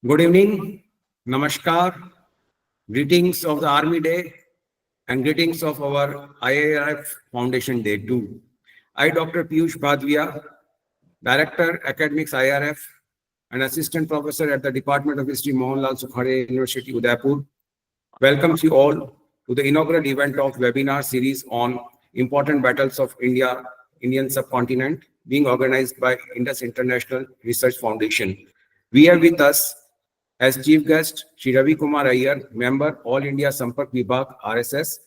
Good evening, Namaskar, greetings of the Army Day and greetings of our IARF Foundation Day too. I, Dr. Peeyush Bhadviya, Director, Academics IRF and Assistant Professor at the Department of History, Mohanlal Sukhade University, Udaipur, welcomes you all to the inaugural event of webinar series on important battles of Indian subcontinent being organized by Indus International Research Foundation. We have with us as chief guest, Shri Ravi Kumar Aiyar, member, All India Sampark Vibhag, RSS.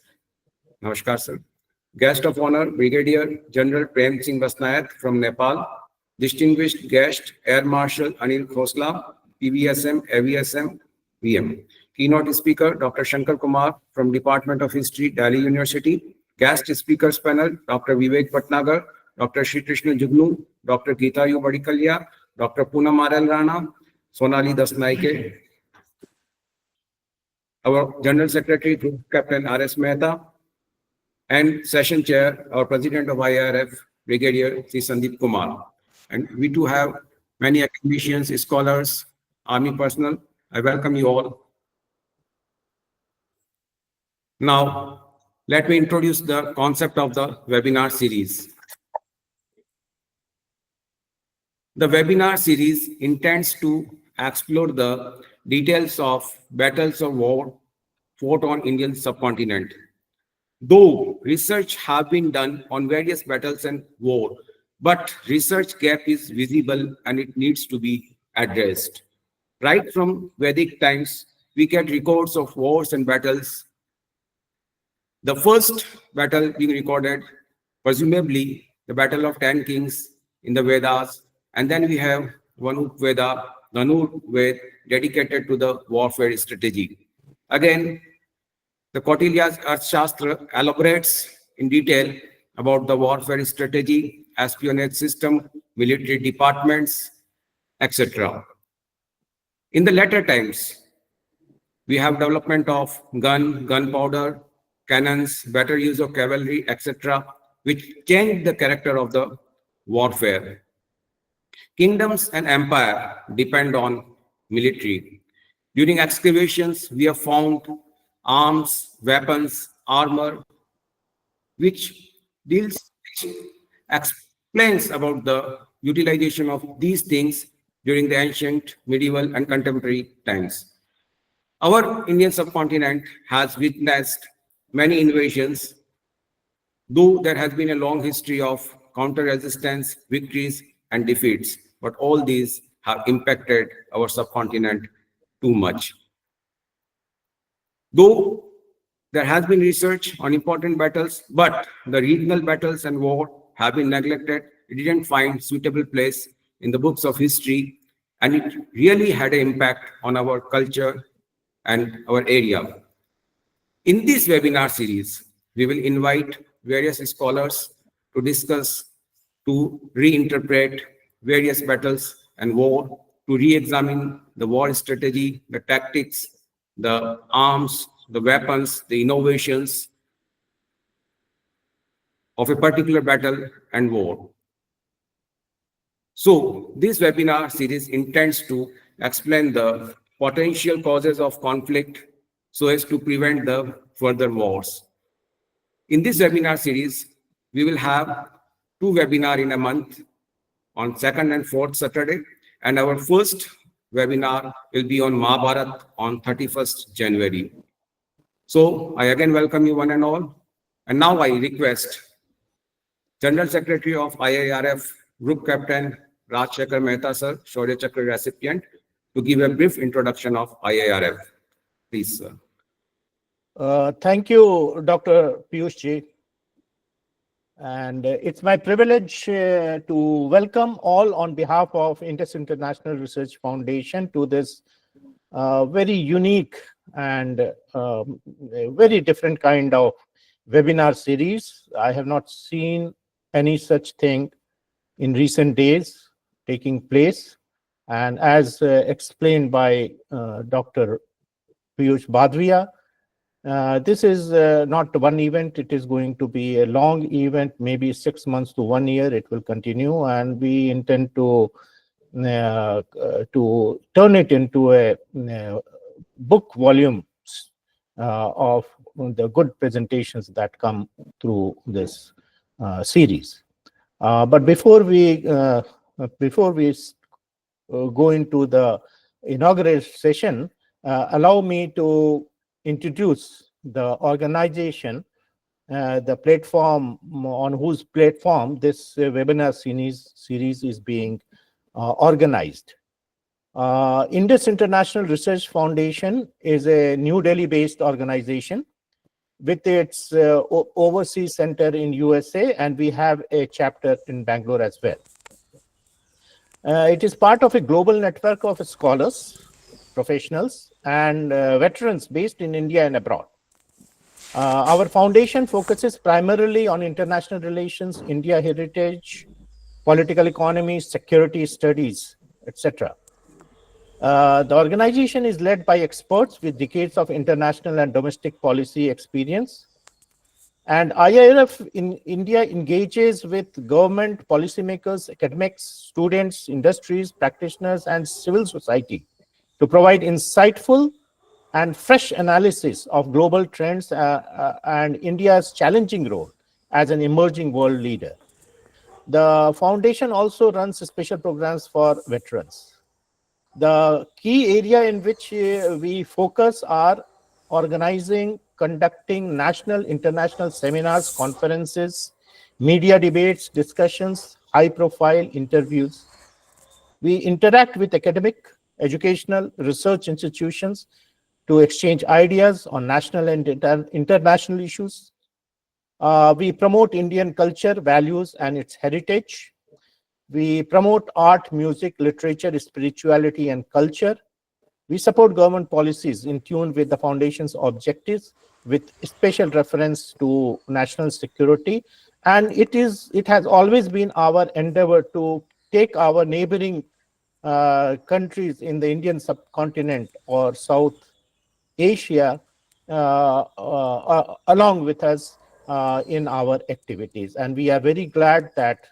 Namaskar, sir. Guest of honor, Brigadier General Prem Singh Basnyat from Nepal. Distinguished guest, Air Marshal Anil Khosla, PVSM, AVSM, VM. Keynote speaker, Dr. Shankar Kumar from Department of History, Delhi University. Guest speakers panel, Dr. Vivek Patnagar, Dr. Shri Krishna Jugnu, Dr. Githa Badikillaya, Dr. Poonam Rana, Sonali Dasanayake, our General Secretary, Group Captain R.S. Mehta, and Session Chair, our President of IRF, Brigadier Sri Sandeep Kumar. And we too have many academicians, scholars, Army personnel. I welcome you all. Now, let me introduce the concept of the webinar series. The webinar series intends to explore the details of battles of war fought on Indian subcontinent. Though research have been done on various battles and war, but research gap is visible and it needs to be addressed. Right from Vedic times, we get records of wars and battles. The first battle being recorded, presumably the Battle of 10 Kings in the Vedas, and then we have one Veda, Dhanur Ved, dedicated to the warfare strategy. Again, the Kautilya's Arthashastra elaborates in detail about the warfare strategy, espionage system, military departments, etc. In the later times, we have development of gunpowder, cannons, better use of cavalry, etc., which changed the character of the warfare. Kingdoms and empire depend on military. During excavations, we have found arms, weapons, armor, which explains about the utilization of these things during the ancient, medieval, and contemporary times. Our Indian subcontinent has witnessed many invasions, though there has been a long history of counter-resistance, victories, and defeats, but all these have impacted our subcontinent too much. Though there has been research on important battles, but the regional battles and war have been neglected. It didn't find suitable place in the books of history, and it really had an impact on our culture and our area. In this webinar series, we will invite various scholars to discuss, to reinterpret various battles and war, to re-examine the war strategy, the tactics, the arms, the weapons, the innovations of a particular battle and war. So this webinar series intends to explain the potential causes of conflict so as to prevent the further wars. In this webinar series, we will have 2 webinars in a month on 2nd and 4th Saturday, and our first webinar will be on Mahabharat on 31st January. So I again welcome you one and all. And now I request General Secretary of IARF, Group Captain Shankar Mehta, sir, Shaurya Chakra recipient, to give a brief introduction of IARF. Please, sir. Thank you, Dr. Peeyush ji. And it's my privilege to welcome all on behalf of Indus International Research Foundation to this very unique and very different kind of webinar series. I have not seen any such thing in recent days taking place. And as explained by Dr. Peeyush Bhadviya, this is not one event. It is going to be a long event, maybe 6 months to 1 year. It will continue, and we intend to to turn it into a book volume of the good presentations that come through this series. But before we go into the inaugural session, allow me to introduce the organization, the platform on whose platform this webinar series is being organized. Indus International Research Foundation is a New Delhi-based organization with its overseas center in USA, and we have a chapter in Bangalore as well. It is part of a global network of scholars, professionals, and veterans based in India and abroad. Our foundation focuses primarily on international relations, India heritage, political economy, security studies, etc. The organization is led by experts with decades of international and domestic policy experience. And IIRF in India engages with government, policymakers, academics, students, industries, practitioners, and civil society to provide insightful and fresh analysis of global trends and India's challenging role as an emerging world leader. The foundation also runs special programs for veterans. The key area in which we focus are organizing, conducting national, international seminars, conferences, media debates, discussions, high-profile interviews. We interact with academic, educational, research institutions to exchange ideas on national and international issues. We promote Indian culture, values, and its heritage. We promote art, music, literature, spirituality, and culture. We support government policies in tune with the foundation's objectives, with special reference to national security. And it has always been our endeavor to take our neighboring countries in the Indian subcontinent or South Asia along with us in our activities. And we are very glad that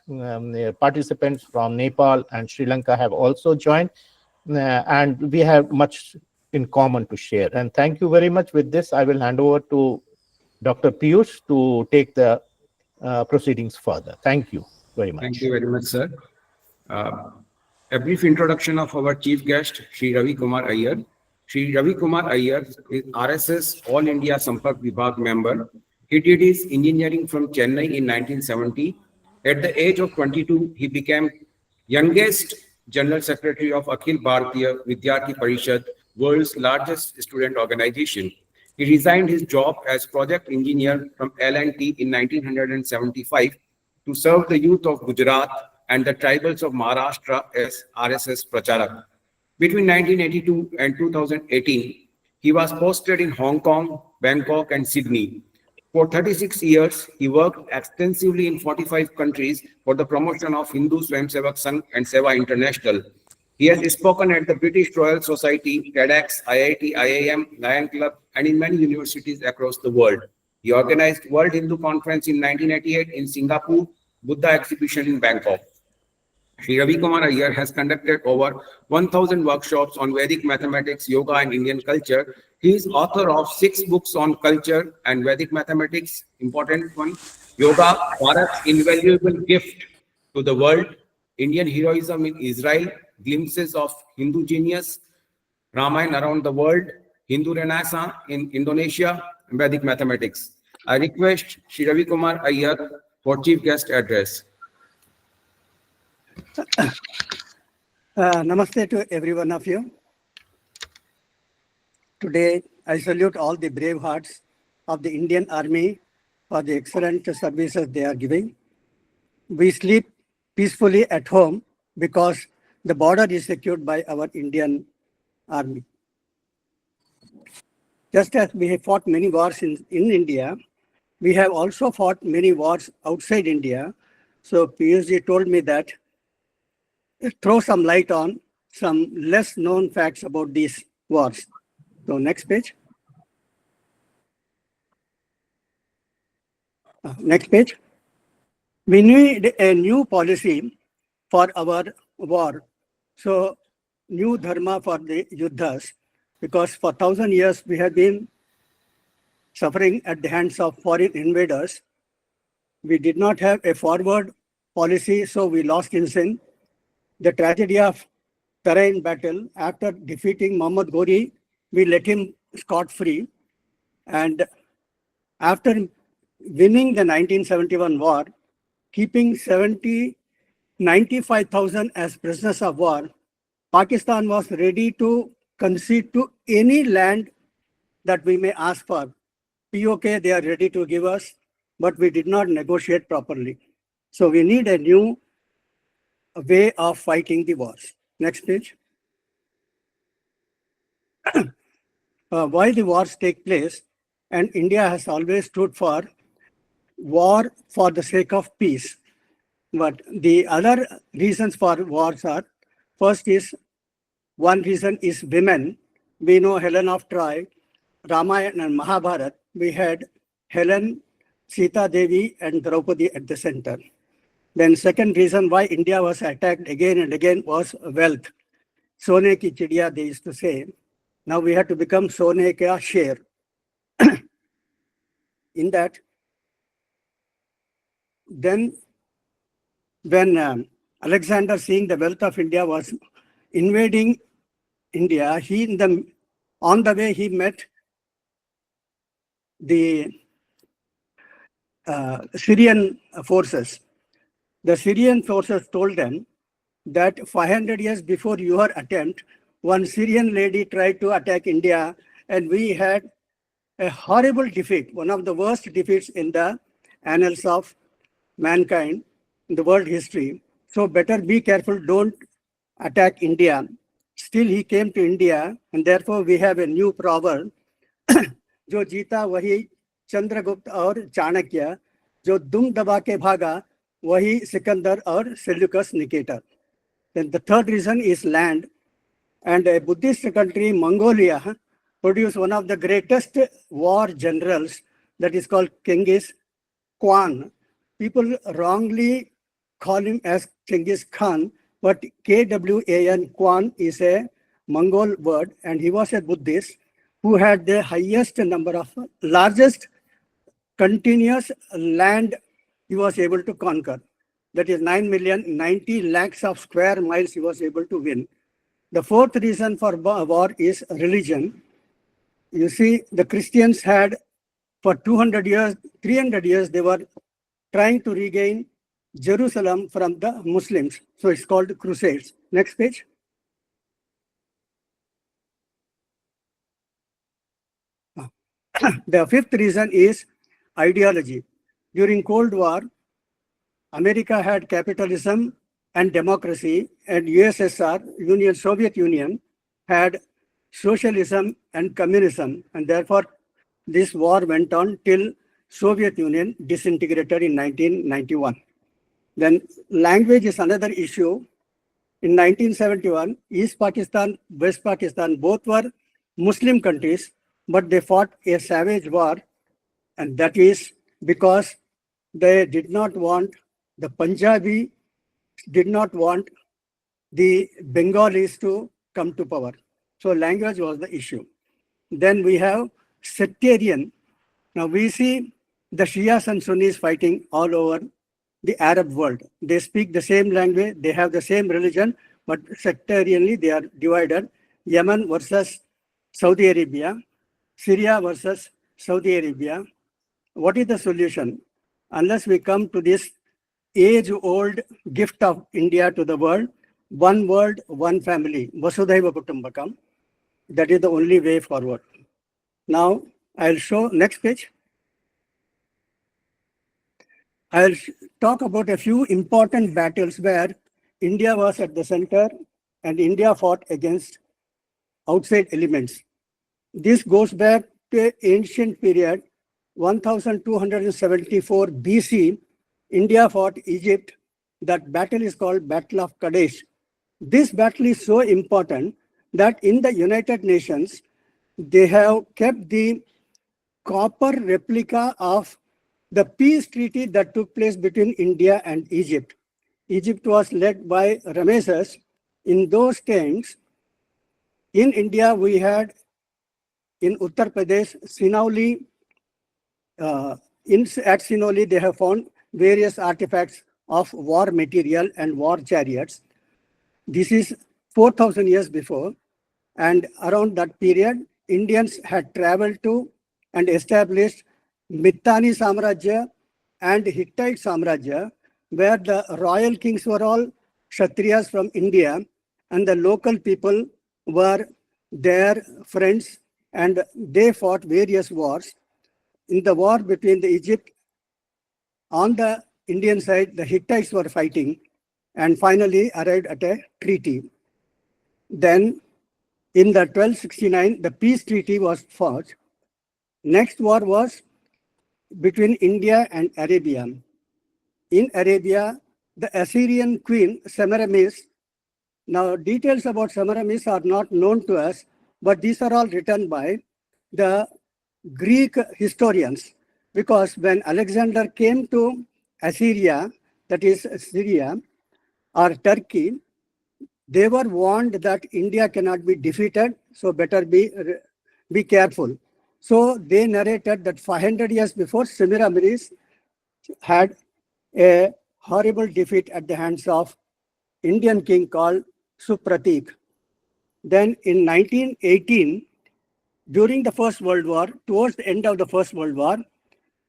participants from Nepal and Sri Lanka have also joined, and we have much in common to share. And thank you very much. With this, I will hand over to Dr. Peeyush to take the proceedings further. Thank you very much. Thank you very much, sir. A brief introduction of our chief guest, Shri Ravi Kumar Aiyar. Shri Ravi Kumar Aiyar is RSS All India Sampark Vibhag member. He did his engineering from Chennai in 1970. At the age of 22, he became youngest General Secretary of Akhil Bharatiya Vidyarthi Parishad, world's largest student organization. He resigned his job as project engineer from L&T in 1975 to serve the youth of Gujarat and the tribals of Maharashtra as RSS Pracharak. Between 1982 and 2018, he was posted in Hong Kong, Bangkok, and Sydney. For 36 years, he worked extensively in 45 countries for the promotion of Hindu Swayamsevak Sangh and Seva International. He has spoken at the British Royal Society, TEDx, IIT, IIM, Lion Club, and in many universities across the world. He organized World Hindu Conference in 1988 in Singapore, Buddha Exhibition in Bangkok. Shri Ravi Kumar Aiyar has conducted over 1,000 workshops on Vedic mathematics, yoga, and Indian culture. He is author of 6 books on culture and Vedic mathematics. Important one, Yoga, Bharat's Invaluable Gift to the World, Indian Heroism in Israel, Glimpses of Hindu Genius, Ramayana Around the World, Hindu Renaissance in Indonesia, and Vedic mathematics. I request Shri Ravi Kumar Aiyar for chief guest address. Namaste to every one of you. Today, I salute all the brave hearts of the Indian Army for the excellent services they are giving. We sleep peacefully at home because the border is secured by our Indian Army. Just as we have fought many wars in India, we have also fought many wars outside India. So Peeyush told me that throw some light on some less known facts about these wars. So next page. Next page. We need a new policy for our war So new dharma for the yuddhas, because for 1,000 years we have been suffering at the hands of foreign invaders. We did not have a forward policy, so we lost in sin. The tragedy of Tarain battle, after defeating Muhammad Ghori, we let him scot-free. And after winning the 1971 war, keeping 95,000 as prisoners of war, Pakistan was ready to concede to any land that we may ask for. POK, they are ready to give us, but we did not negotiate properly. So we need a new way of fighting the wars. Next page. Why the wars take place, and India has always stood for war for the sake of peace. But the other reasons for wars are, first is, one reason is women. We know Helen of Troy, Ramayana and Mahabharata. We had Helen, Sita Devi and Draupadi at the center. Then second reason why India was attacked again and again was wealth. Sone ki chidiya, they used to say. Now we have to become Sone ka share. In that, then when Alexander, seeing the wealth of India, was invading India, on the way he met the Syrian forces. The Syrian forces told them that 500 years before your attempt, one Syrian lady tried to attack India, and we had a horrible defeat, one of the worst defeats in the annals of mankind, in the world history. So better be careful, don't attack India. Still he came to India, and therefore we have a new proverb, जो जीता वही चंद्रगुप्त और चाणक्य, जो दुम दबा के भागा वही सिकंदर और Seleucus Nicator. Then the third reason is land, and a Buddhist country, Mongolia, produced one of the greatest war generals, that is called Genghis Khan. People wrongly call him as Genghis Khan, but Kwan, Kwan is a Mongol word, and he was a Buddhist who had the highest number of, largest continuous land he was able to conquer. That is 9,090 lakhs of square miles he was able to win. The fourth reason for war is religion. You see, the Christians had for 200 years, 300 years, they were trying to regain Jerusalem from the Muslims. So it's called crusades. Next page. The fifth reason is ideology. During Cold War, America had capitalism and democracy, and USSR, Soviet Union, had socialism and communism, and therefore this war went on till Soviet Union disintegrated in 1991. Then language is another issue. In 1971, East Pakistan, West Pakistan, both were Muslim countries, but they fought a savage war, and that is because they did not want, the Punjabi did not want the Bengalis to come to power. So language was the issue. Then we have sectarian. Now we see the Shias and Sunnis fighting all over the Arab world. They speak the same language, they have the same religion, but sectarianly they are divided. Yemen versus Saudi Arabia, Syria versus Saudi Arabia. What is the solution? Unless we come to this age-old gift of India to the world, one world, one family, Vasudhaiva Kutumbakam, that is the only way forward. Now, I'll show next page. I'll talk about a few important battles where India was at the center and India fought against outside elements. This goes back to ancient period, 1274 BC. India fought Egypt. That battle is called Battle of Kadesh. This battle is so important that in the United Nations, they have kept the copper replica of the peace treaty that took place between India and Egypt. Egypt was led by Ramesses. in those times, in India, we had in Uttar Pradesh, Sinoli, at Sinoli, they have found various artifacts of war material and war chariots. This is 4,000 years before. And around that period, Indians had traveled to and established Mittani Samrajya and Hittite Samrajya, where the royal kings were all Kshatriyas from India, and the local people were their friends, and they fought various wars. In the war between the Egypt, on the Indian side, the Hittites were fighting and finally arrived at a treaty. Then in the 1269, the peace treaty was forged. Next war was between India and Arabia. In Arabia, the Assyrian queen Semiramis. Now, details about Semiramis are not known to us, but these are all written by the Greek historians. Because when Alexander came to Assyria, that is Syria or Turkey, they were warned that India cannot be defeated, so better be careful. So they narrated that 500 years before, Semiramis had a horrible defeat at the hands of Indian king called Supratik. Then in 1918, during the First World War, towards the end of the First World War,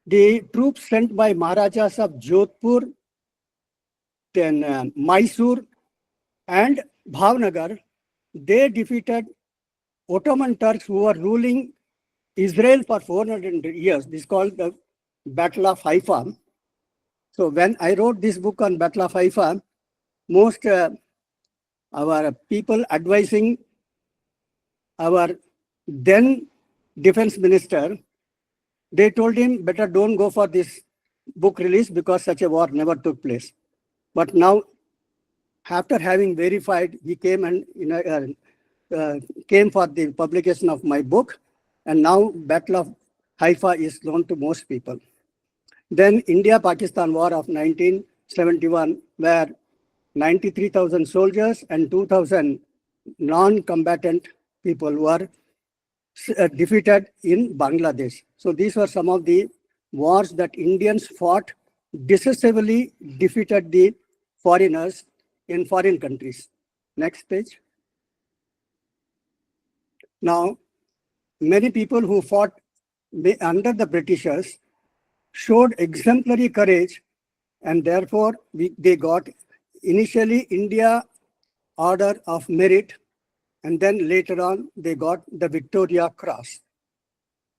the troops sent by Maharajas of Jodhpur, then Mysore, and Bhavnagar, they defeated Ottoman Turks who were ruling Israel for 400 years. This is called the Battle of Haifa. So when I wrote this book on Battle of Haifa, most our people advising our then defense minister, they told him, better don't go for this book release because such a war never took place. But now, after having verified, he came and came for the publication of my book, and now Battle of Haifa is known to most people. Then India-Pakistan War of 1971, where 93,000 soldiers and 2,000 non-combatant people were defeated in Bangladesh. So these were some of the wars that Indians fought, decisively defeated the foreigners in foreign countries. Next page. Now, many people who fought under the Britishers showed exemplary courage, and therefore they got initially India Order of Merit, and then later on they got the Victoria Cross.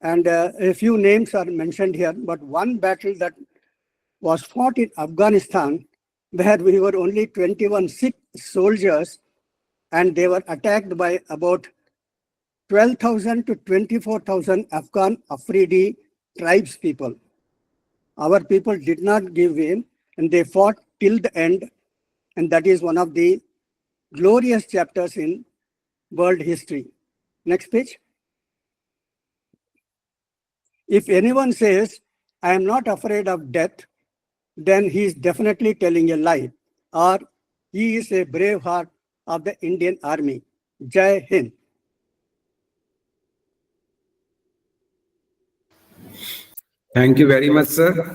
And a few names are mentioned here, but one battle that was fought in Afghanistan, where we were only 21 sick soldiers, and they were attacked by about 12,000 to 24,000 Afghan Afridi tribes people. Our people did not give in, and they fought till the end, and that is one of the glorious chapters in world history. Next page. If anyone says, I am not afraid of death, then he is definitely telling a lie, or he is a brave heart of the Indian Army. Jai Hind. Thank you very much, sir.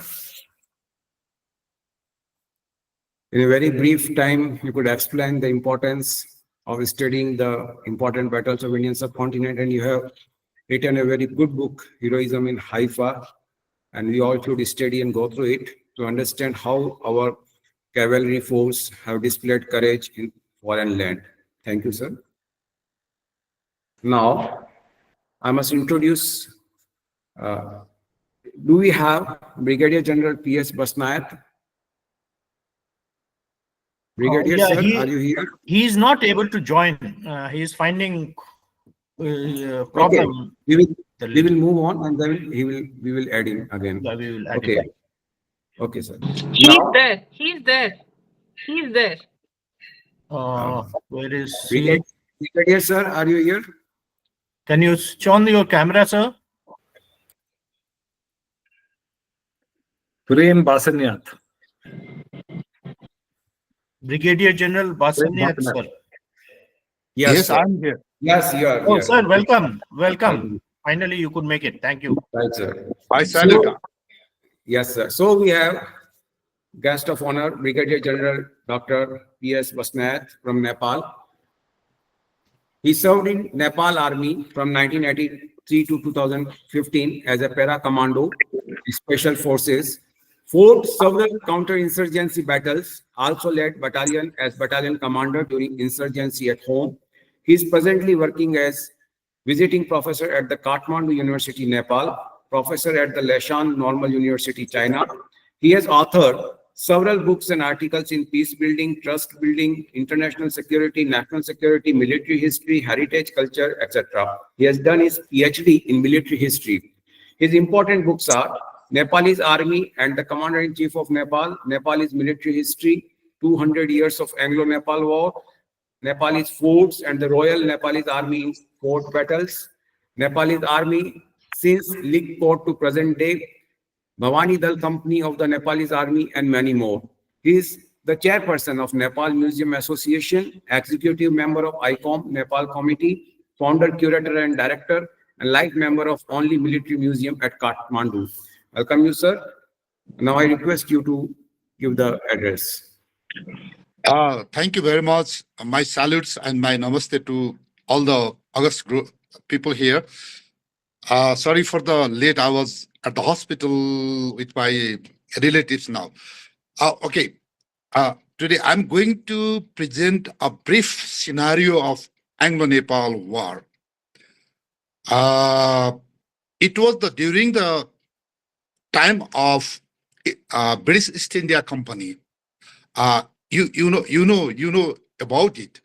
In a very brief time, you could explain the importance of studying the important battles of Indian subcontinent, and you have written a very good book, Heroism in Haifa, and we all should study and go through it to understand how our cavalry force have displayed courage in foreign land. Thank you, sir. Now, I must introduce, do we have Brigadier General P.S. Basnyat? Brigadier, Yeah, sir, are you here? he is not able to join. He is finding Okay, problem. we will move on, and then we will add him again. Yeah, we will add Okay, it. okay, sir. He's there. He's there. He's there. Where is he? Brigadier, sir, are you here? Can you switch on your camera, sir? Prem Basnyat. Brigadier General Basnyat, sir. Yes, Yes, sir. I'm here. Yes, you are Oh, here. sir, welcome. Thank Welcome. you. Finally, you could make it. Thank you. Right, sir. I salute. So, yes, sir. So we have guest of honor, Brigadier General Dr. P.S. Basnyat from Nepal. He served in Nepal Army from 1983 to 2015 as a para commando, special forces, fought several counter-insurgency battles, also led battalion as battalion commander during insurgency at home. He is presently working as visiting professor at the Kathmandu University, Nepal, professor at the Leshan Normal University, China. He has authored several books and articles in peace building, trust building, international security, national security, military history, heritage culture, etc. He has done his PhD in military history. His important books are Nepalese Army and the Commander-in-Chief of Nepal, Nepalese Military History, 200 Years of Anglo-Nepal War, Nepalese forts and the Royal Nepalese Army in fort battles, Nepalese Army since League Port to present day, Bhavani Dal Company of the Nepalese Army, and many more. He is the chairperson of Nepal Museum Association, executive member of ICOM Nepal Committee, founder, curator, and director, and life member of Only Military Museum at Kathmandu. Welcome you, sir. Now I request you to give the address. Thank you very much. My salutes and my namaste to all the August group people here. Sorry for the late. I was at the hospital with my relatives now. Okay. Today I'm going to present a brief scenario of Anglo-Nepal War. It was during the time of British East India Company. You know about it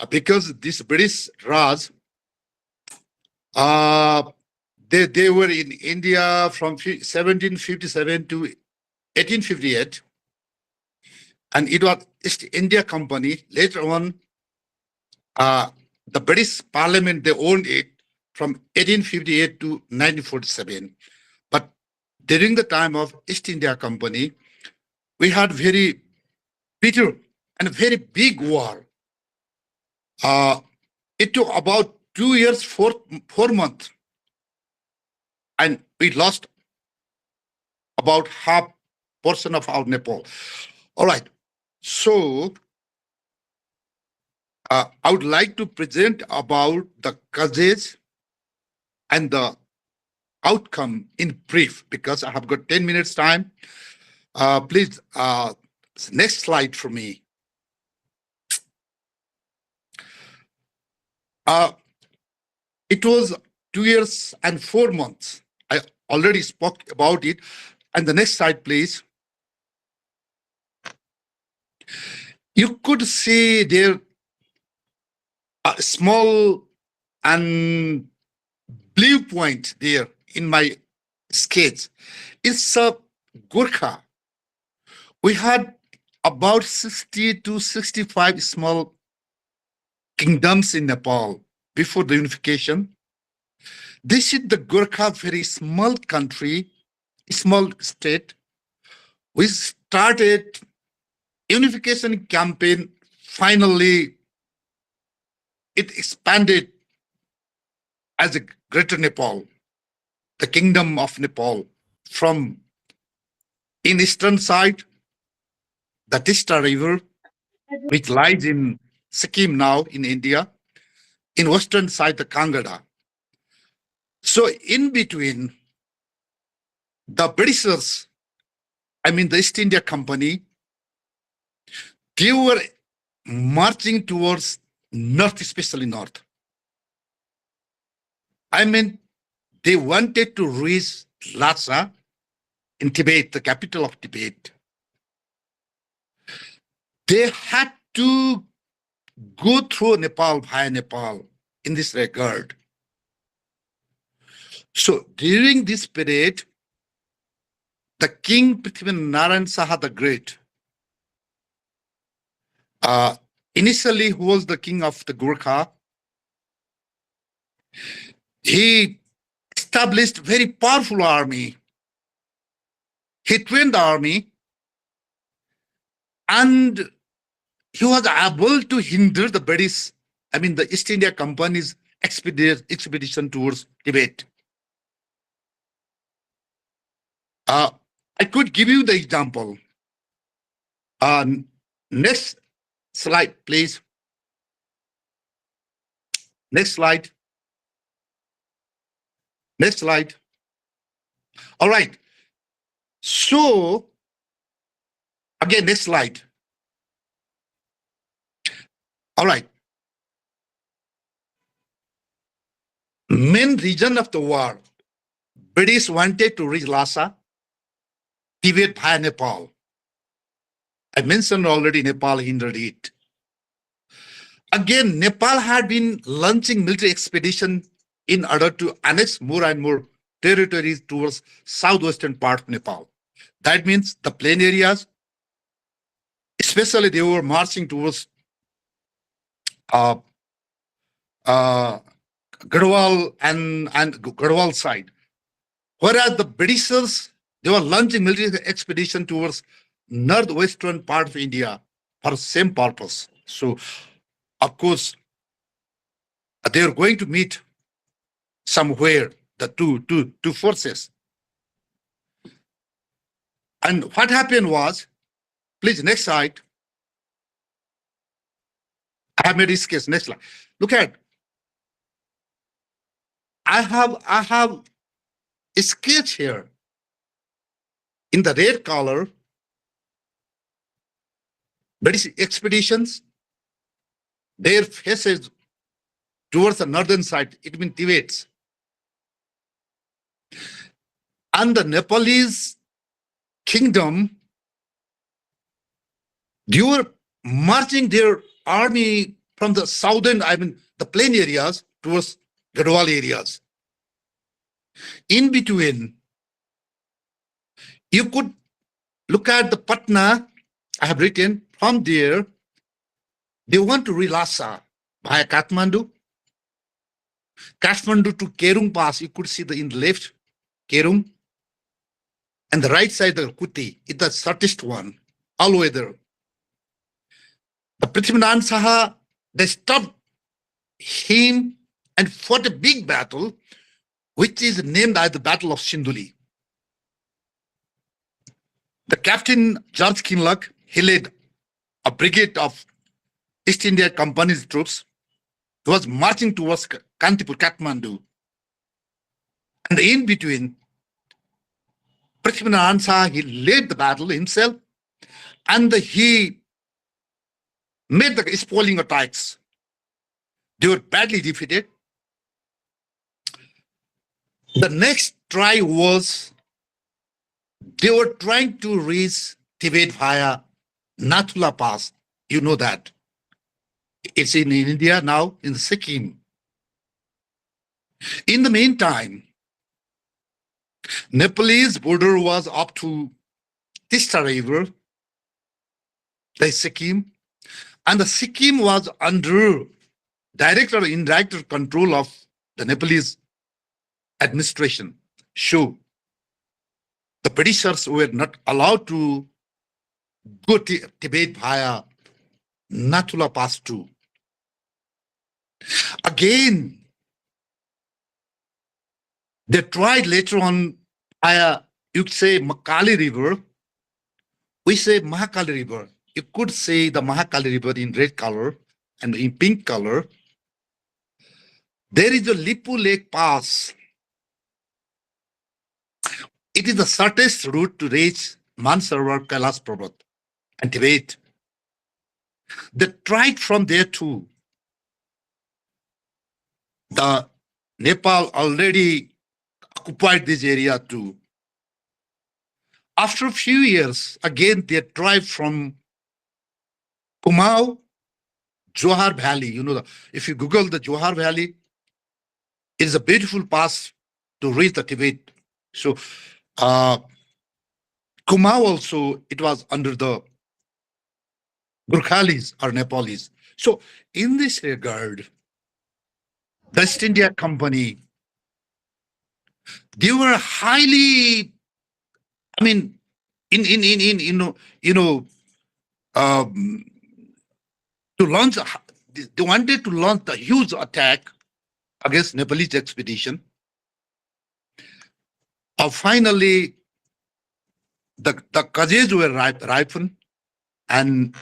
because this British Raj, they were in India from 1757 to 1858, and it was East India Company. Later on, the British Parliament, they owned it from 1858 to 1947. But during the time of East India Company, we had very bitter and a very big war. It took about 2 years, 4 months, and we lost about half portion of our Nepal. All right. So I would like to present about the causes and the outcome in brief because I have got 10 minutes time. Please, next slide for me. It was 2 years and 4 months. I already spoke about it. And the next slide, please. You could see there a small and blue point there in my sketch. It's a Gurkha. We had about 60 to 65 small kingdoms in Nepal before the unification. This is the Gurkha, very small country, small state. We started unification campaign. Finally, it expanded as a Greater Nepal, the Kingdom of Nepal, from in eastern side, the Tista River, which lies in Sikkim now in India, in western side, the Kangada. So in between, the Britishers, I mean the East India Company, they were marching towards north, especially north. I mean, they wanted to reach Lhasa in Tibet, the capital of Tibet. They had to go through Nepal, via Nepal, in this regard. So during this period, the King Prithvinarayan Saha the Great, initially who was the king of the Gurkha, he established very powerful army. He trained the army and he was able to hinder the British the East India Company's expedition towards Tibet. I could give you the example. Next slide, please. Next slide. Next slide. All right. So, again, next slide. All right. Main region of the war. British wanted to reach Lhasa, Tibet via Nepal. I mentioned already Nepal hindered it. Again, Nepal had been launching military expedition in order to annex more and more territories towards southwestern part of Nepal. That means the plain areas, especially they were marching towards Garhwal and Garhwal side. Whereas the Britishers, they were launching military expedition towards northwestern part of India for the same purpose. So, of course, they are going to meet somewhere, the two forces. And what happened was, please, next slide. I have made this case. Next slide. Look at. I have a sketch here in the red color. British expeditions, their faces towards the northern side, it means Tibet. And the Nepalese kingdom, they were marching their army from the southern, the plain areas towards Garhwal areas. In between, you could look at the Patna, I have written, from there, they want to reach Lhasa via Kathmandu. Kathmandu to Kerung Pass, you could see in the left, Kerung. And the right side, the Kuti, is the shortest one, all the way there. The Prithvinand Saha, they stopped him and fought a big battle, which is named as the Battle of Sinduli. The Captain George Kinloch, he led a brigade of East India Company's troops. He was marching towards Kantipur, Kathmandu. And in between, Prithvinand Saha, he led the battle himself, and he made the spoiling attacks. They were badly defeated. The next try was, they were trying to reach Tibet via Nathula Pass. You know that. It's in India now, in Sikkim. In the meantime, Nepalese border was up to Tista River, the Sikkim, and the Sikkim was under direct or indirect control of the Nepalese administration. So, the Britishers were not allowed to go to Tibet via Nathula Pass too. Again, they tried later on via, you could say, Makali River. We say Mahakali River. You could say the Mahakali River in red color and in pink color. There is a Lipu Lake Pass. It is the shortest route to reach Mansarovar, Kailash Parbat and Tibet. They tried from there too. The Nepal already occupied this area too. After a few years, again, they tried from Kumaon, Johar Valley. You know, if you Google the Johar Valley, it is a beautiful pass to reach the Tibet. So, Kumaon also, it was under the Gurkhalis or Nepalese. So, in this regard, the East India Company, they were highly, to launch they wanted to launch the huge attack against Nepalese expedition. Finally, the Kajis were ripened, and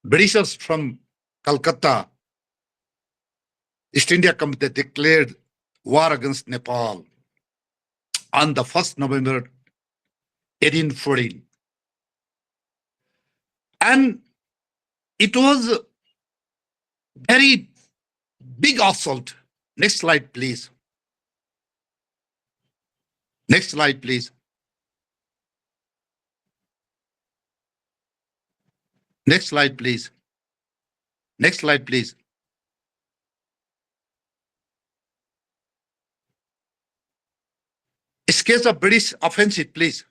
Britishers from Calcutta, East India Company, declared war against Nepal on the 1st November 1814. And it was a very big assault. Next slide, please. Next slide, please. Next slide, please. Next slide, please. Scales of British offensive, please.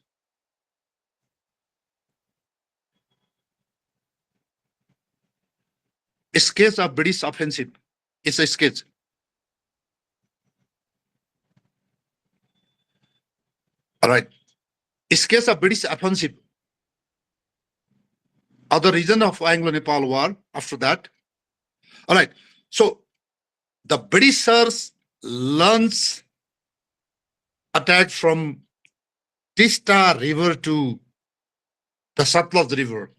Scales of British offensive. It's a sketch. All right. Scales of British offensive. Other reason of Anglo-Nepal War after that. All right. So the Britishers launched attack from Tista River to the Satluj River.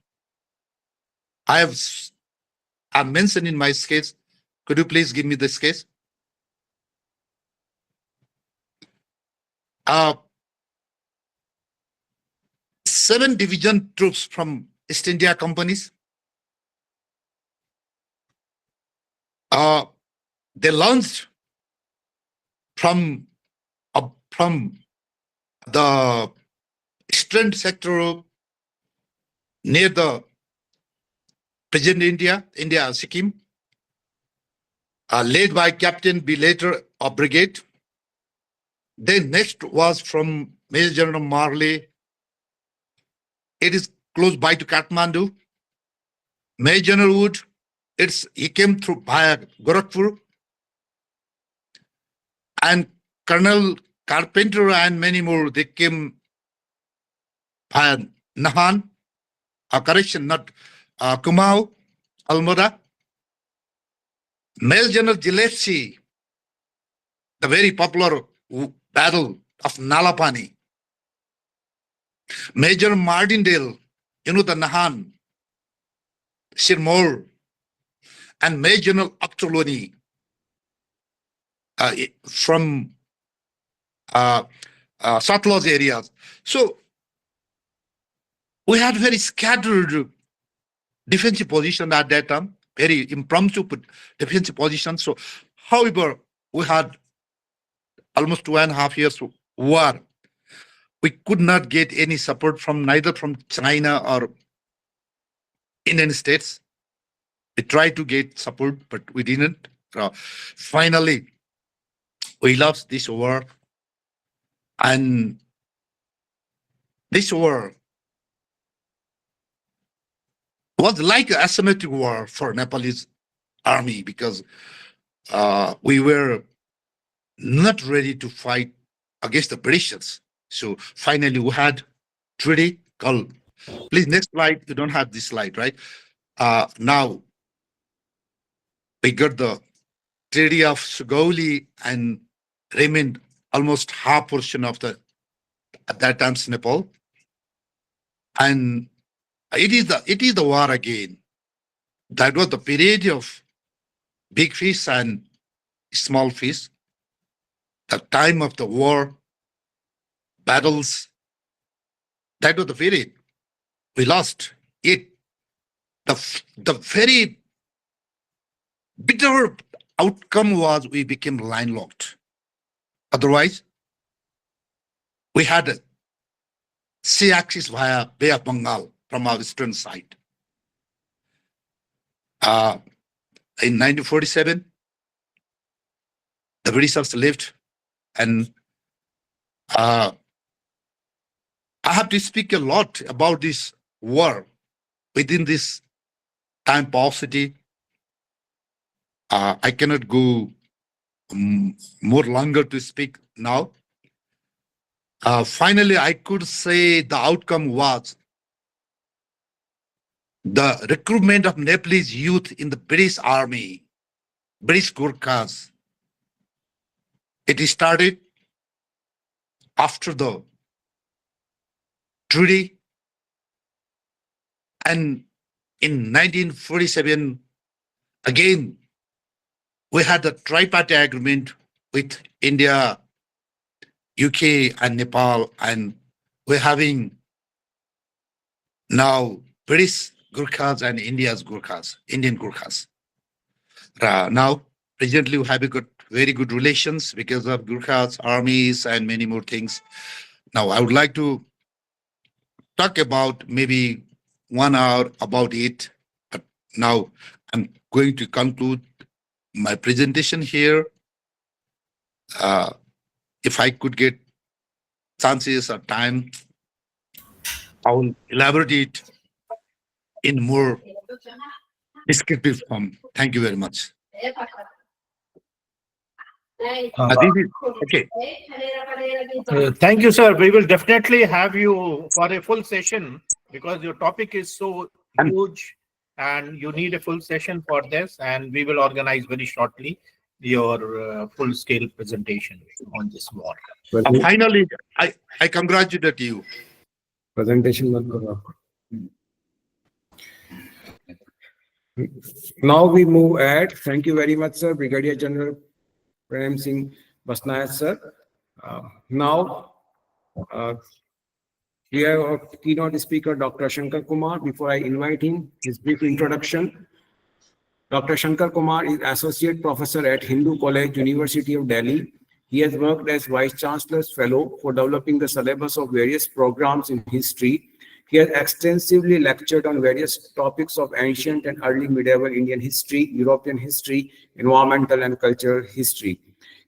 I mentioned in my sketch. Could you please give me the sketch? 7 division troops from East India companies. They launched from the eastern sector near the present India, Sikkim, led by Captain B. Later of Brigade. Then next was from Major General Marley. It is close by to Kathmandu. Major General Wood, he came through via Gorakhpur. And Colonel Carpenter and many more, they came via Nahan, correction, not Kumau, Almora. Major General Gillespie, the very popular battle of Nalapani. Major Martindale, the Nahan, Sirmore, and Major General Aktuloni from Satluj areas. So we had very scattered defensive position at that time, very impromptu defensive position. So, however, we had almost 2.5 years war. We could not get any support from neither from China or Indian states. We tried to get support, but we didn't. Finally, we lost this war. And this war was like an asymmetric war for Nepalese army because we were not ready to fight against the Britishers. So finally we had treaty called, please next slide, you don't have this slide, right? Now we got the Treaty of Sugauli and remained almost half portion of the, at that time, Nepal. And it is the war again. That was the period of big fish and small fish. The time of the war, battles, that was the period. We lost it. The very bitter outcome was we became landlocked. Otherwise, we had a sea access via Bay of Bengal from our eastern side. In 1947, the Britishers left, and I have to speak a lot about this war within this time paucity. I cannot go more longer to speak now. Finally, I could say the outcome was the recruitment of Nepalese youth in the British Army, British Gurkhas. It started after the treaty, and in 1947, again, we had the tripartite agreement with India, UK, and Nepal, and we're having now British Gurkhas and India's Gurkhas, Indian Gurkhas. Now, presently, we have a very good relations because of Gurkhas, armies, and many more things. Now, I would like to talk about maybe 1 hour about it, but now I'm going to conclude my presentation here. If I could get chances or time, I will elaborate it in more descriptive form. Thank you very much. This is okay. Thank you, sir. We will definitely have you for a full session because your topic is so And- huge and you need a full session for this. And we will organize very shortly your full scale presentation on this war. Finally, I congratulate you. Presentation मत करो आप. Now we move at, thank you very much, sir, Brigadier General Prem Singh Basnyat, sir. Now, we have our keynote speaker, Dr. Shankar Kumar. Before I invite him, his brief introduction. Dr. Shankar Kumar is Associate Professor at Hindu College, University of Delhi. He has worked as Vice Chancellor's Fellow for developing the syllabus of various programs in history. He has extensively lectured on various topics of ancient and early medieval Indian history, European history, environmental and cultural history.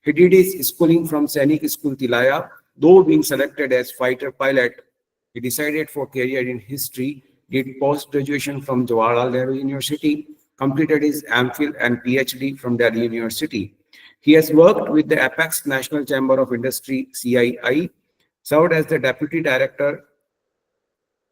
He did his schooling from Sainik School Tilaya. Though being selected as fighter pilot, he decided for career in history, did post-graduation from Jawaharlal Nehru University, completed his MPhil and PhD from Delhi University. He has worked with the Apex National Chamber of Industry, CII, served as the Deputy Director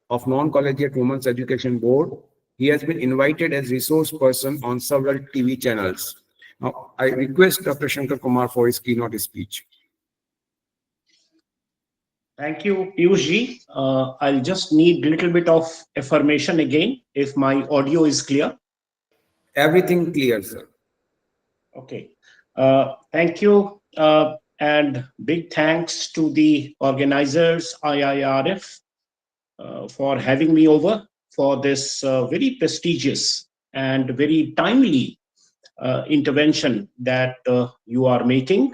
of Non-Collegiate Women's Education Board. He has been invited as resource person on several TV channels. Now, I request Dr. Shankar Kumar for his keynote speech. Thank you, Peeyush ji. I'll just need a little bit of affirmation again, if my audio is clear. Everything clear, sir. Okay. Thank you. And big thanks to the organizers, IIRF, for having me over for this very prestigious and very timely intervention that you are making.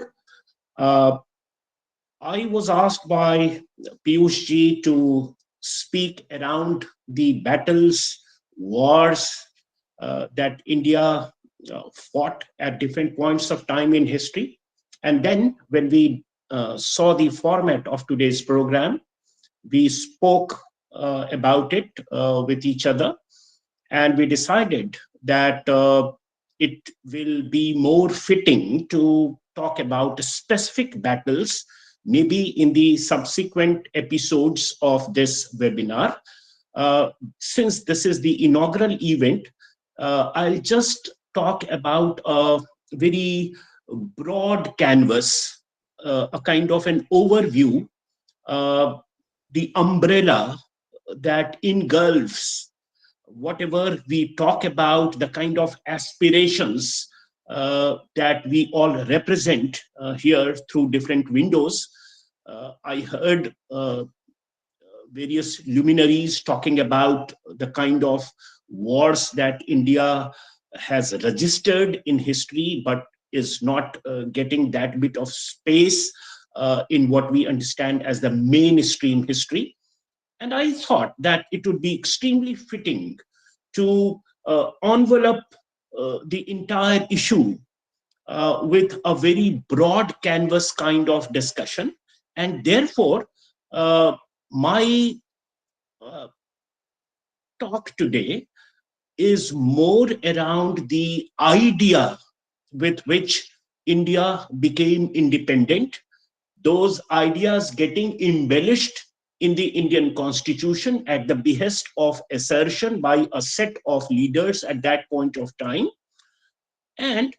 I was asked by Peeyush ji to speak around the battles, wars that India fought at different points of time in history. And then when we saw the format of today's program, we spoke about it with each other, and we decided that it will be more fitting to talk about specific battles, maybe in the subsequent episodes of this webinar. Since this is the inaugural event, I'll just talk about a very broad canvas, a kind of an overview, the umbrella that engulfs whatever we talk about, the kind of aspirations that we all represent here through different windows. I heard various luminaries talking about the kind of wars that India has registered in history, but is not getting that bit of space in what we understand as the mainstream history. And I thought that it would be extremely fitting to envelop the entire issue with a very broad canvas kind of discussion. And therefore, my talk today is more around the idea with which India became independent, those ideas getting embellished in the Indian constitution at the behest of assertion by a set of leaders at that point of time, and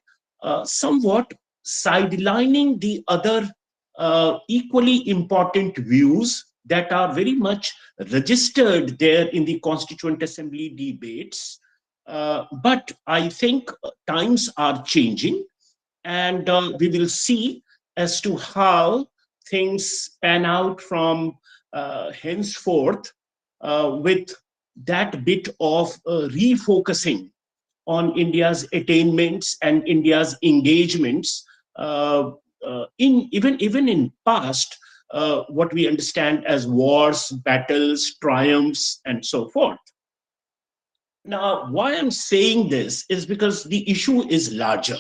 somewhat sidelining the other equally important views that are very much registered there in the Constituent Assembly debates. But I think times are changing, and we will see as to how things pan out from henceforth, with that bit of refocusing on India's attainments and India's engagements, in even in past, what we understand as wars, battles, triumphs, and so forth. Now, why I'm saying this is because the issue is larger.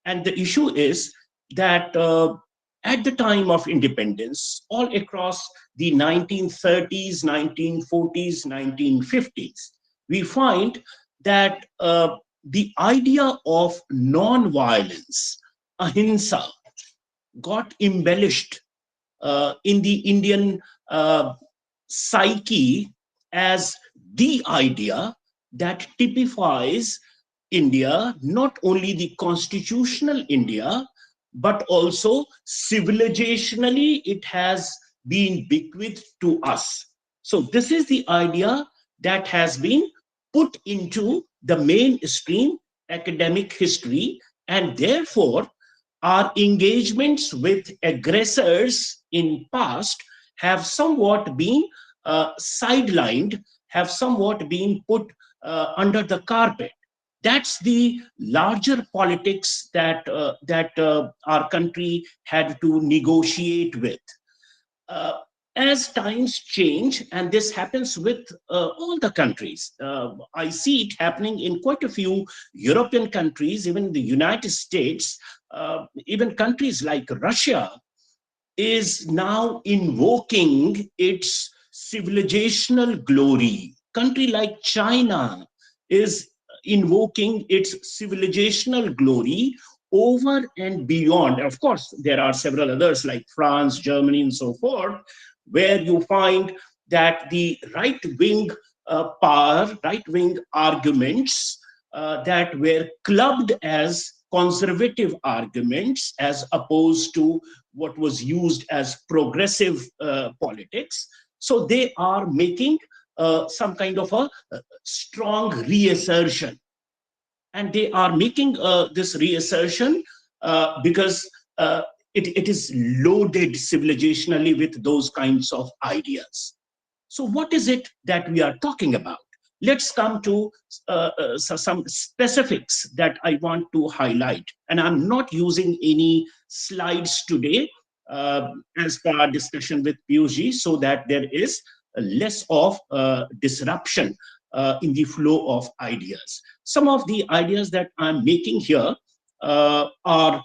And the issue is that at the time of independence, all across the 1930s, 1940s, 1950s, we find that the idea of non-violence, ahimsa, got embellished in the Indian psyche as the idea that typifies India, not only the constitutional India, but also civilizationally it has been bequeathed to us. So this is the idea that has been put into the mainstream academic history, and therefore our engagements with aggressors in past have somewhat been sidelined, have somewhat been put under the carpet. That's the larger politics that our country had to negotiate with. As times change, and this happens with all the countries, I see it happening in quite a few European countries, even the United States, even countries like Russia is now invoking its civilizational glory. Country like China is invoking its civilizational glory over and beyond. Of course, there are several others like France, Germany, and so forth, where you find that the right-wing power, right-wing arguments that were clubbed as conservative arguments as opposed to what was used as progressive politics. So they are making some kind of a strong reassertion. And they are making this reassertion because it is loaded civilizationally with those kinds of ideas. So what is it that we are talking about? Let's come to some specifics that I want to highlight. And I'm not using any slides today as per our discussion with Peeyush, so that there is less of disruption in the flow of ideas. Some of the ideas that I'm making here are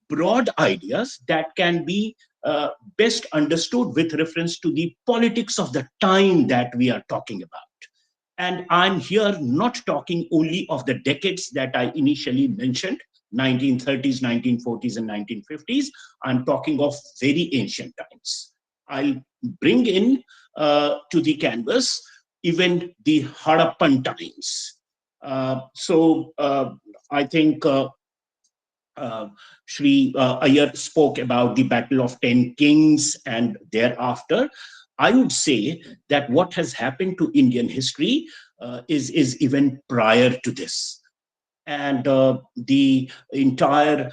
broad ideas that can be best understood with reference to the politics of the time that we are talking about. And I'm here not talking only of the decades that I initially mentioned, 1930s, 1940s, and 1950s. I'm talking of very ancient times. I'll bring in to the canvas even the Harappan times. I think Shri Aiyar spoke about the Battle of 10 Kings and thereafter. I would say that what has happened to Indian history is even prior to this. And the entire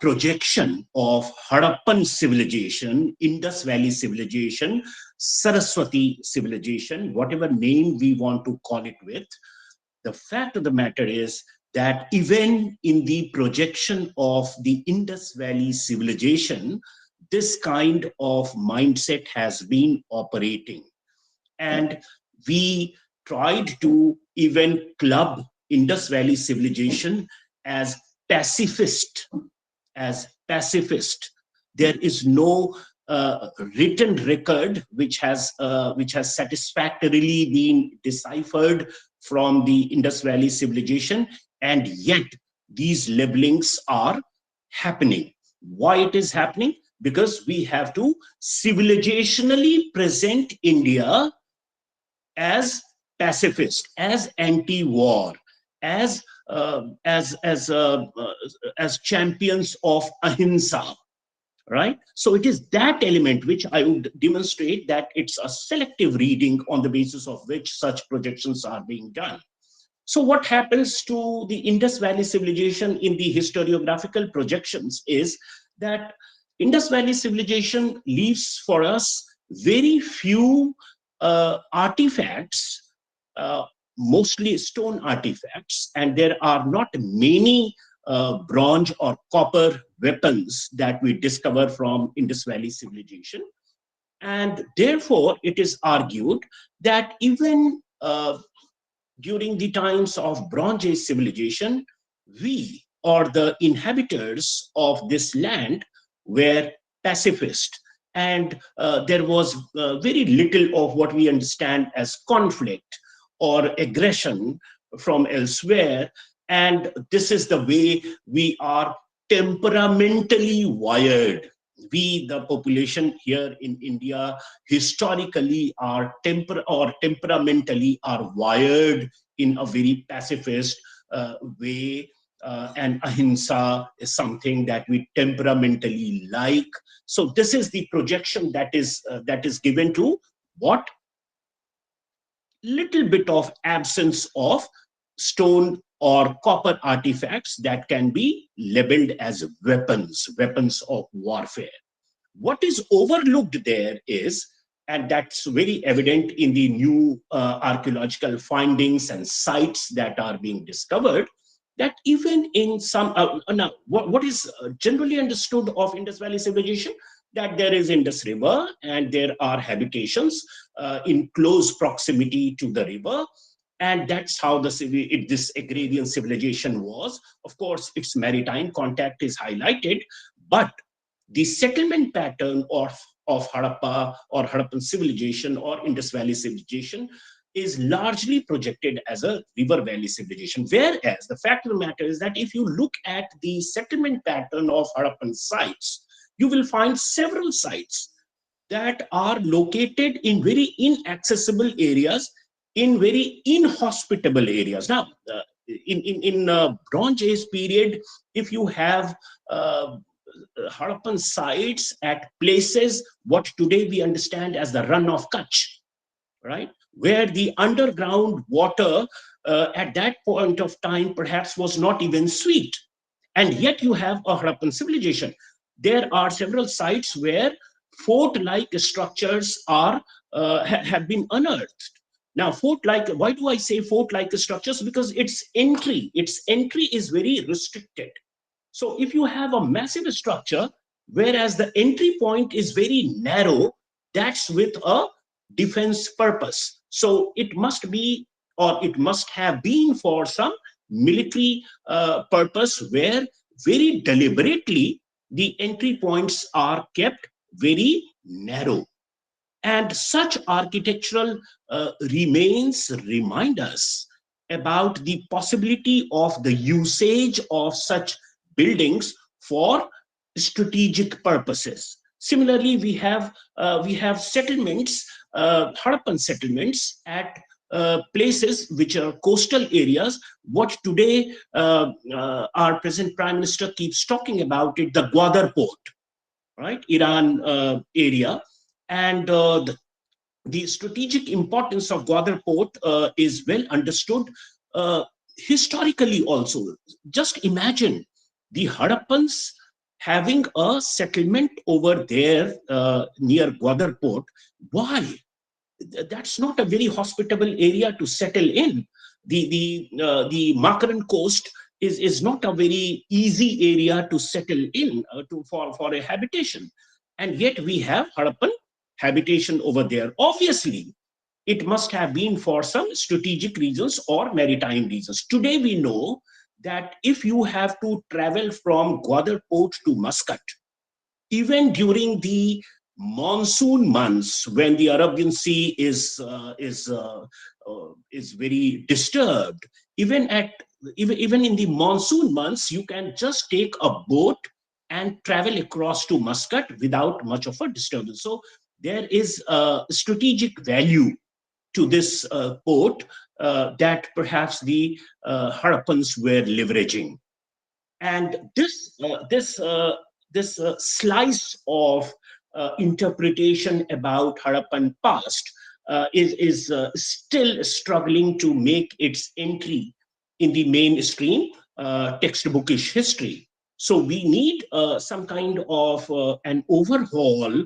projection of Harappan civilization, Indus Valley civilization, Saraswati civilization, whatever name we want to call it with, the fact of the matter is that even in the projection of the Indus Valley civilization, this kind of mindset has been operating. And we tried to even club Indus Valley civilization as pacifist. There is no written record which has satisfactorily been deciphered from the Indus Valley civilization, and yet these labelings are happening. Why it is happening? because we have to civilizationally present India as pacifist, as anti-war, as as champions of ahimsa, right? So it is that element which I would demonstrate that it's a selective reading on the basis of which such projections are being done. So what happens to the Indus Valley civilization in the historiographical projections is that Indus Valley civilization leaves for us very few artifacts, uh, mostly stone artifacts, and there are not many bronze or copper weapons that we discover from Indus Valley civilization. And therefore, it is argued that even during the times of Bronze Age civilization, we or the inhabitants of this land were pacifist. And there was very little of what we understand as conflict or aggression from elsewhere. And this is the way we are temperamentally wired. We, the population here in India, historically are temperamentally are wired in a very pacifist way, and ahimsa is something that we temperamentally like. So this is the projection that is given to what little bit of absence of stone or copper artifacts that can be labeled as weapons of warfare. What is overlooked there is, and that's very evident in the new archaeological findings and sites that are being discovered, that even in some, now, what is generally understood of Indus Valley civilization, that there is Indus River and there are habitations in close proximity to the river. And that's how this agrarian civilization was. Of course, its maritime contact is highlighted, but the settlement pattern of Harappa or Harappan civilization or Indus Valley civilization is largely projected as a river valley civilization. Whereas the fact of the matter is that if you look at the settlement pattern of Harappan sites, you will find several sites that are located in very inaccessible areas, in very inhospitable areas. Now, in Bronze Age period, if you have Harappan sites at places what today we understand as the Run of Kutch, right, where the underground water at that point of time perhaps was not even sweet, and yet you have a Harappan civilization. There are several sites where fort-like structures are have been unearthed. Now, fort-like, why do I say fort-like structures? Because its entry is very restricted. So if you have a massive structure, whereas the entry point is very narrow, that's with a defense purpose. So it must be, or it must have been for some military purpose, where very deliberately the entry points are kept very narrow. And such architectural remains remind us about the possibility of the usage of such buildings for strategic purposes. Similarly, we have settlements, Harappan settlements at places which are coastal areas. What today our present Prime Minister keeps talking about it, the Gwadar port, right, Iran area, and the strategic importance of Gwadar port is well understood historically also. Just imagine the Harappans having a settlement over there near Gwadar port. Why? That's not a very hospitable area to settle in. The Makaran coast is not a very easy area to settle in for a habitation, and yet we have Harappan habitation over there. Obviously, it must have been for some strategic reasons or maritime reasons. Today we know that if you have to travel from Gwadar port to Muscat, even during the monsoon months when the Arabian Sea is very disturbed, even in the monsoon months, you can just take a boat and travel across to Muscat without much of a disturbance. So there is a strategic value to this port that perhaps the Harappans were leveraging. And this slice of interpretation about Harappan past is still struggling to make its entry in the mainstream textbookish history. So we need some kind of an overhaul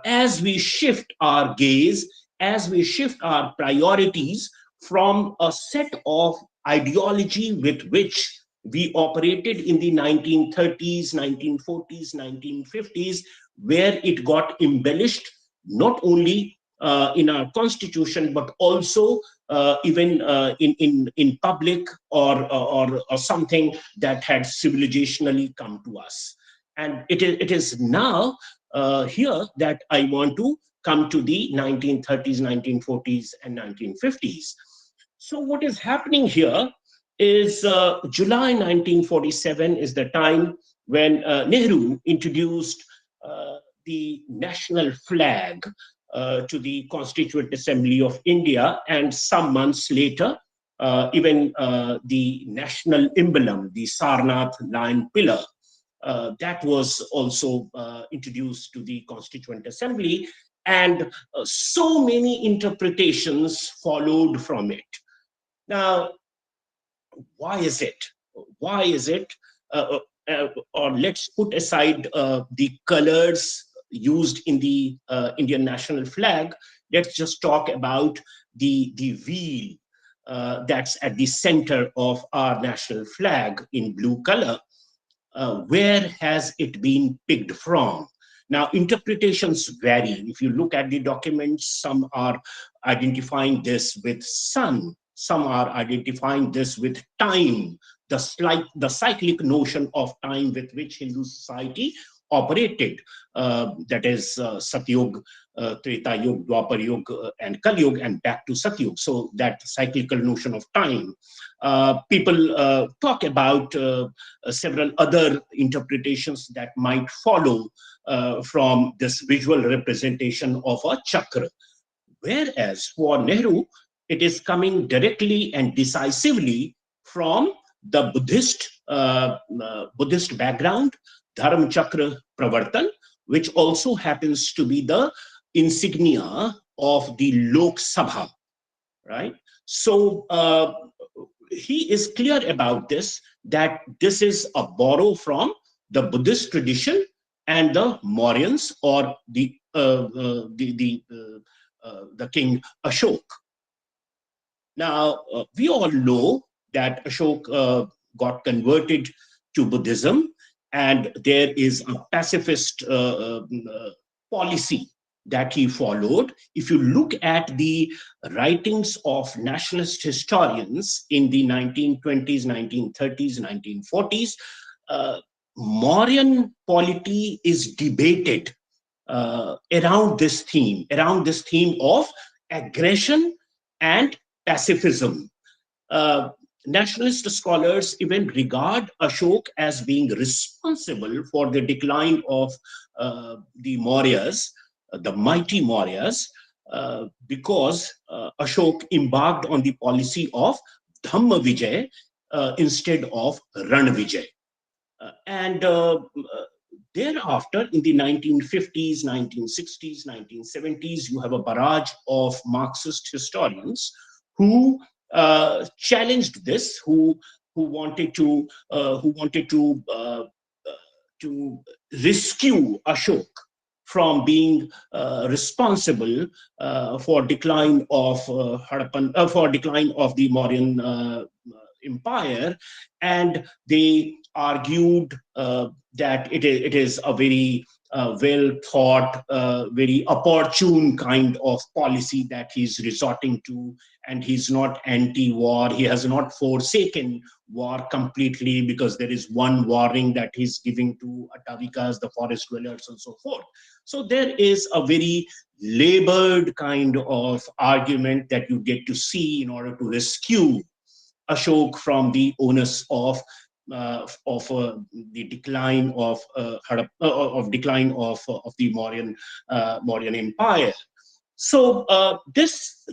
as we shift our gaze, as we shift our priorities from a set of ideology with which we operated in the 1930s, 1940s, 1950s, where it got embellished not only in our constitution, but also even in public or something that had civilizationally come to us. And it is now here that I want to come to the 1930s, 1940s, and 1950s. So what is happening here is July 1947 is the time when Nehru introduced the national flag to the Constituent Assembly of India, and some months later, even the national emblem, the Sarnath lion pillar, that was also introduced to the Constituent Assembly, and so many interpretations followed from it. Now, why is it? Why is it? Or let's put aside the colors used in the Indian national flag. Let's just talk about the wheel that's at the center of our national flag in blue color. Where has it been picked from? Now, interpretations vary. If you look at the documents, some are identifying this with sun, some are identifying this with time, the cyclic notion of time with which Hindu society operated, that is Satyug, Treta Yug, Dwapar Yug, and Kali Yug, and back to Satyug. So that cyclical notion of time. People talk about several other interpretations that might follow from this visual representation of a chakra. Whereas for Nehru, it is coming directly and decisively from the Buddhist background, Dharam Chakra Pravartan, which also happens to be the insignia of the Lok Sabha, right? So he is clear about this, that this is a borrow from the Buddhist tradition and the Mauryans, or the king Ashok. Now, we all know that Ashok got converted to Buddhism, and there is a pacifist policy that he followed. If you look at the writings of nationalist historians in the 1920s, 1930s, 1940s, Mauryan polity is debated around this theme of aggression and pacifism. Nationalist scholars even regard Ashok as being responsible for the decline of the Mauryas, the mighty Mauryas, because Ashok embarked on the policy of Dhamma Vijay instead of Ran Vijay. And thereafter, in the 1950s, 1960s, 1970s, you have a barrage of Marxist historians who challenged this, who wanted to rescue Ashok from being responsible for decline of Harappan, for decline of the Mauryan empire, and they argued that it is a very well thought, very opportune kind of policy that he's resorting to, and he's not anti-war. He has not forsaken war completely, because there is one warning that he's giving to Atavikas, the forest dwellers, and so forth. So there is a very labored kind of argument that you get to see in order to rescue Ashok from the onus of the decline of the Mauryan Empire. So this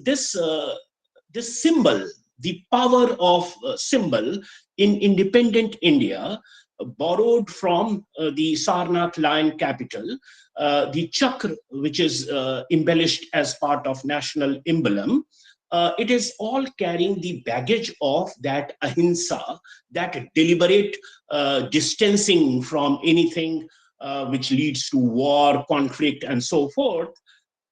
symbol, the power of symbol in independent India, borrowed from the Sarnath lion capital, the chakra, which is embellished as part of national emblem. It is all carrying the baggage of that ahimsa, that deliberate distancing from anything which leads to war, conflict, and so forth.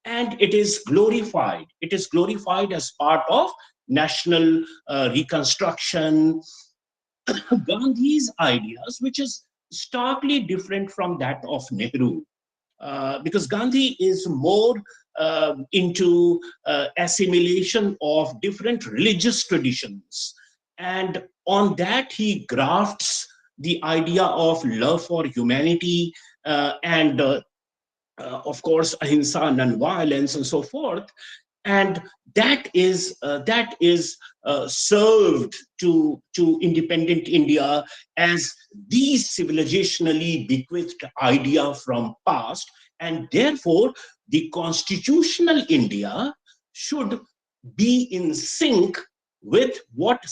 And it is glorified. It is glorified as part of national reconstruction. Gandhi's ideas, which is starkly different from that of Nehru. Because Gandhi is more into assimilation of different religious traditions. And on that, he grafts the idea of love for humanity and of course, ahimsa, non-violence, and so forth. And that is served to independent India as the civilizationally bequeathed idea from past, and therefore the constitutional India should be in sync with what the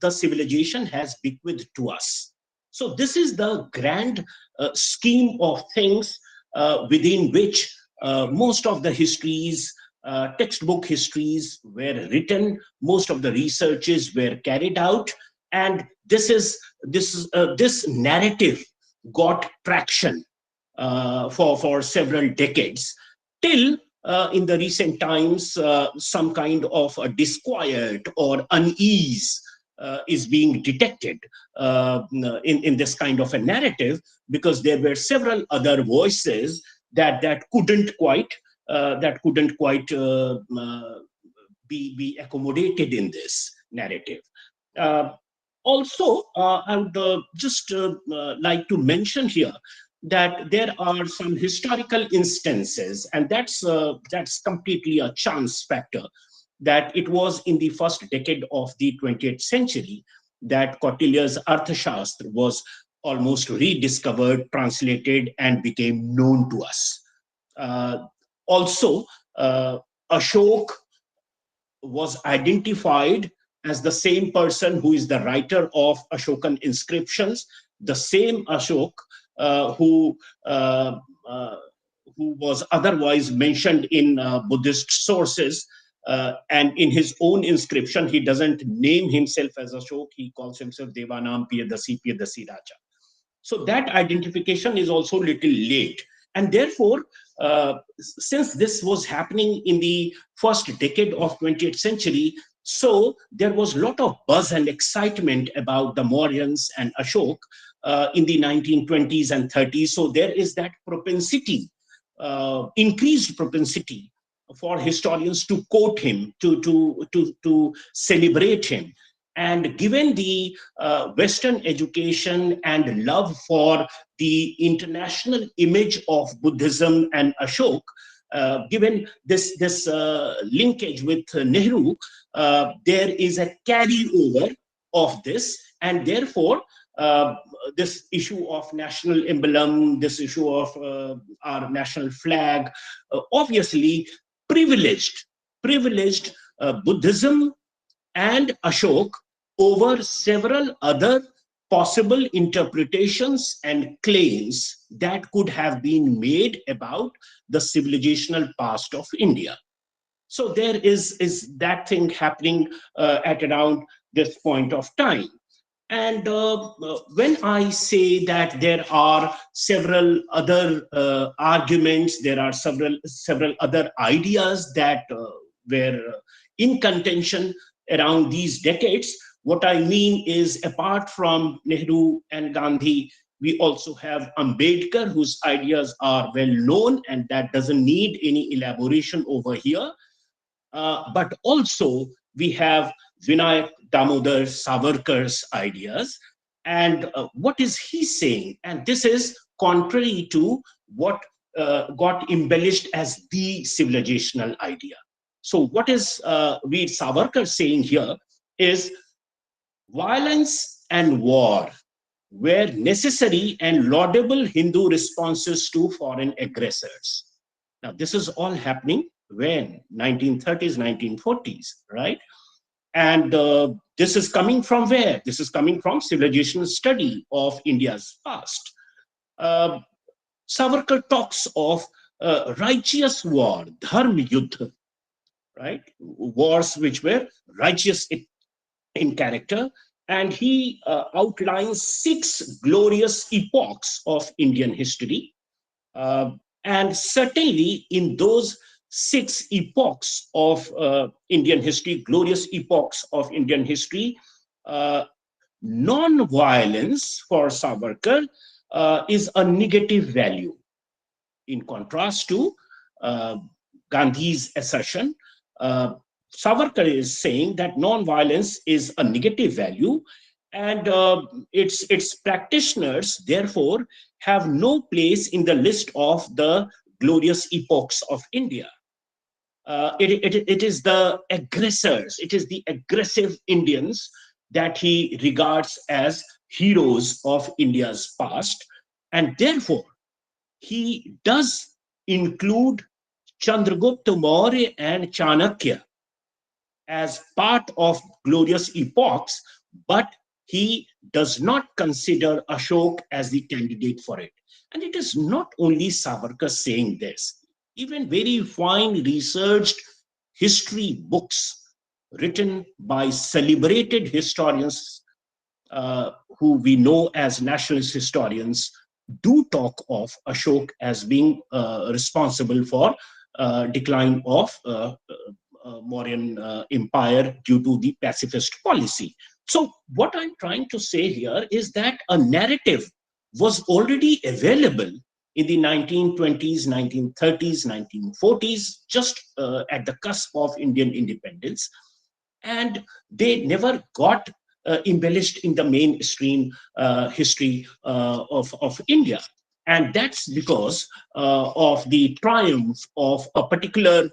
civilization has bequeathed to us. So this is the grand scheme of things within which most of the histories, textbook histories were written, most of the researches were carried out, and this narrative got traction for several decades, till in the recent times some kind of a disquiet or unease is being detected in this kind of a narrative, because there were several other voices that couldn't quite be accommodated in this narrative. Also, I would just like to mention here that there are some historical instances, and that's completely a chance factor, that it was in the first decade of the 20th century that Kautilya's Arthashastra was almost rediscovered, translated, and became known to us. Also, Ashok was identified as the same person who is the writer of Ashokan inscriptions, the same Ashok who was otherwise mentioned in Buddhist sources. And in his own inscription, he doesn't name himself as Ashok, he calls himself Devanam Piyadasi Raja. So that identification is also little late. And therefore, since this was happening in the first decade of 20th century, so there was a lot of buzz and excitement about the Mauryans and Ashok in the 1920s and 30s. So there is that propensity, increased propensity for historians to quote him, to celebrate him. And given the Western education and love for the international image of Buddhism and Ashok, given this linkage with Nehru, there is a carryover of this, and therefore this issue of national emblem, this issue of our national flag, obviously privileged Buddhism and Ashok over several other possible interpretations and claims that could have been made about the civilizational past of India. So there is that thing happening at around this point of time. And when I say that there are several other arguments, there are several other ideas that were in contention around these decades, what I mean is, apart from Nehru and Gandhi, we also have Ambedkar, whose ideas are well known, and that doesn't need any elaboration over here. But also we have Vinayak Damodar Savarkar's ideas. And what is he saying? And this is contrary to what got embellished as the civilizational idea. So what is Veer Savarkar saying here is, violence and war were necessary and laudable Hindu responses to foreign aggressors. Now, this is all happening when 1930s, 1940s, right? And this is coming from where? This is coming from civilizational study of India's past. Uh, Savarkar talks of righteous war, dharma yuddha, right? Wars which were righteous in character. And he outlines 6 glorious epochs of Indian history. And certainly in those 6 epochs of Indian history, glorious epochs of Indian history, non-violence for Savarkar is a negative value, in contrast to Gandhi's assertion. Savarkar is saying that non-violence is a negative value, and its practitioners, therefore, have no place in the list of the glorious epochs of India. It is the aggressors, it is the aggressive Indians that he regards as heroes of India's past, and therefore he does include Chandragupta Maurya and Chanakya as part of glorious epochs, but he does not consider Ashok as the candidate for it. And it is not only Savarkar saying this. Even very fine researched history books written by celebrated historians who we know as nationalist historians do talk of Ashok as being responsible for decline of Mauryan Empire due to the pacifist policy. So what I'm trying to say here is that a narrative was already available in the 1920s, 1930s, 1940s, just at the cusp of Indian independence. And they never got embellished in the mainstream history of India. And that's because of the triumph of a particular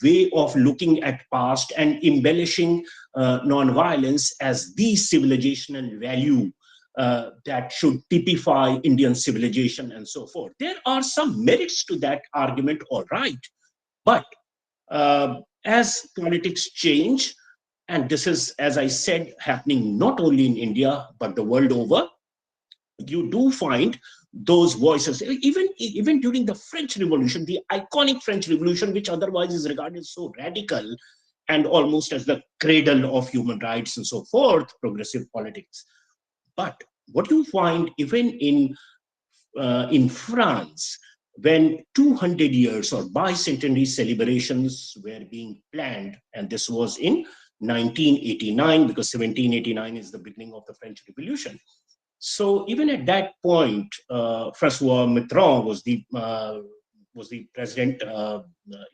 way of looking at past and embellishing non-violence as the civilizational value that should typify Indian civilization and so forth. There are some merits to that argument, all right. But as politics change, and this is, as I said, happening not only in India, but the world over, you do find those voices, even during the French Revolution, the iconic French Revolution, which otherwise is regarded so radical and almost as the cradle of human rights and so forth, progressive politics. But what you find even in France, when 200 years or bicentenary celebrations were being planned, and this was in 1989, because 1789 is the beginning of the French Revolution. So even at that point, François Mitterrand was the president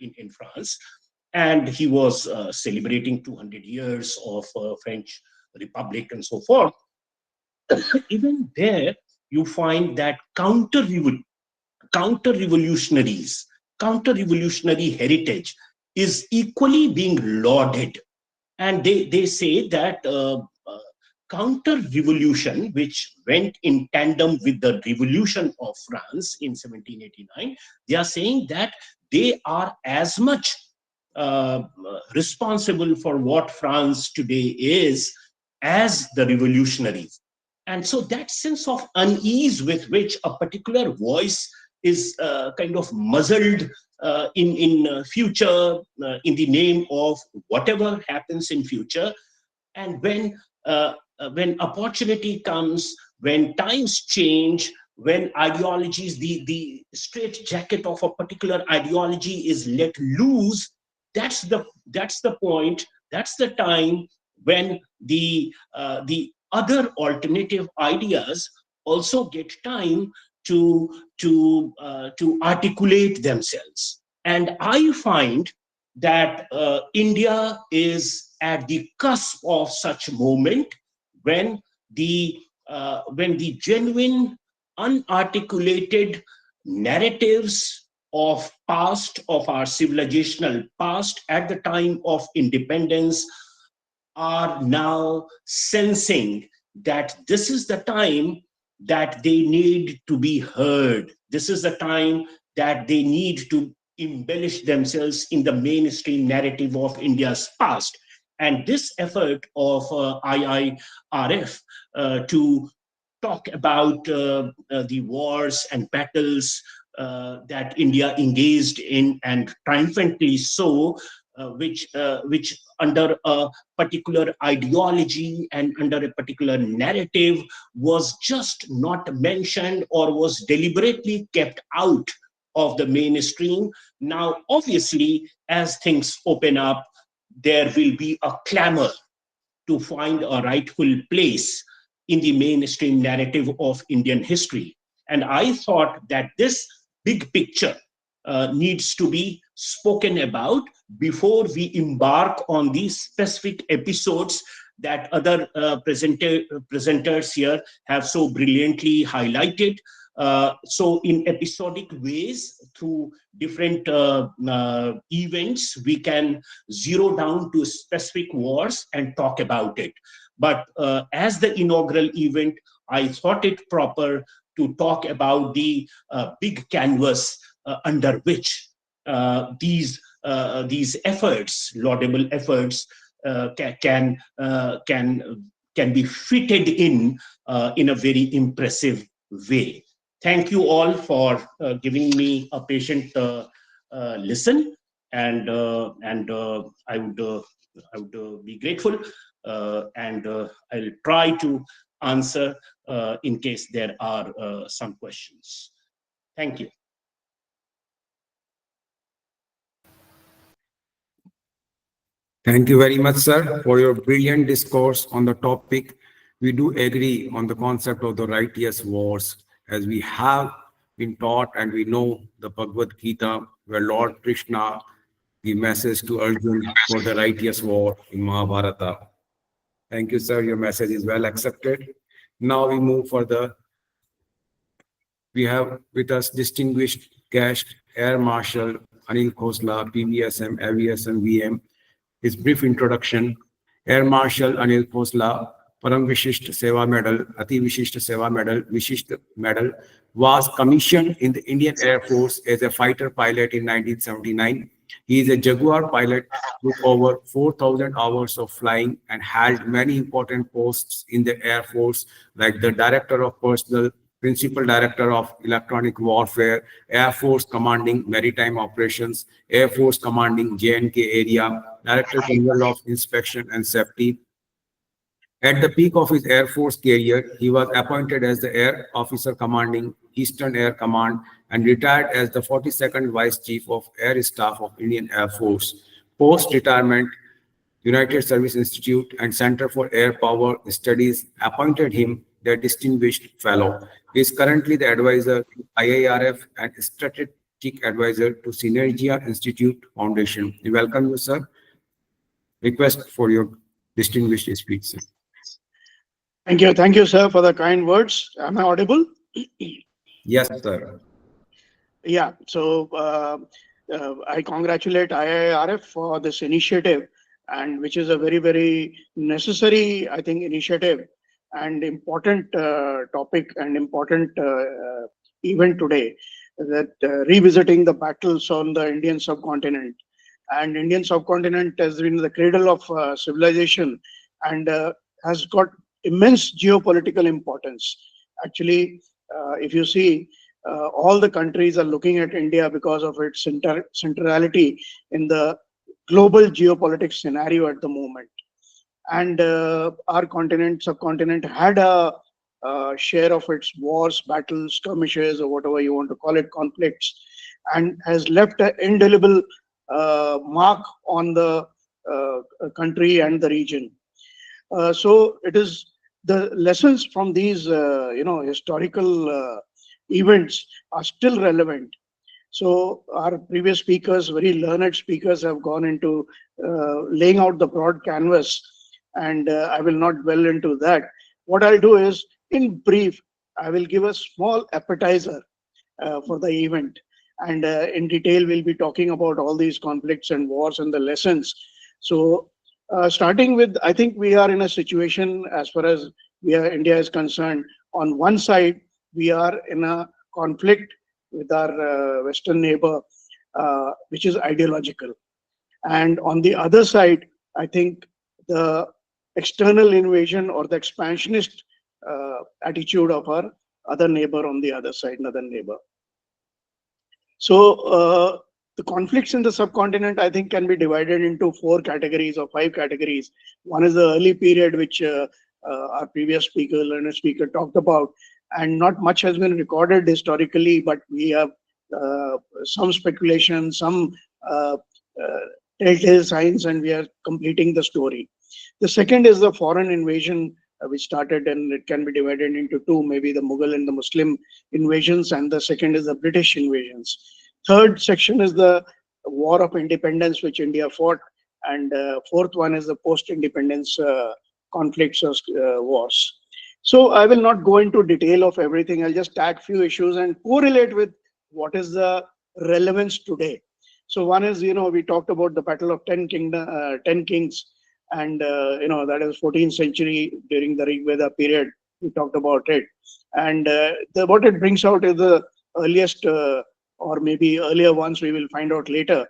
in France, and he was celebrating 200 years of French Republic and so forth. Even there, you find that counter-revolutionary heritage is equally being lauded. And they say that counter-revolution, which went in tandem with the revolution of France in 1789, they are saying that they are as much responsible for what France today is as the revolutionaries. And so that sense of unease with which a particular voice is kind of muzzled in future, in the name of whatever happens in future. And when opportunity comes, when times change, when ideologies, the straight jacket of a particular ideology is let loose, that's the point, that's the time when the other alternative ideas also get time to articulate themselves. And I find that India is at the cusp of such moment when the genuine unarticulated narratives of past, of our civilizational past at the time of independence, are now sensing that this is the time that they need to be heard. This is the time that they need to embellish themselves in the mainstream narrative of India's past. And this effort of IIRF to talk about the wars and battles that India engaged in, and triumphantly so, which under a particular ideology and under a particular narrative was just not mentioned or was deliberately kept out of the mainstream. Now, obviously, as things open up, there will be a clamor to find a rightful place in the mainstream narrative of Indian history. And I thought that this big picture needs to be spoken about before we embark on these specific episodes that other presenters here have so brilliantly highlighted. So in episodic ways, through different events, we can zero down to specific wars and talk about it. But as the inaugural event, I thought it proper to talk about the big canvas under which these efforts, laudable efforts, can be fitted in a very impressive way. Thank you all for giving me a patient listen, and I would be grateful, and I'll try to answer in case there are some questions. Thank you. Thank you very much, sir, for your brilliant discourse on the topic. We do agree on the concept of the righteous wars, as we have been taught and we know the Bhagavad Gita, where Lord Krishna gave message to Arjun for the righteous war in Mahabharata. Thank you, sir. Your message is well accepted. Now we move further. We have with us distinguished guest, Air Marshal Anil Khosla, PVSM, AVSM, VM. His brief introduction. Air Marshal Anil Khosla, Param Vishisht Seva Medal, Ati Vishisht Seva Medal, Vishisht Medal, was commissioned in the Indian Air Force as a fighter pilot in 1979. He is a Jaguar pilot with over 4,000 hours of flying and held many important posts in the Air Force, like the Director of Personnel, Principal Director of Electronic Warfare, Air Force Commanding Maritime Operations, Air Force Commanding J&K Area, Director General of Inspection and Safety. At the peak of his Air Force career, he was appointed as the Air Officer Commanding Eastern Air Command and retired as the 42nd Vice Chief of Air Staff of Indian Air Force. Post-retirement, United Service Institute and Center for Air Power Studies appointed him their Distinguished Fellow. He is currently the advisor to IIRF and strategic advisor to Synergia Institute Foundation. We welcome you, sir. Request for your distinguished speech, sir. Thank you, sir, for the kind words. Am I audible? Yes, sir. Yeah, so I congratulate IIRF for this initiative, and which is a very, very necessary, I think, initiative and important topic and important event today, that revisiting the battles on the Indian subcontinent. And Indian subcontinent has been the cradle of civilization and has got immense geopolitical importance. Actually, if you see, all the countries are looking at India because of its centrality in the global geopolitics scenario at the moment. And our subcontinent had a share of its wars, battles, skirmishes, or whatever you want to call it, conflicts, and has left an indelible mark on the country and the region. So it is the lessons from these, historical events are still relevant. So our previous speakers, very learned speakers, have gone into laying out the broad canvas, and I will not dwell into that. What I'll do is, in brief, I will give a small appetizer for the event, and in detail we'll be talking about all these conflicts and wars and the lessons. So Starting with, I think we are in a situation as far as India is concerned. On one side, we are in a conflict with our Western neighbor, which is ideological. And on the other side, I think the external invasion or the expansionist attitude of our other neighbor on the other side, another neighbor. So the conflicts in the subcontinent, I think, can be divided into 4 categories or 5 categories. One is the early period, which our previous speaker, learned speaker, talked about, and not much has been recorded historically, but we have some speculation, some telltale signs, and we are completing the story. The second is the foreign invasion, which started, and it can be divided into 2, maybe the Mughal and the Muslim invasions, and the second is the British invasions. Third section is the War of Independence, which India fought, and fourth one is the post-independence conflicts or wars. So I will not go into detail of everything. I'll just tag few issues and correlate with what is the relevance today. So one is, we talked about the Battle of 10 Kings, and that is 14th century during the Rig Veda period. We talked about it, and what it brings out is the earliest or maybe earlier ones we will find out later,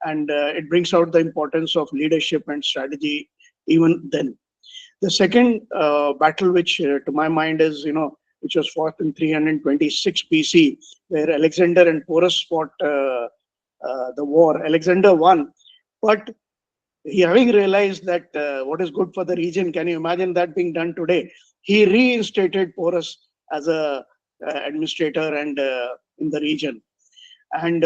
and it brings out the importance of leadership and strategy even then. The second battle, which to my mind is, which was fought in 326 BC, where Alexander and Porus fought the war. Alexander won, but he, having realized that what is good for the region, can you imagine that being done today? He reinstated Porus as a administrator and in the region. And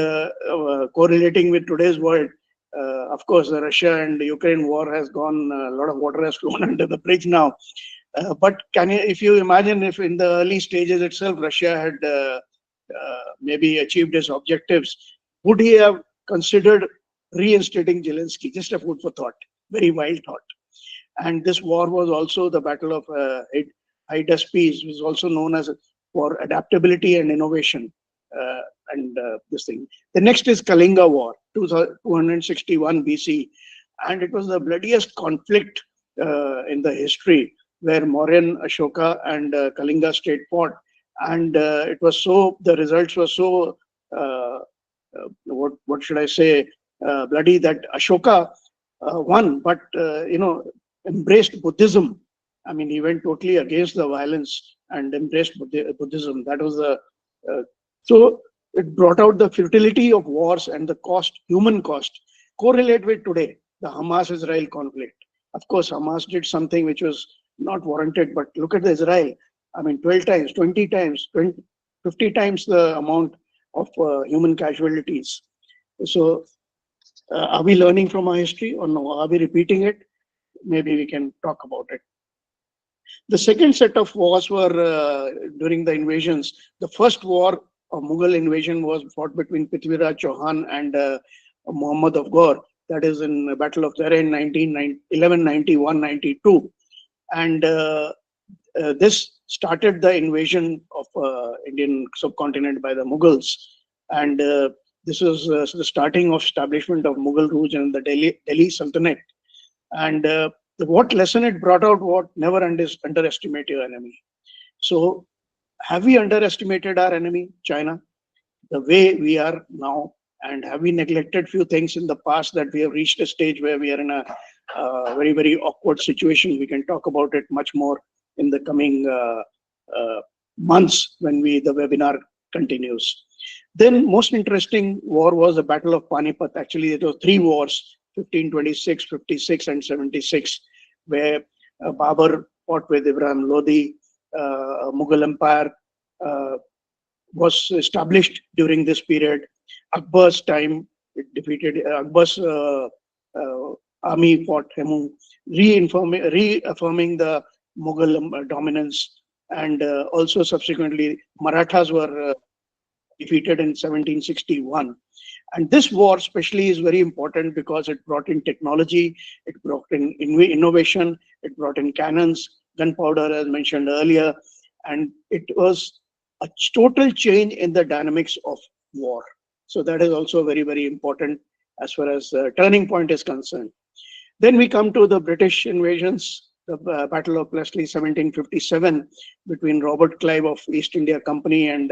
correlating with today's world, of course, the Russia and the Ukraine war has gone, a lot of water has flown under the bridge now. But if you imagine, if in the early stages itself, Russia had maybe achieved its objectives, would he have considered reinstating Zelensky? Just a food for thought, very wild thought. And this war was also the Battle of Hydaspes, which is also known as for adaptability and innovation. This thing. The next is Kalinga War, 261 BC, and it was the bloodiest conflict in the history, where Mauryan, Ashoka, and Kalinga state fought, and it was so. The results were so. What should I say? Bloody that Ashoka won, but embraced Buddhism. I mean, he went totally against the violence and embraced Buddhism. That was the so it brought out the futility of wars and the cost, human cost. Correlate with today, the Hamas-Israel conflict. Of course, Hamas did something which was not warranted, but look at the Israel. I mean, 12 times, 20 times, 50 times the amount of human casualties. So are we learning from our history or no? Are we repeating it? Maybe we can talk about it. The second set of wars were during the invasions. The first war of Mughal invasion was fought between Prithviraj Chauhan and Muhammad of Ghor. That is in the Battle of Tehran 1191-92. And this started the invasion of Indian subcontinent by the Mughals. And this was the starting of establishment of Mughal rule in the Delhi Sultanate. And what lesson it brought out? What never underestimate your enemy. So have we underestimated our enemy, China, the way we are now? And have we neglected few things in the past that we have reached a stage where we are in a very, very awkward situation? We can talk about it much more in the coming months when the webinar continues. Then most interesting war was the Battle of Panipat. Actually, it was 3 wars, 1526, 56, and 76, where Babur fought with Ibrahim Lodi. Mughal Empire was established during this period. Akbar's time, it defeated Akbar's army fought Hemu, reaffirming the Mughal dominance, and also subsequently Marathas were defeated in 1761. And this war especially is very important because it brought in technology, it brought in innovation, it brought in cannons, gunpowder as mentioned earlier, and it was a total change in the dynamics of war. So that is also very, very important as far as turning point is concerned. Then we come to the British invasions, the Battle of Leslie 1757 between Robert Clive of East India Company and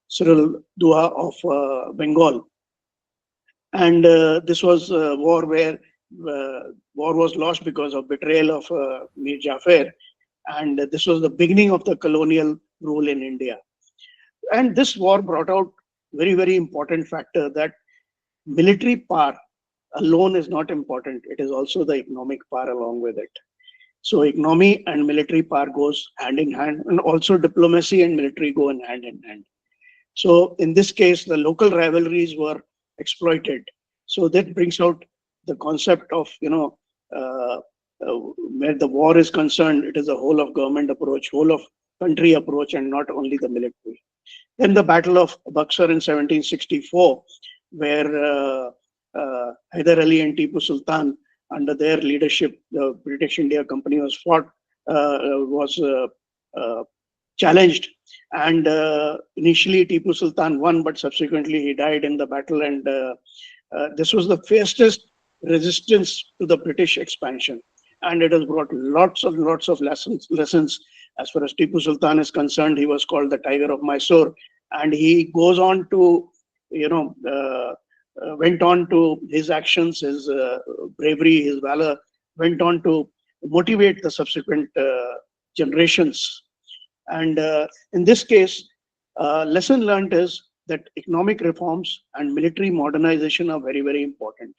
Cyril Dua of Bengal. And this was a war where war was lost because of betrayal of Mir Jafar. And this was the beginning of the colonial rule in India. And this war brought out very, very important factor that military power alone is not important. It is also the economic power along with it. So economy and military power goes hand in hand, and also diplomacy and military go in hand in hand. So in this case, the local rivalries were exploited. So that brings out the concept of, where the war is concerned, it is a whole of government approach, whole of country approach, and not only the military. Then the Battle of Buxar in 1764, where Hyder Ali and Tipu Sultan, under their leadership, the British India Company was challenged, and initially Tipu Sultan won, but subsequently he died in the battle, and this was the fiercest resistance to the British expansion, and it has brought lots of lessons. As far as Tipu Sultan is concerned, he was called the Tiger of Mysore, and he goes on to, went on to his actions, his bravery, his valor, went on to motivate the subsequent generations. And in this case, lesson learned is that economic reforms and military modernization are very, very important.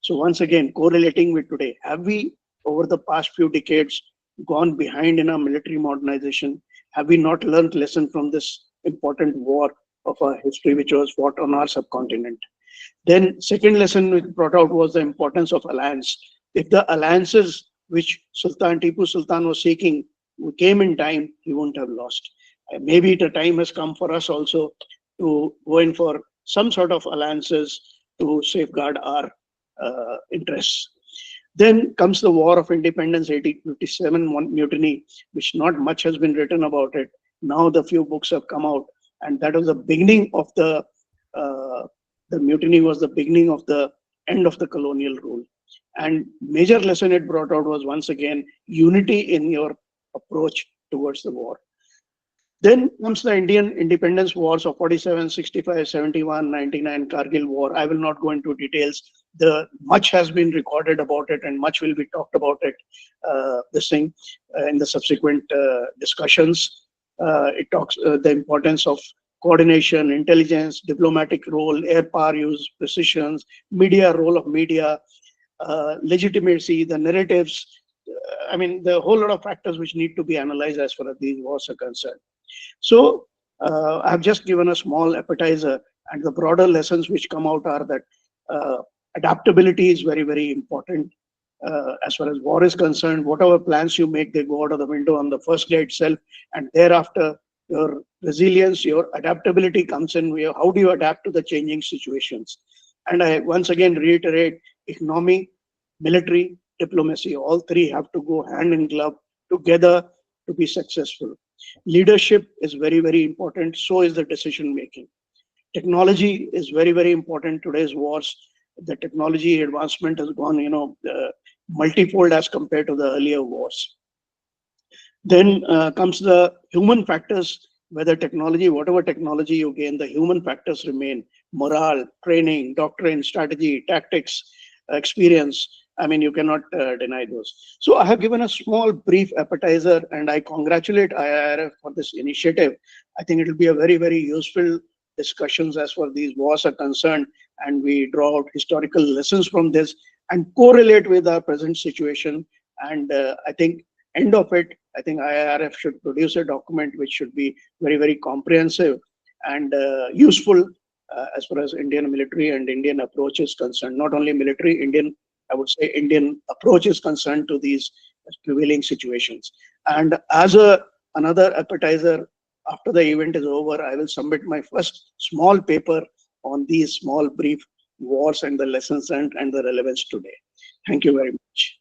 So once again, correlating with today, have we over the past few decades gone behind in our military modernization? Have we not learned lesson from this important war of our history which was fought on our subcontinent? Then second lesson which brought out was the importance of alliance. If the alliances which Sultan Tipu Sultan was seeking came in time, he wouldn't have lost. Maybe the time has come for us also to go in for some sort of alliances to safeguard our interests. Then comes the War of Independence, 1857 mutiny, which not much has been written about it. Now the few books have come out, and that was the beginning of the mutiny was the beginning of the end of the colonial rule. And major lesson it brought out was once again unity in your approach towards the war. Then comes the Indian independence wars of 47, 65, 71, 99, Kargil war. I will not go into details. Much has been recorded about it and much will be talked about it in the subsequent discussions. It talks the importance of coordination, intelligence, diplomatic role, air power use, precisions, media, role of media, legitimacy, the narratives. I mean, the whole lot of factors which need to be analyzed as far as these wars are concerned. So I've just given a small appetizer, and the broader lessons which come out are that adaptability is very, very important. As far as war is concerned, whatever plans you make, they go out of the window on the first day itself, and thereafter your resilience, your adaptability comes in. How do you adapt to the changing situations? And I once again reiterate, economy, military, diplomacy, all three have to go hand in glove together to be successful. Leadership is very, very important. So is the decision making. Technology is very, very important. Today's wars, the technology advancement has gone, multifold as compared to the earlier wars. Then comes the human factors. Whether technology, whatever technology you gain, the human factors remain. Morale, training, doctrine, strategy, tactics, experience. I mean, you cannot deny those. So I have given a small brief appetizer, and I congratulate IIRF for this initiative. I think it will be a very, very useful discussions as far as these wars are concerned, and we draw out historical lessons from this and correlate with our present situation. And I think end of it, I think IIRF should produce a document which should be very, very comprehensive and useful as far as Indian military and Indian approach is concerned. Not only military, I would say Indian approach is concerned to these prevailing situations. And as another appetizer, after the event is over, I will submit my first small paper on these small brief wars and the lessons and the relevance today. Thank you very much.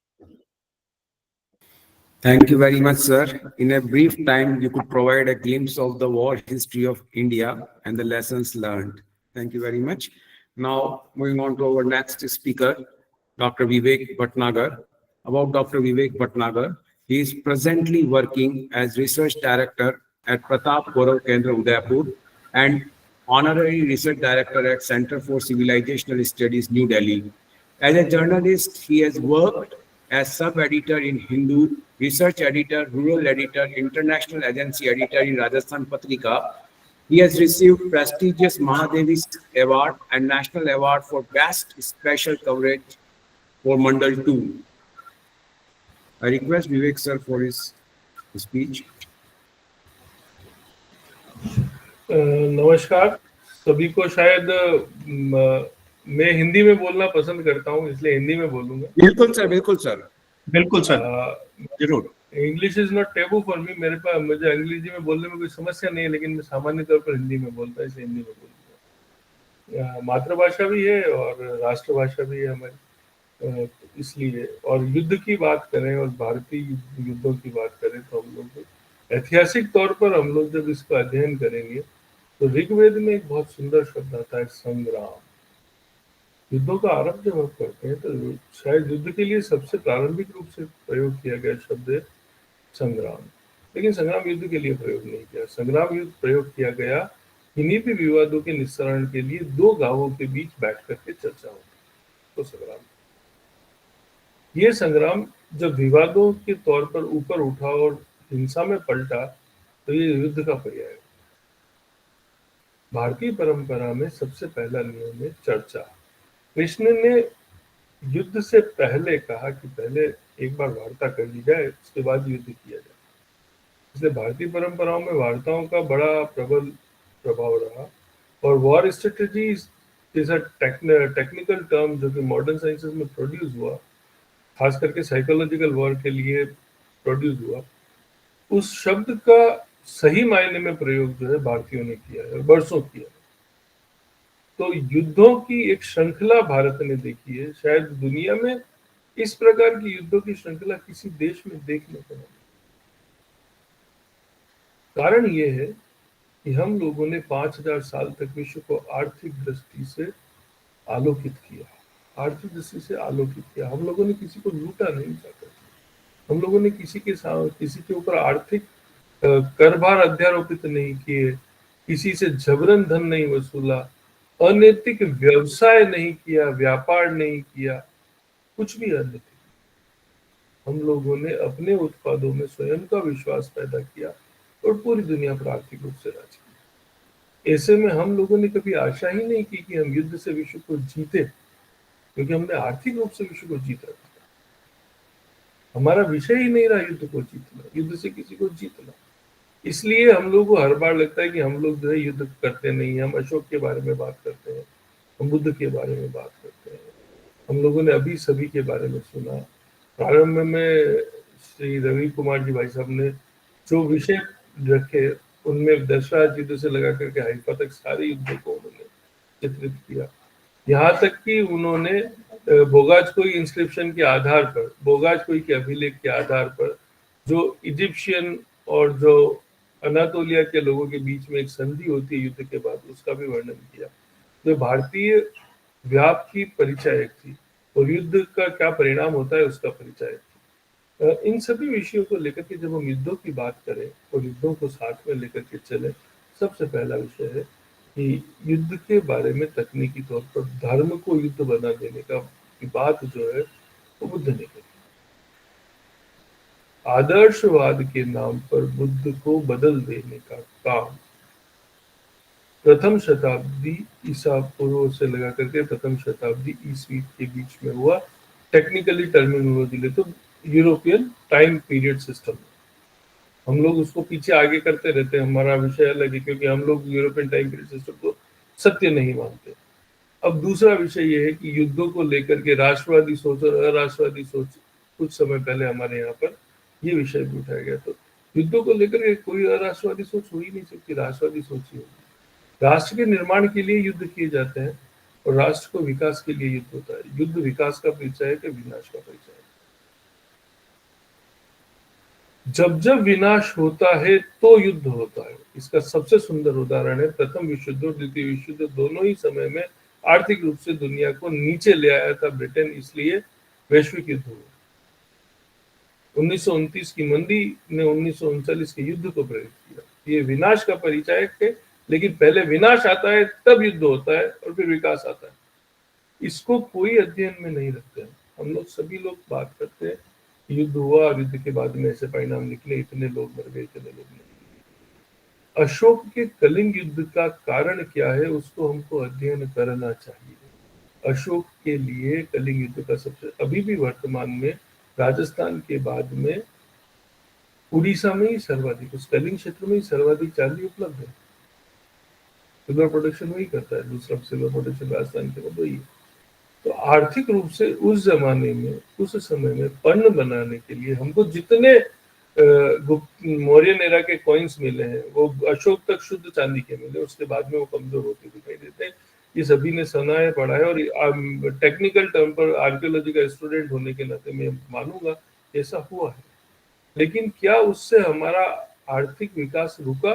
Thank you very much, sir. In a brief time, you could provide a glimpse of the war history of India and the lessons learned. Thank you very much. Now, moving on to our next speaker, Dr. Vivek Bhatnagar. About Dr. Vivek Bhatnagar, he is presently working as Research Director at Pratap Gaurav Kendra Udaipur and Honorary Research Director at Center for Civilizational Studies, New Delhi. As a journalist, he has worked as sub-editor in Hindu, research editor, rural editor, international agency editor in Rajasthan Patrika. He has received prestigious Mahadevi Award and National Award for Best Special Coverage for Mandal 2. I request Vivek sir for his speech. नमस्कार सभी को। शायद मैं हिंदी में बोलना पसंद करता हूँ, इसलिए हिंदी में बोलूंगा। बिल्कुल सर, बिल्कुल सर, बिल्कुल सर, जरूर। English is not taboo for me. मुझे अंग्रेजी में बोलने में कोई समस्या नहीं है, लेकिन मैं सामान्य तौर पर हिंदी में बोलता हूँ, इसलिए हिंदी में बोलूंगा। मातृभाषा भी है और राष्ट्रभाषा भी है हमारी, इसलिए। और युद्ध की बात करें और भारतीय युद्धों की बात करें तो हम लोग ऐतिहासिक तौर पर हम लोग जब इसका अध्ययन करेंगे तो ऋग्वेद में एक बहुत सुंदर शब्द आता है, संग्राम। युद्धों का आरंभ जब हम करते हैं तो शायद युद्ध के लिए सबसे प्रारंभिक रूप से प्रयोग किया गया शब्द है संग्राम। लेकिन संग्राम युद्ध के लिए प्रयोग नहीं किया। संग्राम युद्ध प्रयोग किया गया किन्हीं भी विवादों के निस्तारण के लिए दो गांवों के बीच बैठ करके चर्चा होती, तो संग्राम। ये संग्राम जब विवादों के तौर पर ऊपर उठा और हिंसा में पलटा तो ये युद्ध का पर्याय है। भारतीय परंपरा में सबसे पहला नियम है चर्चा। कृष्ण ने युद्ध से पहले कहा कि पहले एक बार वार्ता कर ली जाए, उसके बाद युद्ध किया जाए। इसलिए भारतीय परंपराओं में वार्ताओं का बड़ा प्रबल प्रभाव रहा। और war strategy is a technical term जो कि मॉडर्न साइंसेस में प्रोड्यूस हुआ, खास करके साइकोलॉजिकल वॉर के लिए प्रोड्यूस हुआ। उस शब्द का सही मायने में प्रयोग जो है भारतीयों ने किया है, बरसों किया है। तो युद्धों की एक श्रृंखला भारत ने देखी है। शायद दुनिया में इस प्रकार की युद्धों की श्रृंखला किसी देश में देखने को नहीं। कारण ये है कि हम लोगों ने 5000 साल तक विश्व को आर्थिक दृष्टि से आलोकित किया, आर्थिक दृष्टि से आलोकित किया। हम लोगों ने किसी को लूटा नहीं चाहता। हम लोगों ने किसी के ऊपर आर्थिक करभार अध्यारोपित नहीं किए, किसी से जबरन धन नहीं वसूला, अनैतिक व्यवसाय नहीं किया, व्यापार नहीं किया, कुछ भी अनैतिक। हम लोगों ने अपने उत्पादों में स्वयं का विश्वास पैदा किया और पूरी दुनिया पर आर्थिक रूप से राज किया। ऐसे में हम लोगों ने कभी आशा ही नहीं की कि हम युद्ध से विश्व को जीते, क्योंकि हमने आर्थिक रूप से विश्व को जीता। हमारा विषय ही नहीं रहा युद्ध को जीतना, युद्ध से किसी को जीतना। इसलिए हम लोग को हर बार लगता है कि हम लोग जो है युद्ध करते नहीं हैं। हम अशोक के बारे में बात करते हैं, हम बुद्ध के बारे में बात करते हैं, हम लोगों ने अभी सभी के बारे में सुना। प्रारंभ में श्री रवि कुमार जी भाई साहब ने जो विषय रखे उनमें दशरथ युद्ध से लगा करके हाइफा तक सारे युद्धों को उन्होंने चित्रित किया। यहाँ तक कि उन्होंने बोगाजकोई इंस्क्रिप्शन के आधार पर, बोगाजकोई के अभिलेख के आधार पर जो इजिप्शियन और जो अनातोलिया के लोगों के बीच में एक संधि होती है युद्ध के बाद, उसका भी वर्णन किया। जो भारतीय व्याप की परिचायक थी और युद्ध का क्या परिणाम होता है उसका परिचायक थी। इन सभी विषयों को लेकर के जब हम युद्धों की बात करें और युद्धों को साथ में लेकर के चले, सबसे पहला विषय है कि युद्ध के बारे में तकनीकी तौर पर धर्म को युद्ध बना देने का बात जो है वो बुद्ध ने करी। आदर्शवाद के नाम पर बुद्ध को बदल देने का काम प्रथम शताब्दी ईसा पूर्व से लगा करके प्रथम शताब्दी ईस्वी के बीच में हुआ। टेक्निकली टर्मिनोलॉजी ले तो यूरोपियन टाइम पीरियड सिस्टम, हम लोग उसको पीछे आगे करते रहते हैं, हमारा विषय अलग है, क्योंकि हम लोग यूरोपियन टाइम पीरियड सिस्टम को सत्य नहीं मानते। अब दूसरा विषय ये है कि युद्धों को लेकर के राष्ट्रवादी सोच और अराष्ट्रवादी सोच, कुछ समय पहले हमारे यहाँ पर ये विषय भी उठाया गया। तो युद्धों को लेकर के कोई अराष्ट्रवादी सोच हो ही नहीं सकती, राष्ट्रवादी सोच ही होगी। राष्ट्र के निर्माण के लिए युद्ध किए जाते हैं और राष्ट्र को विकास के लिए युद्ध होता है। युद्ध विकास का परिचय है कि विनाश का परिचय है। जब जब विनाश होता है तो युद्ध होता है। इसका सबसे सुंदर उदाहरण है प्रथम विश्व युद्ध और द्वितीय विश्व युद्ध। दोनों ही समय में आर्थिक रूप से दुनिया को नीचे ले आया था ब्रिटेन, इसलिए वैश्विक युद्ध हुआ। 1929 की मंदी ने 1939 के युद्ध को प्रेरित किया। ये विनाश का परिचायक है, लेकिन पहले विनाश आता है, तब युद्ध होता है और फिर विकास आता है। इसको कोई अध्ययन में नहीं रखते हैं। हम लोग सभी लोग बात करते हैं युद्ध हुआ और युद्ध के बाद में ऐसे परिणाम निकले, इतने लोग मर गए, इतने लोग नहीं। अशोक के कलिंग युद्ध का कारण क्या है, उसको हमको अध्ययन करना चाहिए। अशोक के लिए कलिंग युद्ध का सबसे, अभी भी वर्तमान में राजस्थान के बाद में उड़ीसा में ही सर्वाधिक, उस कलिंग क्षेत्र में ही सर्वाधिक चांदी उपलब्ध है। सिल्वर प्रोडक्शन वही करता है, दूसरा सिल्वर प्रोडक्शन राजस्थान के बाद वही है। तो आर्थिक रूप से उस जमाने में, उस समय में पन्न बनाने के लिए हमको जितने मौर्यन एरा के कॉइन्स मिले हैं, वो अशोक तक शुद्ध चांदी के मिले, उसके बाद में वो कमजोर होते दिखाई देते हैं। ये सभी ने सुना है, पढ़ा है, और टेक्निकल टर्म पर आर्कियोलॉजी का स्टूडेंट होने के नाते मैं मानूंगा ऐसा हुआ है। लेकिन क्या उससे हमारा आर्थिक विकास रुका?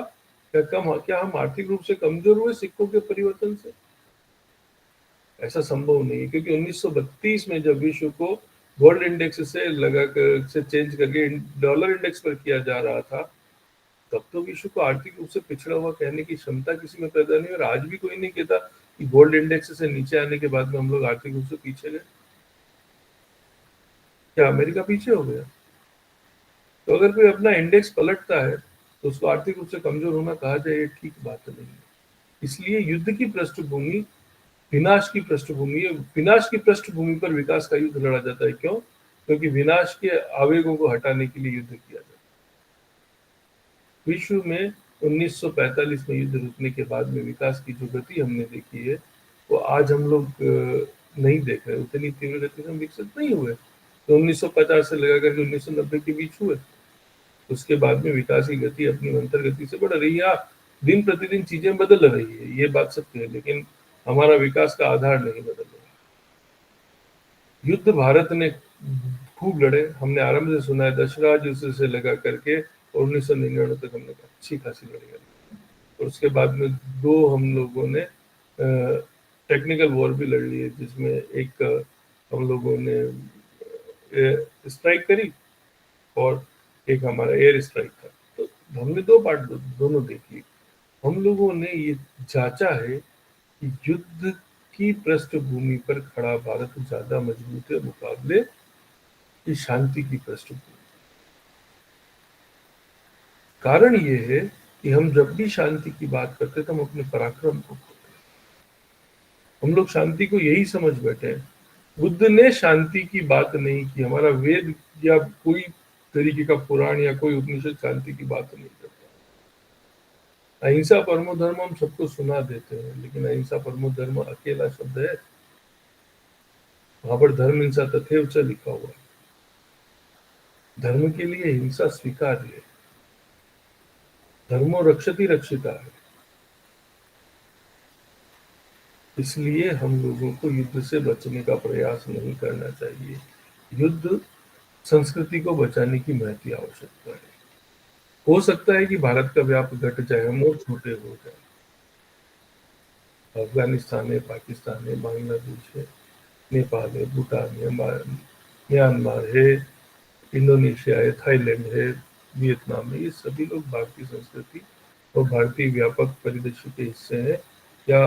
क्या हम आर्थिक रूप से कमजोर हुए सिक्कों के परिवर्तन से? ऐसा संभव नहीं है, क्योंकि 1932 में जब विश्व को गोल्ड इंडेक्स से लगाकर से चेंज करके डॉलर इंडेक्स पर किया जा रहा था, तब तो विश्व को आर्थिक रूप से पिछड़ा हुआ कहने की क्षमता किसी में पैदा नहीं। और आज भी कोई नहीं कहता कि गोल्ड इंडेक्स से नीचे आने के बाद में हम लोग आर्थिक रूप से पीछे गए। क्या अमेरिका पीछे हो गया? तो अगर कोई अपना इंडेक्स पलटता है तो उसको आर्थिक रूप से कमजोर होना कहा जाए, ये ठीक बात नहीं है। इसलिए युद्ध की पृष्ठभूमि विनाश की पृष्ठभूमि है। विनाश की पृष्ठभूमि पर विकास का युद्ध लड़ा जाता है। क्यों? क्योंकि विनाश के आवेगों को हटाने के लिए युद्ध किया जाता है। विश्व में 1945 में युद्ध रुकने के बाद में विकास की जो गति हमने देखी है, वो आज हम लोग नहीं देख रहे। उतनी तीव्र गति से हम विकसित नहीं हुए। तो 1950 से लगा करके 1990 के बीच हुए। उसके बाद में विकास की गति अपनी मंतर गति से बढ़ रही है। दिन प्रतिदिन चीजें बदल रही है, ये बात सत्य है, लेकिन हमारा विकास का आधार नहीं बदल रहा। युद्ध भारत ने खूब लड़े। हमने आरंभ से सुना है, दशराज युद्ध से लगा करके 1999 तक हमने अच्छी खासी लड़ाई लड़ी। और उसके बाद में दो हम लोगों ने टेक्निकल वॉर भी लड़ ली है, जिसमें एक हम लोगों ने स्ट्राइक करी और एक हमारा एयर स्ट्राइक था। तो हमने दो पार्ट दोनों देख ली। हम लोगों ने ये जांचा है कि युद्ध की पृष्ठभूमि पर खड़ा भारत ज्यादा मजबूत है मुकाबले की शांति की पृष्ठभूमि। कारण ये है कि हम जब भी शांति की बात करते हैं तो हम अपने पराक्रम को खोते हैं। हम लोग शांति को यही समझ बैठे हैं। बुद्ध ने शांति की बात नहीं की। हमारा वेद या कोई तरीके का पुराण या कोई उपनिषद शांति की बात नहीं करता। अहिंसा परमो धर्म हम सबको सुना देते हैं, लेकिन अहिंसा परमो धर्म अकेला शब्द है। वहां पर धर्म हिंसा तथैव च लिखा हुआ है। धर्म के लिए हिंसा स्वीकार्य है। धर्मो रक्षति रक्षिता है। इसलिए हम लोगों को युद्ध से बचने का प्रयास नहीं करना चाहिए। युद्ध संस्कृति को बचाने की महती आवश्यकता है। हो सकता है कि भारत का व्याप घट जाए, हम और छोटे हो जाए। अफगानिस्तान है, पाकिस्तान है, बांग्लादेश है, नेपाल है, भूटान है, म्यांमार है, इंडोनेशिया है, थाईलैंड है, वियतनाम है। ये सभी लोग भारतीय संस्कृति और भारतीय व्यापक परिदृश्य के हिस्से हैं या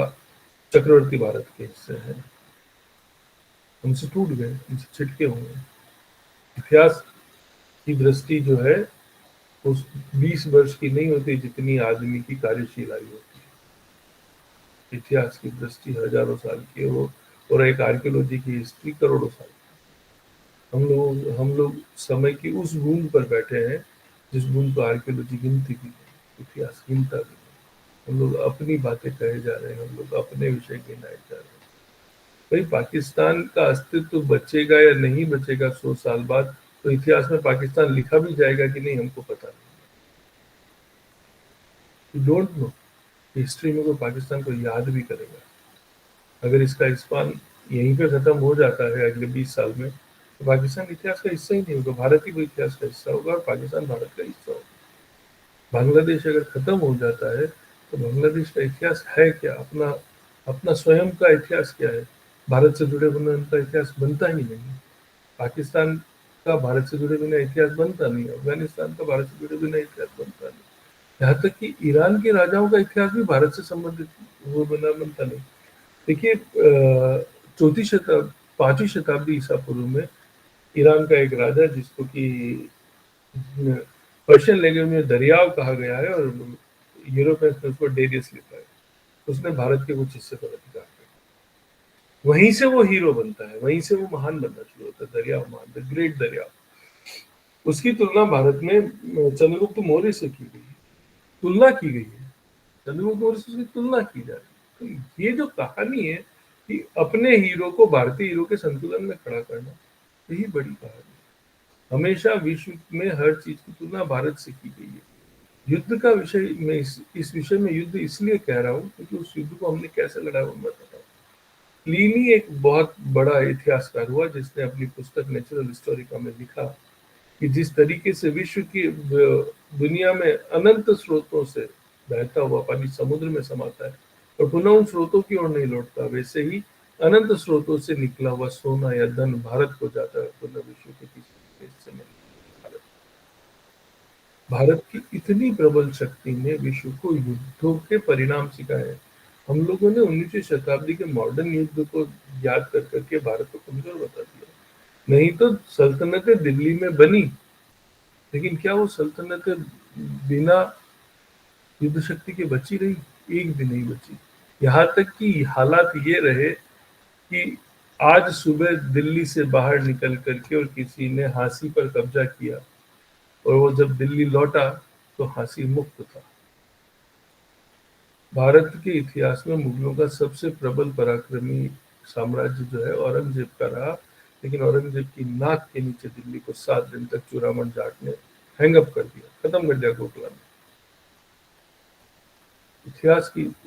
चक्रवर्ती भारत के हिस्से हैं। हमसे टूट गए, हमसे छिटके हुए। इतिहास की दृष्टि जो है उस 20 वर्ष की नहीं होती जितनी आदमी की कार्यशील आयु होती है। इतिहास की दृष्टि हजारों साल की है वो, और एक आर्कियोलॉजी की हिस्ट्री करोड़ों साल की। हम लोग समय की उस बूंद पर बैठे हैं जिस बूंद को आर्कियोलॉजी गिनती भी नहीं, इतिहास गिनता भी नहीं। हम लोग अपनी बातें कहे जा रहे हैं, हम लोग अपने विषय गिनाए जा रहे हैं। भाई, पाकिस्तान का अस्तित्व बचेगा या नहीं बचेगा 100 साल बाद, तो इतिहास में पाकिस्तान लिखा भी जाएगा कि नहीं हमको पता नहीं। You don't know. हिस्ट्री में कोई पाकिस्तान को याद भी करेगा? अगर इसका स्पान यहीं पे खत्म हो जाता है अगले 20 साल में, तो पाकिस्तान इतिहास का हिस्सा ही नहीं होगा। भारत ही कोई इतिहास का हिस्सा होगा और पाकिस्तान भारत का हिस्सा होगा। बांग्लादेश अगर खत्म हो जाता है तो बांग्लादेश का इतिहास है क्या? अपना अपना स्वयं का इतिहास क्या है? भारत से जुड़े बिना उनका इतिहास बनता ही नहीं। पाकिस्तान का भारत से जुड़े बिना इतिहास बनता नहीं, अफगानिस्तान का भारत से जुड़े बिना इतिहास बनता नहीं, यहाँ तक कि ईरान के राजाओं का इतिहास भी भारत से संबंधित वो बिना बनता नहीं। देखिए, 5वीं शताब्दी ईसा पूर्व में ईरान का एक राजा, जिसको कि पर्शियन लैंग्वेज में दरियाव कहा गया है और यूरोपियन में उसको डेरियस लिखा है, उसने भारत के कुछ हिस्से पर अधिकार किया। वहीं से वो हीरो बनता है, वहीं से वो महान बनना शुरू होता है, दरियाव महान, द ग्रेट दरियाव। उसकी तुलना भारत में चंद्रगुप्त मौर्य से की गई है, तुलना की गई है, चंद्रगुप्त मौर्य से उसकी तुलना की जा रही है। तो ये जो कहानी है कि अपने हीरो को भारतीय हीरो के संतुलन में खड़ा करना, यही बड़ी कहानी है। हमेशा विश्व में हर चीज की तुलना भारत से की गई है। युद्ध का विषय में इस विषय में युद्ध इसलिए कह रहा हूँ क्योंकि उस युद्ध को हमने कैसे लड़ा वो मैं बताता हूँ। प्लिनी एक बहुत बड़ा इतिहासकार हुआ जिसने अपनी पुस्तक नेचुरल हिस्टोरिका में लिखा कि जिस तरीके से विश्व की दुनिया में अनंत स्रोतों से बहता हुआ पानी समुद्र में समाता है और पुनः उन स्रोतों की ओर नहीं लौटता, वैसे ही अनंत स्रोतों से निकला हुआ सोना या धन भारत को जाता है पुनः विश्व के किसी हिस्से में। भारत की इतनी प्रबल शक्ति ने विश्व को युद्धों के परिणाम सिखाए। हम लोगों ने 19वीं शताब्दी के मॉडर्न युद्ध को याद कर करके भारत को कमजोर बता दिया। नहीं तो सल्तनतें दिल्ली में बनी, लेकिन क्या वो सल्तनतें बिना युद्ध शक्ति के बची रही? एक भी नहीं बची। यहाँ तक कि हालात ये रहे कि आज सुबह दिल्ली से बाहर निकल करके और किसी ने हांसी पर कब्जा किया और वो जब दिल्ली लौटा तो हांसी मुक्त था। भारत के इतिहास में मुगलों का सबसे प्रबल पराक्रमी साम्राज्य जो है औरंगजेब का रहा, लेकिन औरंगजेब की नाक के नीचे दिल्ली को 7 दिन तक चूरामन जाट ने हैंगअप कर दिया, खत्म कर दिया गोखला में।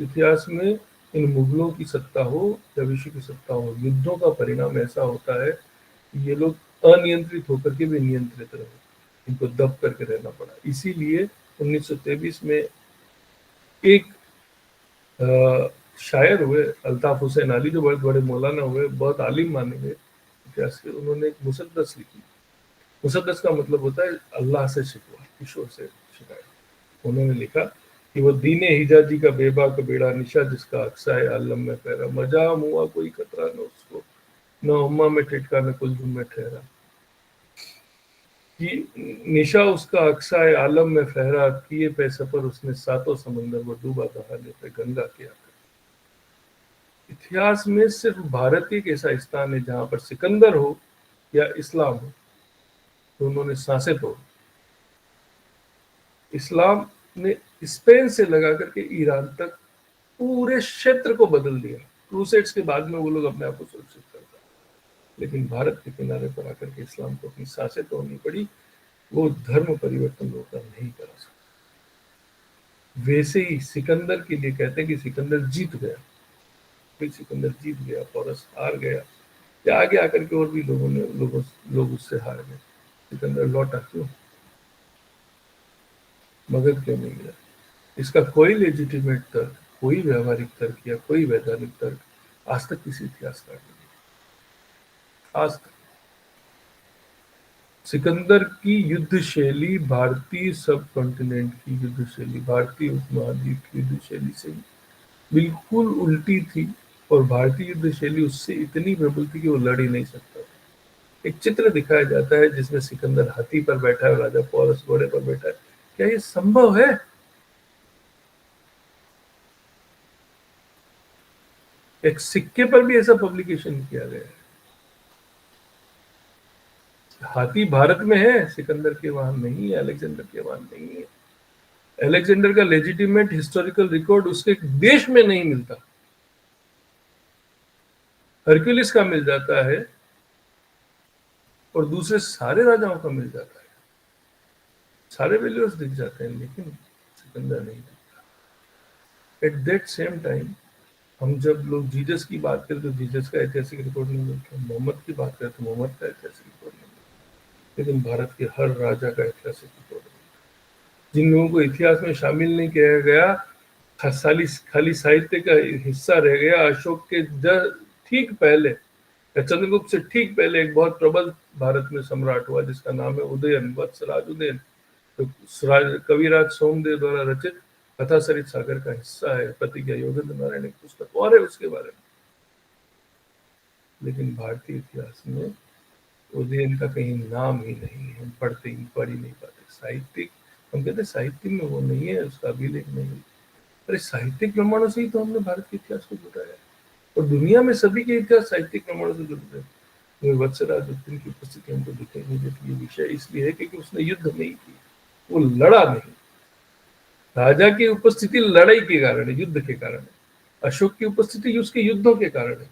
इतिहास में इन मुगलों की सत्ता हो या विश्व की सत्ता हो, युद्धों का परिणाम ऐसा होता है कि ये लोग अनियंत्रित होकर के भी नियंत्रित रहे, इनको दब करके रहना पड़ा। इसीलिए 1923 में एक शायर हुए अल्ताफ हुसैन अली, जो बहुत बड़े मौलाना हुए, बहुत आलिम माने गए इतिहास के, उन्होंने एक मुसद्दस लिखी। मुसद्दस का मतलब होता है अल्लाह से शिकवा, ईश्वर से शिकायत। उन्होंने लिखा कि वो दीने हिजाजी का बेबाक बेड़ा निशा जिसका अक्सा है आलम में पैरा, मजा मुआ कोई खतरा न उसको, न उम्मा में टिटका न कुलजुम में ठहरा। कि निशा उसका अक्सा है आलम में फहरा, किए पे सफर उसने सातों समंदर, वो डूबा बहाने पे गंगा के आकर। इतिहास में सिर्फ भारत एक ऐसा स्थान है जहां पर सिकंदर हो या इस्लाम हो, तो उन्होंने सांसें तोड़। इस्लाम ने स्पेन से लगा करके ईरान तक पूरे क्षेत्र को बदल दिया। क्रूसेड्स के बाद में वो लोग अपने आप को सुरक्षित करता, लेकिन भारत के किनारे पर आकर के इस्लाम को अपनी सांसें तोड़नी पड़ी। वो धर्म परिवर्तन लोग नहीं करा सकते। वैसे ही सिकंदर के लिए कहते हैं कि सिकंदर जीत गया, फिर सिकंदर जीत गया, पोरस हार गया, या आगे आकर के और भी लोग उससे हार गए। सिकंदर लौटा क्यों? मगध क्यों नहीं गया? इसका कोई लेजिटिमेट तर्क, कोई व्यवहारिक तर्क या कोई वैधानिक तर्क आज तक किसी इतिहासकार ने नहीं। आज तक सिकंदर की युद्ध शैली भारतीय सब कॉन्टिनेंट की युद्ध शैली, भारतीय उपमहाद्वीप की युद्ध शैली से बिल्कुल उल्टी थी, और भारतीय युद्ध शैली उससे इतनी प्रबल थी कि वो लड़ ही नहीं सकता। एक चित्र दिखाया जाता है जिसमें सिकंदर हाथी पर बैठा है, राजा पोरस घोड़े पर बैठा है। क्या ये संभव है? एक सिक्के पर भी ऐसा पब्लिकेशन किया गया है। हाथी भारत में है, सिकंदर के वहां नहीं है, अलेक्जेंडर के वहां नहीं है। अलेक्जेंडर का लेजिटिमेट हिस्टोरिकल रिकॉर्ड उसके देश में नहीं मिलता। हरक्यूलिस का मिल जाता है और दूसरे सारे राजाओं का मिल जाता है, सारे वैल्यूज दिख जाते हैं, लेकिन सिकंदर नहीं दिखता। एट दैट सेम टाइम हम जब लोग जीसस की बात करें तो जीसस का ऐतिहासिक रिकॉर्ड नहीं मिलता, मोहम्मद की बात करें तो मोहम्मद का ऐतिहासिक रिकॉर्ड नहीं मिलता, लेकिन भारत के हर राजा का ऐतिहासिक रिकॉर्ड मिलता। जिन लोगों को इतिहास में शामिल नहीं किया गया, खाली साहित्य का हिस्सा रह गया। अशोक के ठीक पहले, चंद्रगुप्त से ठीक पहले एक बहुत प्रबल भारत में सम्राट हुआ जिसका नाम है उदयन, वत्सराज उदयन, तो कविराज सोमदेव द्वारा रचित कथा सरित सागर का हिस्सा है। प्रतिज्ञा योगेंद्र नारायण एक पुस्तक और है उसके बारे में। लेकिन भारतीय इतिहास में उदयन का कहीं नाम ही नहीं है, हम पढ़ ही नहीं पाते। साहित्यिक, हम कहते साहित्य में वो नहीं है, उसका अभिलेख नहीं है। अरे साहित्यिक प्रमाणों से ही तो हमने भारत के इतिहास को जुटाया है, और दुनिया में सभी के इतिहास साहित्यिक प्रमाणों से जुड़ते हैं। वत्सराज उदयन की उपस्थिति हमको दिखाई नहीं देती। ये विषय इसलिए है क्योंकि उसने युद्ध नहीं की, वो लड़ा नहीं। राजा की उपस्थिति लड़ाई के कारण है, युद्ध के कारण है। अशोक की उपस्थिति उसके युद्धों के कारण है।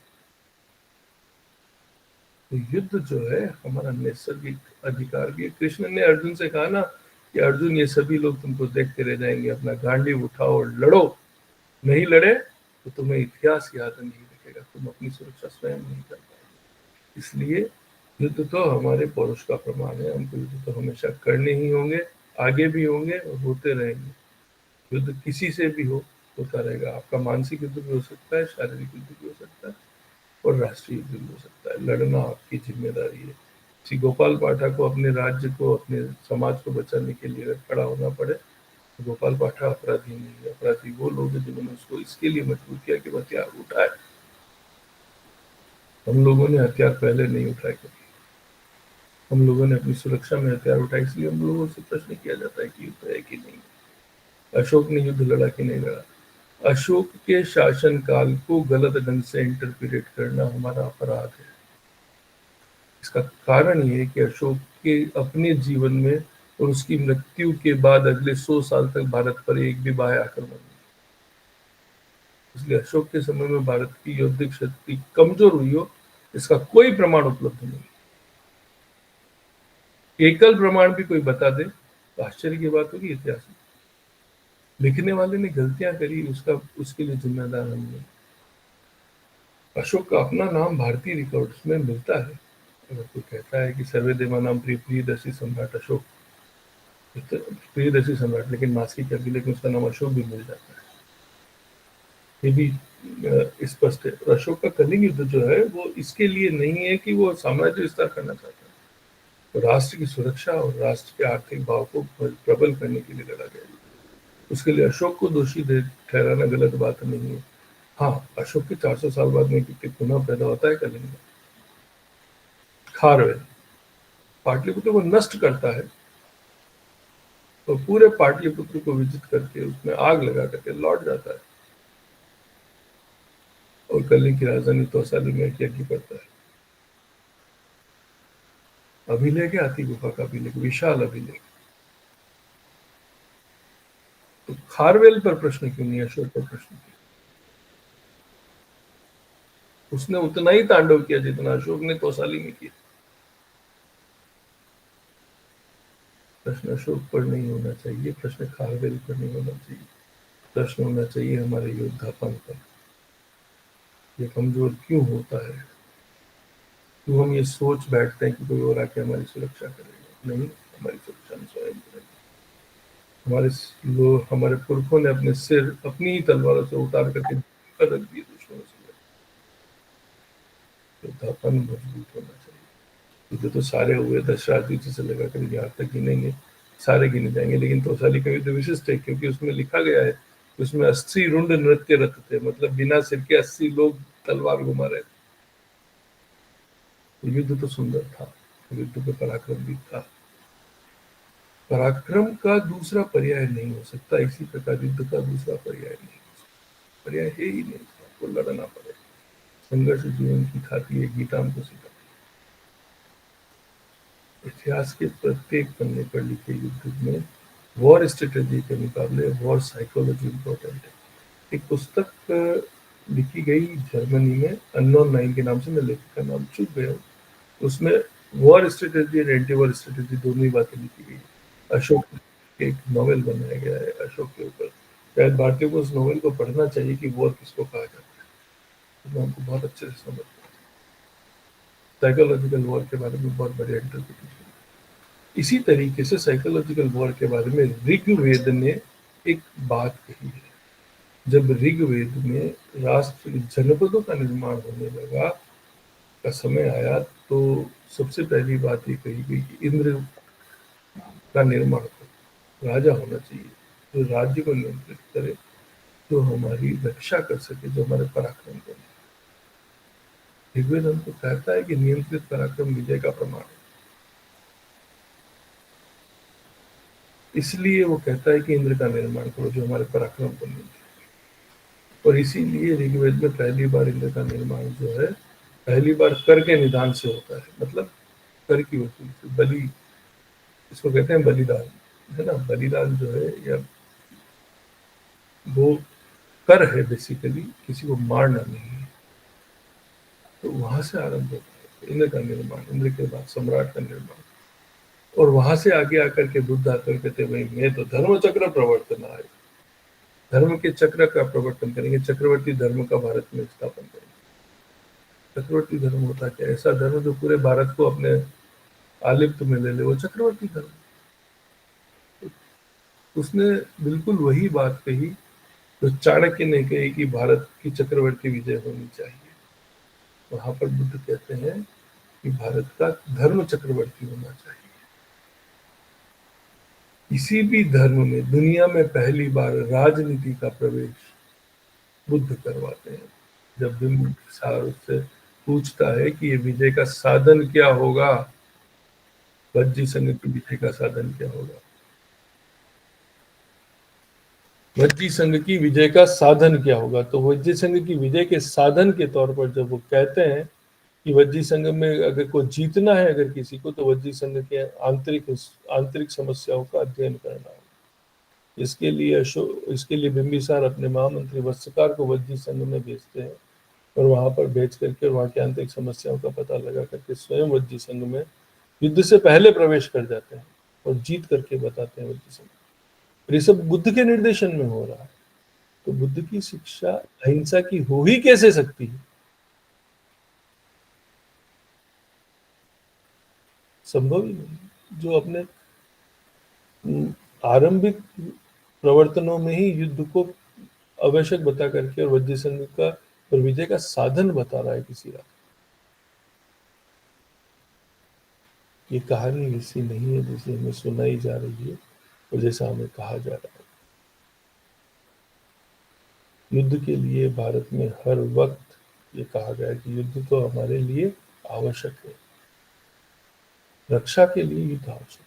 तो युद्ध जो है हमारा नैसर्गिक अधिकार भी है। कृष्ण ने अर्जुन से कहा ना कि अर्जुन ये सभी लोग तुमको देखते रह जाएंगे, अपना गांडीव उठाओ और लड़ो। नहीं लड़े तो तुम्हें इतिहास याद नहीं रखेगा, तुम अपनी सुरक्षा स्वयं नहीं कर पाओगे। इसलिए युद्ध तो हमारे पौरुष का प्रमाण है। हमको युद्ध तो हमेशा करने ही होंगे, आगे भी होंगे और होते रहेंगे। युद्ध किसी से भी हो, होता रहेगा। आपका मानसिक युद्ध भी हो सकता है, शारीरिक युद्ध भी हो सकता है, और राष्ट्रीय युद्ध भी हो सकता है। लड़ना आपकी जिम्मेदारी है। श्री गोपाल पाठक को अपने राज्य को, अपने समाज को बचाने के लिए अगर खड़ा होना पड़े तो गोपाल पाठक अपराधी नहीं है। अपराधी वो लोग हैं जिन्होंने उसको इसके लिए मजबूर किया कि हथियार उठाए। हम लोगों ने हथियार पहले नहीं उठाए कभी। हम लोगों ने अपनी सुरक्षा में हथियार उठाए, इसलिए हम लोगों से प्रश्न किया जाता है कि युद्ध है कि नहीं। अशोक ने युद्ध लड़ा कि नहीं लड़ा? अशोक के शासन काल को गलत ढंग से इंटरप्रेट करना हमारा अपराध है। इसका कारण ये है कि अशोक के अपने जीवन में और उसकी मृत्यु के बाद अगले 100 साल तक भारत पर एक भी बाह्य आक्रमण नहीं। इसलिए अशोक के समय में भारत की यौद्धिक शक्ति कमजोर हुई हो, इसका कोई प्रमाण उपलब्ध नहीं। एकल प्रमाण भी कोई बता दे तो आश्चर्य की बात होगी। इतिहास में लिखने वाले ने गलतियां करी, उसके लिए जिम्मेदार हम नहीं। अशोक का अपना नाम भारतीय रिकॉर्ड्स में मिलता है। अगर कोई कहता है कि सर्वेदेवानाम प्रियदर्शी सम्राट अशोक, प्रियदर्शी सम्राट, लेकिन मासिक अभिलेख में उसका नाम अशोक भी मिल जाता है, ये भी स्पष्ट है। और अशोक का कलिंग युद्ध जो है वो इसके लिए नहीं है कि वो साम्राज्य विस्तार करना चाहता है, तो राष्ट्र की सुरक्षा और राष्ट्र के आर्थिक भाव को प्रबल करने के लिए लड़ा गया। उसके लिए अशोक को दोषी ठहराना गलत बात नहीं है। हाँ, अशोक के 400 साल बाद में पुनः पैदा होता है कलिंग। खारवेल पाटलिपुत्र को नष्ट करता है तो पूरे पाटलिपुत्र को विजित करके उसमें आग लगा करके लौट जाता है, और कलिंग की राजधानी तौसाली में यज्ञ करता है। अभिलेख है, हाथी गुफा का अभिलेख, विशाल अभिलेख। तो खारवेल पर प्रश्न क्यों नहीं, अशोक पर प्रश्न क्यों? उसने उतना ही तांडव किया जितना अशोक ने तौसाली में किया। प्रश्न अशोक पर नहीं होना चाहिए, प्रश्न खारवेल पर नहीं होना चाहिए, प्रश्न होना चाहिए हमारे योद्धापन पर। ये कमजोर क्यों होता है? क्यों हम ये सोच बैठते हैं कि कोई और आके हमारी सुरक्षा करेगा? नहीं, हमारी सुरक्षा हम स्वयं करेंगे। हमारे पुरखों ने अपने सिर अपनी ही तलवारों से उतार करके रख दिए दुश्मनों से। योद्धापन मजबूत होना चाहिए। युद्ध तो सारे हुए, दशराज युद्ध से लगा कर यहाँ तक गिनेंगे, सारे गिने जाएंगे, लेकिन तौसाली का युद्ध विशिष्ट है क्योंकि उसमें लिखा गया है, उसमें 80 रुंड नृत्य रथ थे, मतलब बिना सिर के 80 लोग तलवार घुमा रहे थे। युद्ध तो सुंदर था, युद्ध पे पराक्रम भी था। पराक्रम का दूसरा पर्याय नहीं हो सकता, इसी प्रकार युद्ध का दूसरा पर्याय नहीं हो सकता। पर्याय है ही नहीं, आपको लड़ना पड़ेगा। संघर्ष जीवन की खाती है, गीता हमको सिखाती है। इतिहास के प्रत्येक पन्ने पर लिखे युद्ध में वॉर स्ट्रेटेजी के मुकाबले वॉर साइकोलॉजी इंपॉर्टेंट है। एक पुस्तक लिखी गई जर्मनी में, अननोन 9 के नाम से, मैं लेखक का नाम चूक गया हूँ। उसमें वॉर स्ट्रेटेजी और एंटी वॉर स्ट्रेटेजी दोनों ही बातें लिखी गई। अशोक एक नॉवेल बनाया गया है अशोक के ऊपर। शायद भारतीयों को उस नॉवेल को पढ़ना चाहिए कि वॉर किसको कहा जाता है, तो हमको बहुत अच्छे से समझ साइकोलॉजिकल वॉर के बारे में बहुत बढ़िया इंटरप्रिटेशन। इसी तरीके से साइकोलॉजिकल वॉर के बारे में ऋग्वेद ने एक बात कही है। जब ऋग्वेद में राष्ट्र जनपदों का निर्माण होने लगा का समय आया, तो सबसे पहली बात ये कही गई कि इंद्र का निर्माण करो, राजा होना चाहिए जो राज्य को नियंत्रित करे, जो हमारी रक्षा कर सके, जो हमारे पराक्रम करे। ऋग्वेद हमको कहता है कि नियंत्रित पराक्रम विजय का प्रमाण है, इसलिए वो कहता है कि इंद्र का निर्माण करो जो हमारे पराक्रम को नियंत्रित। और इसीलिए ऋग्वेद में पहली बार इंद्र का निर्माण जो है, पहली बार कर के निदान से होता है, मतलब कर की वसूली से, बलि, इसको कहते हैं बलिदान, है ना। बलिदान जो है या वो कर है बेसिकली, किसी को मारना नहीं है। तो वहां से आरंभ होता है इंद्र का निर्माण, इंद्र के बाद सम्राट का निर्माण। और वहां से आगे आकर के बुद्ध आकर कहते भाई मैं तो धर्म चक्र प्रवर्तन आए, धर्म के चक्र का प्रवर्तन करेंगे, चक्रवर्ती धर्म का भारत में स्थापन करेंगे। चक्रवर्ती धर्म होता क्या? ऐसा धर्म जो पूरे भारत को अपने आलिप्त में ले ले, वो चक्रवर्ती धर्म। उसने बिल्कुल वही बात कही तो चाणक्य ने कही कि भारत की चक्रवर्ती विजय होनी चाहिए। वहां पर बुद्ध कहते हैं कि भारत का धर्म चक्रवर्ती होना चाहिए। किसी भी धर्म में दुनिया में पहली बार राजनीति का प्रवेश बुद्ध करवाते हैं। जब बिंबिसार उससे पूछता है कि ये विजय का साधन क्या होगा, वज्जी संघ की विजय का साधन क्या होगा, वज्जी संघ की विजय का साधन क्या होगा, तो वज्जी संघ की विजय के साधन के तौर पर जब वो कहते हैं कि वज्जी संघ में अगर को जीतना है अगर किसी को, तो वज्जी संघ के आंतरिक समस्याओं का अध्ययन करना है। इसके लिए बिंबिसार अपने महामंत्री वत्सकार को वज्जी संघ में भेजते हैं और वहां पर भेज करके वहां की आंतरिक समस्याओं का पता लगा करके स्वयं वज्जी संघ में युद्ध से पहले प्रवेश कर जाते हैं और जीत करके बताते हैं वज्जी संघ। ये सब बुद्ध के निर्देशन में हो रहा है। तो बुद्ध की शिक्षा अहिंसा की हो ही कैसे सकती है? संभव ही नहीं। जो अपने आरंभिक प्रवर्तनों में ही युद्ध को आवश्यक बता करके और वज्जी संघ का और विजय का साधन बता रहा है किसी रात, ये कहानी वैसी नहीं है जैसे हमें सुनाई जा रही है और जैसा हमें कहा जा रहा है। युद्ध के लिए भारत में हर वक्त ये कहा गया है कि युद्ध तो हमारे लिए आवश्यक है, रक्षा के लिए युद्ध आवश्यक है।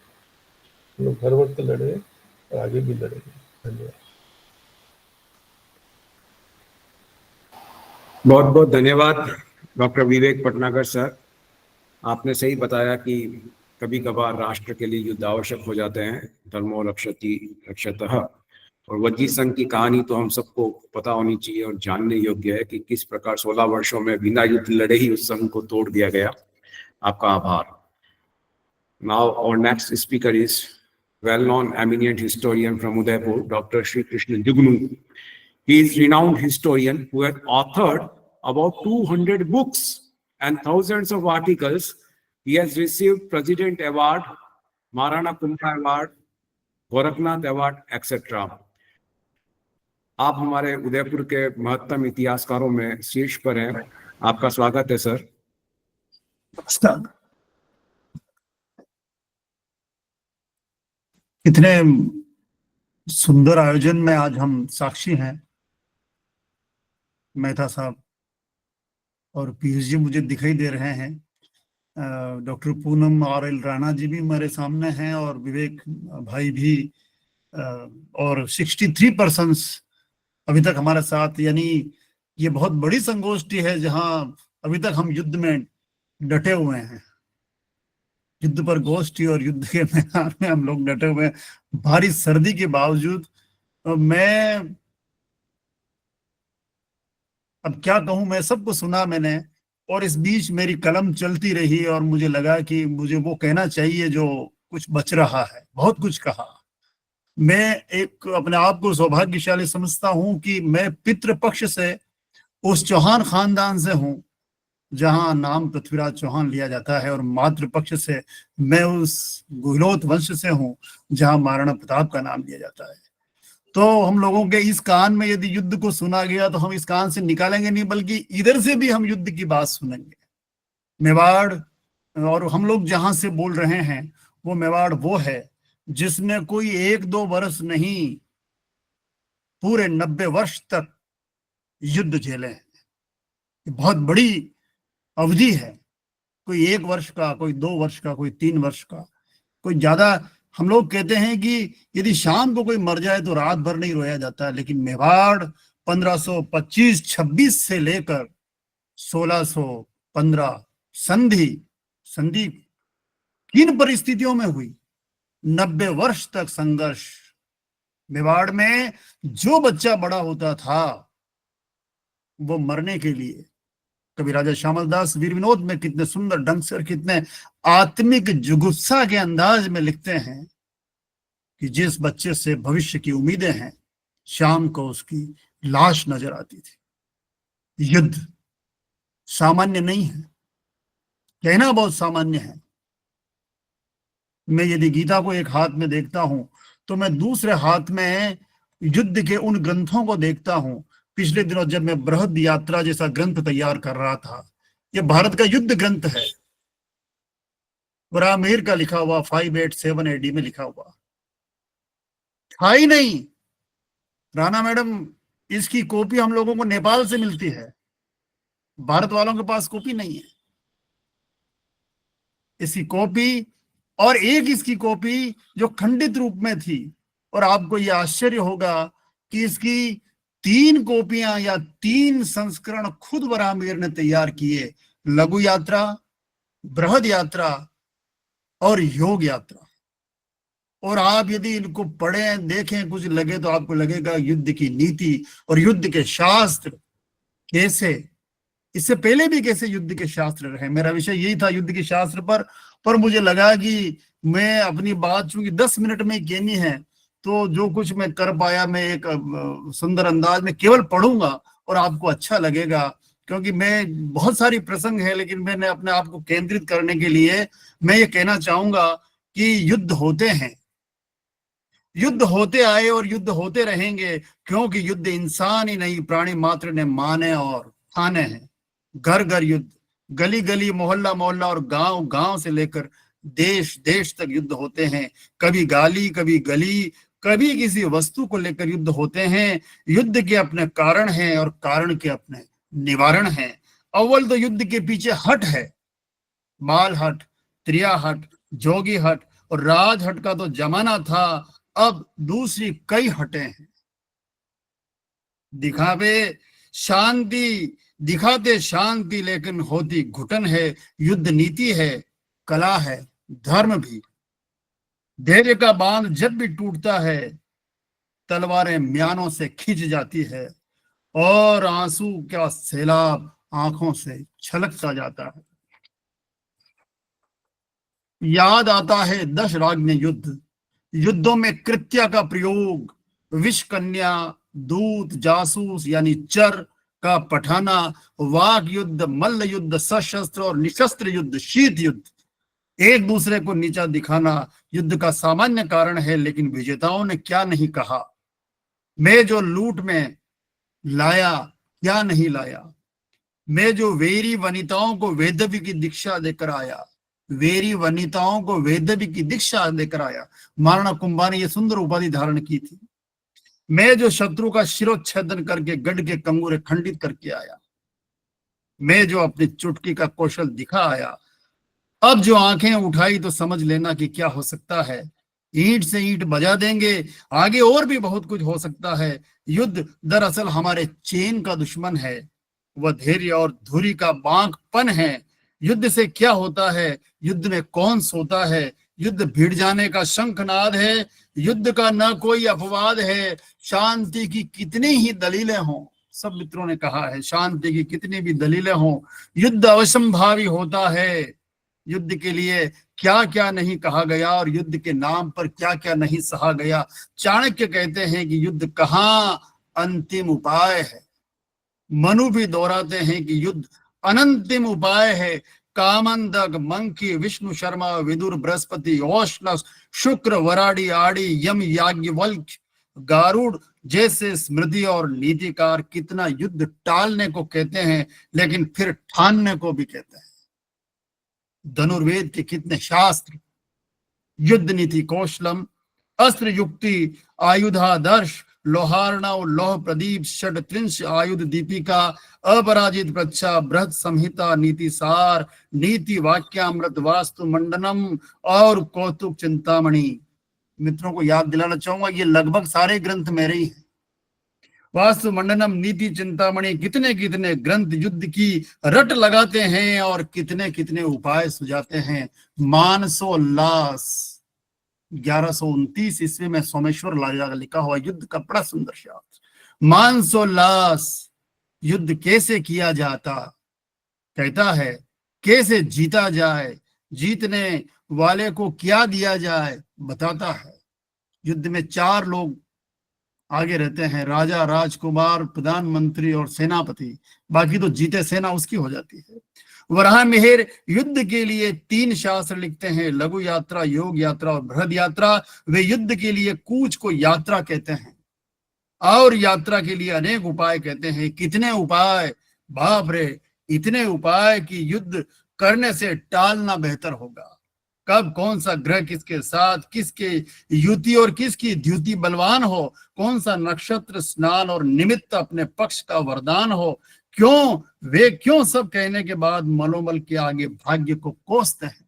हम लोग हर वक्त लड़े और आगे भी लड़ेंगे। धन्यवाद। बहुत बहुत धन्यवाद डॉक्टर विवेक पटनागर सर। आपने सही बताया कि कभी कभार राष्ट्र के लिए युद्ध आवश्यक हो जाते हैं, धर्मो रक्षति रक्षतः। और वज्जी संघ की कहानी तो हम सबको पता होनी चाहिए और जानने योग्य है कि किस प्रकार 16 वर्षों में बिना युद्ध लड़े ही उस संघ को तोड़ दिया गया। आपका आभार। Now our next speaker is well-known eminent historian from Udaipur, Dr. Shri Krishna Jugnu. He is renowned historian who has authored about 200 books and thousands of articles. He has received President Award, Maharana Kumar Award, Gorakhnath award etcetera. आप हमारे उदयपुर के महत्तम इतिहासकारों में शीर्ष पर हैं। आपका स्वागत है सर। इतने सुंदर आयोजन में आज हम साक्षी हैं। मेहता साहब और पीयूष जी मुझे दिखाई दे रहे हैं, डॉक्टर पूनम और राणा जी भी हमारे सामने हैं और विवेक भाई भी, और 63 पर्सन्स अभी तक हमारे साथ। यानी ये बहुत बड़ी संगोष्ठी है जहां अभी तक हम युद्ध में डटे हुए हैं, युद्ध पर गोष्ठी और युद्ध के मैदान में हम लोग डटे हुए हैं भारी सर्दी के बावजूद। मैं अब क्या कहूं, मैं सबको सुना मैंने और इस बीच मेरी कलम चलती रही और मुझे लगा कि मुझे वो कहना चाहिए जो कुछ बच रहा है। बहुत कुछ कहा। मैं एक अपने आप को सौभाग्यशाली समझता हूं कि मैं पितृ पक्ष से उस चौहान खानदान से हूं जहां नाम पृथ्वीराज चौहान लिया जाता है, और मातृ पक्ष से मैं उस गुहलोत वंश से हूं जहां महाराणा प्रताप का नाम लिया जाता है। तो हम लोगों के इस कान में यदि युद्ध को सुना गया तो हम इस कान से निकालेंगे नहीं, बल्कि इधर से भी हम युद्ध की बात सुनेंगे। मेवाड़, और हम लोग जहां से बोल रहे हैं वो मेवाड़ वो है जिसने कोई 1-2 वर्ष नहीं, पूरे 90 वर्ष तक युद्ध झेले हैं। ये बहुत बड़ी अवधि है। कोई 1 वर्ष का, कोई 2 वर्ष का, कोई 3 वर्ष का, कोई ज्यादा। हम लोग कहते हैं कि यदि शाम को कोई मर जाए तो रात भर नहीं रोया जाता, लेकिन मेवाड़ 1525-26 से लेकर 1615 संधि संधि किन परिस्थितियों में हुई? 90 वर्ष तक संघर्ष। मेवाड़ में जो बच्चा बड़ा होता था वो मरने के लिए, कभी राजा श्यामल दास वीर विनोद में कितने सुंदर ढंग से और कितने आत्मिक जुगुप्सा के अंदाज में लिखते हैं कि जिस बच्चे से भविष्य की उम्मीदें हैं, शाम को उसकी लाश नजर आती थी। युद्ध सामान्य नहीं है, कहना बहुत सामान्य है। मैं यदि गीता को एक हाथ में देखता हूं तो मैं दूसरे हाथ में युद्ध के उन ग्रंथों को देखता हूं। पिछले दिनों जब मैं बृहद यात्रा जैसा ग्रंथ तैयार कर रहा था, यह भारत का युद्ध ग्रंथ है, रामेर का लिखा हुआ, 587 AD में लिखा हुआ था ही नहीं। राणा मैडम, इसकी कॉपी हम लोगों को नेपाल से मिलती है, भारत वालों के पास कॉपी नहीं है इसकी कॉपी। और एक इसकी कॉपी जो खंडित रूप में थी, और आपको यह आश्चर्य होगा कि इसकी 3 कॉपियां या 3 संस्करण खुद रामेर ने तैयार किए, लघु यात्रा, बृहद यात्रा और योग यात्रा। और आप यदि इनको पढ़ें, देखें, कुछ लगे तो आपको लगेगा युद्ध की नीति और युद्ध के शास्त्र कैसे, इससे पहले भी कैसे युद्ध के शास्त्र रहे। मेरा विषय यही था युद्ध के शास्त्र पर मुझे लगा कि मैं अपनी बात चूंकि 10 मिनट में कहनी है, तो जो कुछ मैं कर पाया मैं एक सुंदर अंदाज में केवल पढ़ूंगा और आपको अच्छा लगेगा, क्योंकि मैं बहुत सारी प्रसंग है, लेकिन मैंने अपने आप को केंद्रित करने के लिए मैं ये कहना चाहूंगा कि युद्ध होते हैं, युद्ध होते आए और युद्ध होते रहेंगे, क्योंकि युद्ध इंसान ही नहीं प्राणी मात्र ने माने और ठाने हैं। घर घर युद्ध, गली गली, मोहल्ला मोहल्ला और गांव गांव से लेकर देश देश तक युद्ध होते हैं। कभी गाली, कभी गली, कभी किसी वस्तु को लेकर युद्ध होते हैं। युद्ध के अपने कारण हैं और कारण के अपने निवारण हैं। अव्वल तो युद्ध के पीछे हट है, माल हट, त्रिया हट, जोगी हट और राज हट का तो जमाना था। अब दूसरी कई हटें हैं। दिखावे शांति, दिखाते शांति लेकिन होती घुटन है। युद्ध नीति है, कला है, धर्म भी। धैर्य का बांध जब भी टूटता है, तलवारें म्यानों से खींच जाती है और आंसू का सैलाब आंखों से छलकता जाता है। याद आता है दशराग्नि युद्ध, युद्धों में कृत्या का प्रयोग, विष कन्या, दूत, जासूस यानी चर का पठाना, वाक युद्ध, मल्ल युद्ध, सशस्त्र और निशस्त्र युद्ध, शीत युद्ध, एक दूसरे को नीचा दिखाना युद्ध का सामान्य कारण है। लेकिन विजेताओं ने क्या नहीं कहा, मैं जो लूट में लाया क्या नहीं लाया, मैं जो वेरी वनिताओं को वेदव्य की दीक्षा देकर आया, वेरी वनिताओं को वेदव्य की दीक्षा देकर आया। महाराणा कुंभा ने यह सुंदर उपाधि धारण की थी। मैं जो शत्रु का शिरोच्छेदन करके गढ़ के कंगूरे खंडित करके आया, मैं जो अपनी चुटकी का कौशल दिखा आया। अब जो आंखें उठाई तो समझ लेना कि क्या हो सकता है। ईंट से ईंट बजा देंगे, आगे और भी बहुत कुछ हो सकता है। युद्ध दरअसल हमारे चैन का दुश्मन है, वह धैर्य और धुरी का बांकपन है। युद्ध से क्या होता है, युद्ध में कौन सोता है, युद्ध भिड़ जाने का शंखनाद है, युद्ध का न कोई अपवाद है। शांति की कितनी ही दलीलें हों, सब मित्रों ने कहा है, शांति की कितनी भी दलीलें हों, युद्ध अवश्यंभावी होता है। युद्ध के लिए क्या क्या नहीं कहा गया और युद्ध के नाम पर क्या क्या नहीं सहा गया। चाणक्य कहते हैं कि युद्ध कहाँ अंतिम उपाय है। मनु भी दोहराते हैं कि युद्ध अनंतिम उपाय है। कामंदक, मंकी, विष्णु शर्मा, विदुर, बृहस्पति, औष्णस, शुक्र, वराडी, आड़ी, यम, याज्ञवल्क्य, गारुड़ जैसे स्मृति और नीतिकार कितना युद्ध टालने को कहते हैं, लेकिन फिर ठानने को भी कहते हैं। धनुर्वेद के कितने शास्त्र, युद्ध नीति कौशलम, अस्त्र युक्ति, आयुधादर्श, लोहार्णव, लौह प्रदीप, षड्त्रिंश आयुध दीपिका, अपराजित प्रच्छा, बृहत संहिता, नीति सार, नीति वाक्यामृत, वास्तु मंडनम और कौतुक चिंतामणि। मित्रों को याद दिलाना चाहूंगा, ये लगभग सारे ग्रंथ मेरे ही हैं। वास्तु मंडनम, नीति चिंतामणि, कितने कितने ग्रंथ युद्ध की रट लगाते हैं और कितने कितने उपाय सुझाते हैं। मानसोल्लास 1129 ईस्वी में सोमेश्वर लाला का लिखा हुआ युद्ध का बड़ा सुंदर शास्त्र। मानसोल्लास, युद्ध कैसे किया जाता, कहता है कैसे जीता जाए, जीतने वाले को क्या दिया जाए बताता है। युद्ध में 4 लोग आगे रहते हैं, राजा, राजकुमार, प्रधानमंत्री और सेनापति। बाकी तो जीते सेना उसकी हो जाती है। वराह मिहिर युद्ध के लिए 3 शास्त्र लिखते हैं, लघु यात्रा, योग यात्रा और बृहद यात्रा। वे युद्ध के लिए कूच को यात्रा कहते हैं और यात्रा के लिए अनेक उपाय कहते हैं। कितने उपाय, बाप रे, इतने उपाय कि युद्ध करने से टालना बेहतर होगा। कब कौन सा ग्रह किसके साथ, किसके युति और किसकी द्युति बलवान हो, कौन सा नक्षत्र स्नान और निमित्त अपने पक्ष का वरदान हो, क्यों सब कहने के बाद मनोबल के आगे भाग्य को कोसते हैं।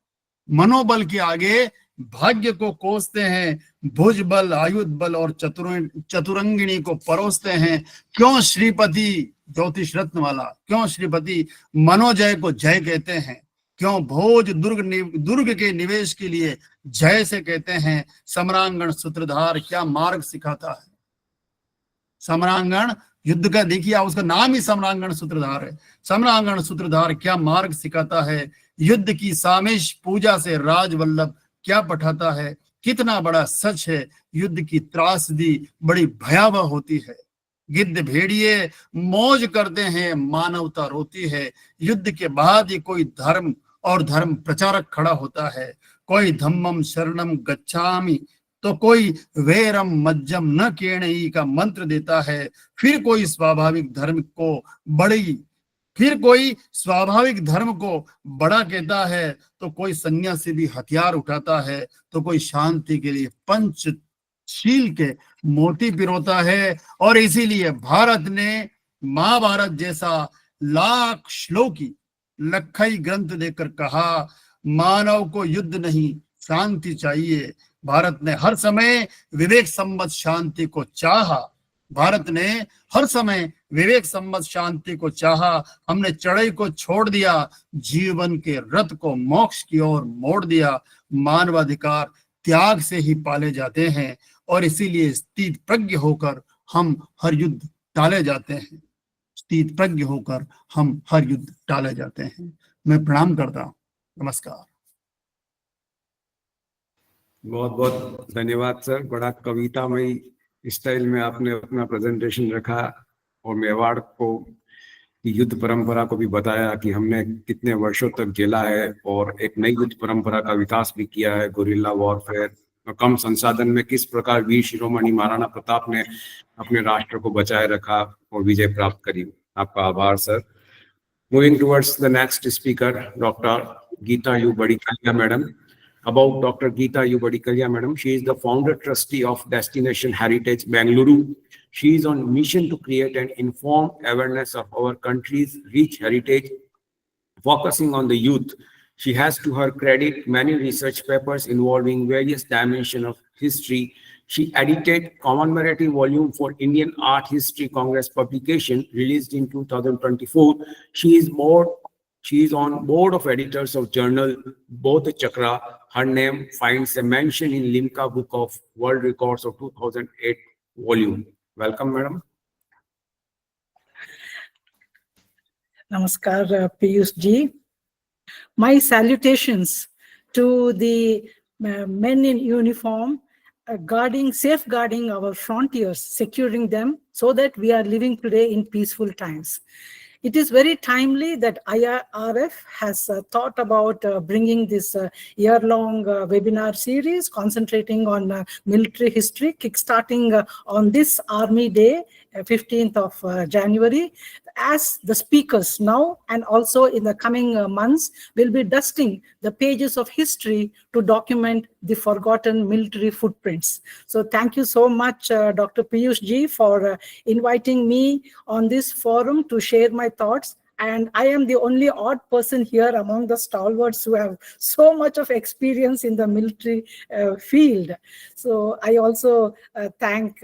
मनोबल के आगे भाग्य को कोसते हैं, भुज बल, आयुध बल और चतुरंगिणी को परोसते हैं। क्यों श्रीपति, ज्योतिष रत्न वाला, क्यों श्रीपति मनोजय को जय कहते हैं। क्यों भोज दुर्ग के निवेश के लिए जय से कहते हैं। सम्रांगण सूत्रधार क्या मार्ग सिखाता है। सम्रांगण युद्ध का देखिए, उसका नाम ही सम्रांगण सूत्रधार है। सम्रांगण सूत्रधार क्या मार्ग सिखाता है। युद्ध की सामेश पूजा से राजवल्लभ क्या पठाता है। कितना बड़ा सच है, युद्ध की त्रासदी बड़ी भयावह होती है। गिद्ध भेड़िए मौज करते हैं, मानवता रोती है। युद्ध के बाद ही कोई धर्म और धर्म प्रचारक खड़ा होता है। कोई धम्मम शरणम गच्छामि तो कोई वेरम मज्जम न केणई का मंत्र देता है। फिर कोई स्वाभाविक धर्म को बड़ा कहता है, तो कोई सन्यासी भी हथियार उठाता है, तो कोई शांति के लिए पंचशील के मोती पिरोता है। और इसीलिए भारत ने महाभारत जैसा लाख श्लोकी लखई ग्रंथ देकर कहा, मानव को युद्ध नहीं शांति चाहिए। भारत ने हर समय विवेक सम्मत शांति को चाहा। भारत ने हर समय विवेक सम्मत शांति को चाहा। हमने चढ़ाई को छोड़ दिया, जीवन के रथ को मोक्ष की ओर मोड़ दिया। मानवाधिकार त्याग से ही पाले जाते हैं और इसीलिए स्थित प्रज्ञ होकर हम हर युद्ध टाले जाते हैं। स्थित प्रज्ञ होकर हम हर युद्ध टाले जाते हैं। मैं प्रणाम करता हूँ। नमस्कार। बहुत बहुत धन्यवाद सर। बड़ा कवितामय स्टाइल में आपने अपना प्रेजेंटेशन रखा और मेवाड़ को युद्ध परंपरा को भी बताया कि हमने कितने वर्षों तक झेला है और एक नई युद्ध परंपरा का विकास भी किया है। गुरिल्ला वॉरफेयर, कम संसाधन में किस प्रकार वीर शिरोमणि महाराणा प्रताप ने अपने राष्ट्र को बचाए रखा और विजय प्राप्त करी। आपका आभार sir. Moving towards the next speaker, doctor Githa U Badikaliya madam. About Dr. Githa U. Badikillaya, madam. She is the founder trustee of Destination Heritage Bengaluru. She is on mission to create an informed awareness of our country's rich heritage, focusing on the youth. She has to her credit many research papers involving various dimensions of history. She edited commemorative volume for Indian Art History Congress publication released in 2024. She is on board of editors of journal Bodh Chakra. Her name finds a mention in Limca Book of World Records of 2008 volume. Welcome, madam. Namaskar, Peeyush ji. My salutations to the men in uniform safeguarding our frontiers, securing them so that we are living today in peaceful times. It is very timely that IRF has thought about bringing this year-long webinar series concentrating on military history, kickstarting on this Army Day, 15th of January, as the speakers now and also in the coming months will be dusting the pages of history to document the forgotten military footprints. So thank you so much, Dr. Peeyush ji, for inviting me on this forum to share my thoughts. And I am the only odd person here among the stalwarts who have so much of experience in the military field. So I also thank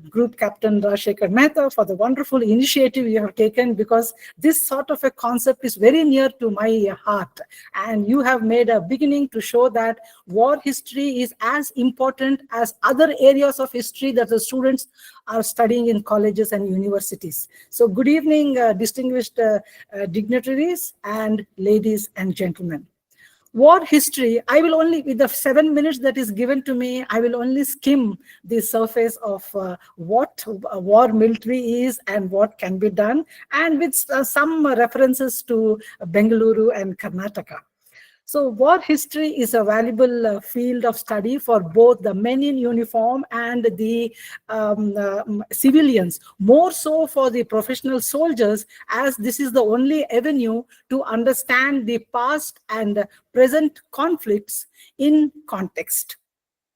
Group Captain Shankar Mehta for the wonderful initiative you have taken, because this sort of a concept is very near to my heart. And you have made a beginning to show that war history is as important as other areas of history that the students are studying in colleges and universities. So good evening, distinguished dignitaries and ladies and gentlemen. War history, I will only, with the 7 minutes that is given to me, I will only skim the surface of what war military is and what can be done, and with some references to Bengaluru and Karnataka. So war history is a valuable field of study for both the men in uniform and the civilians, more so for the professional soldiers, as this is the only avenue to understand the past and present conflicts in context.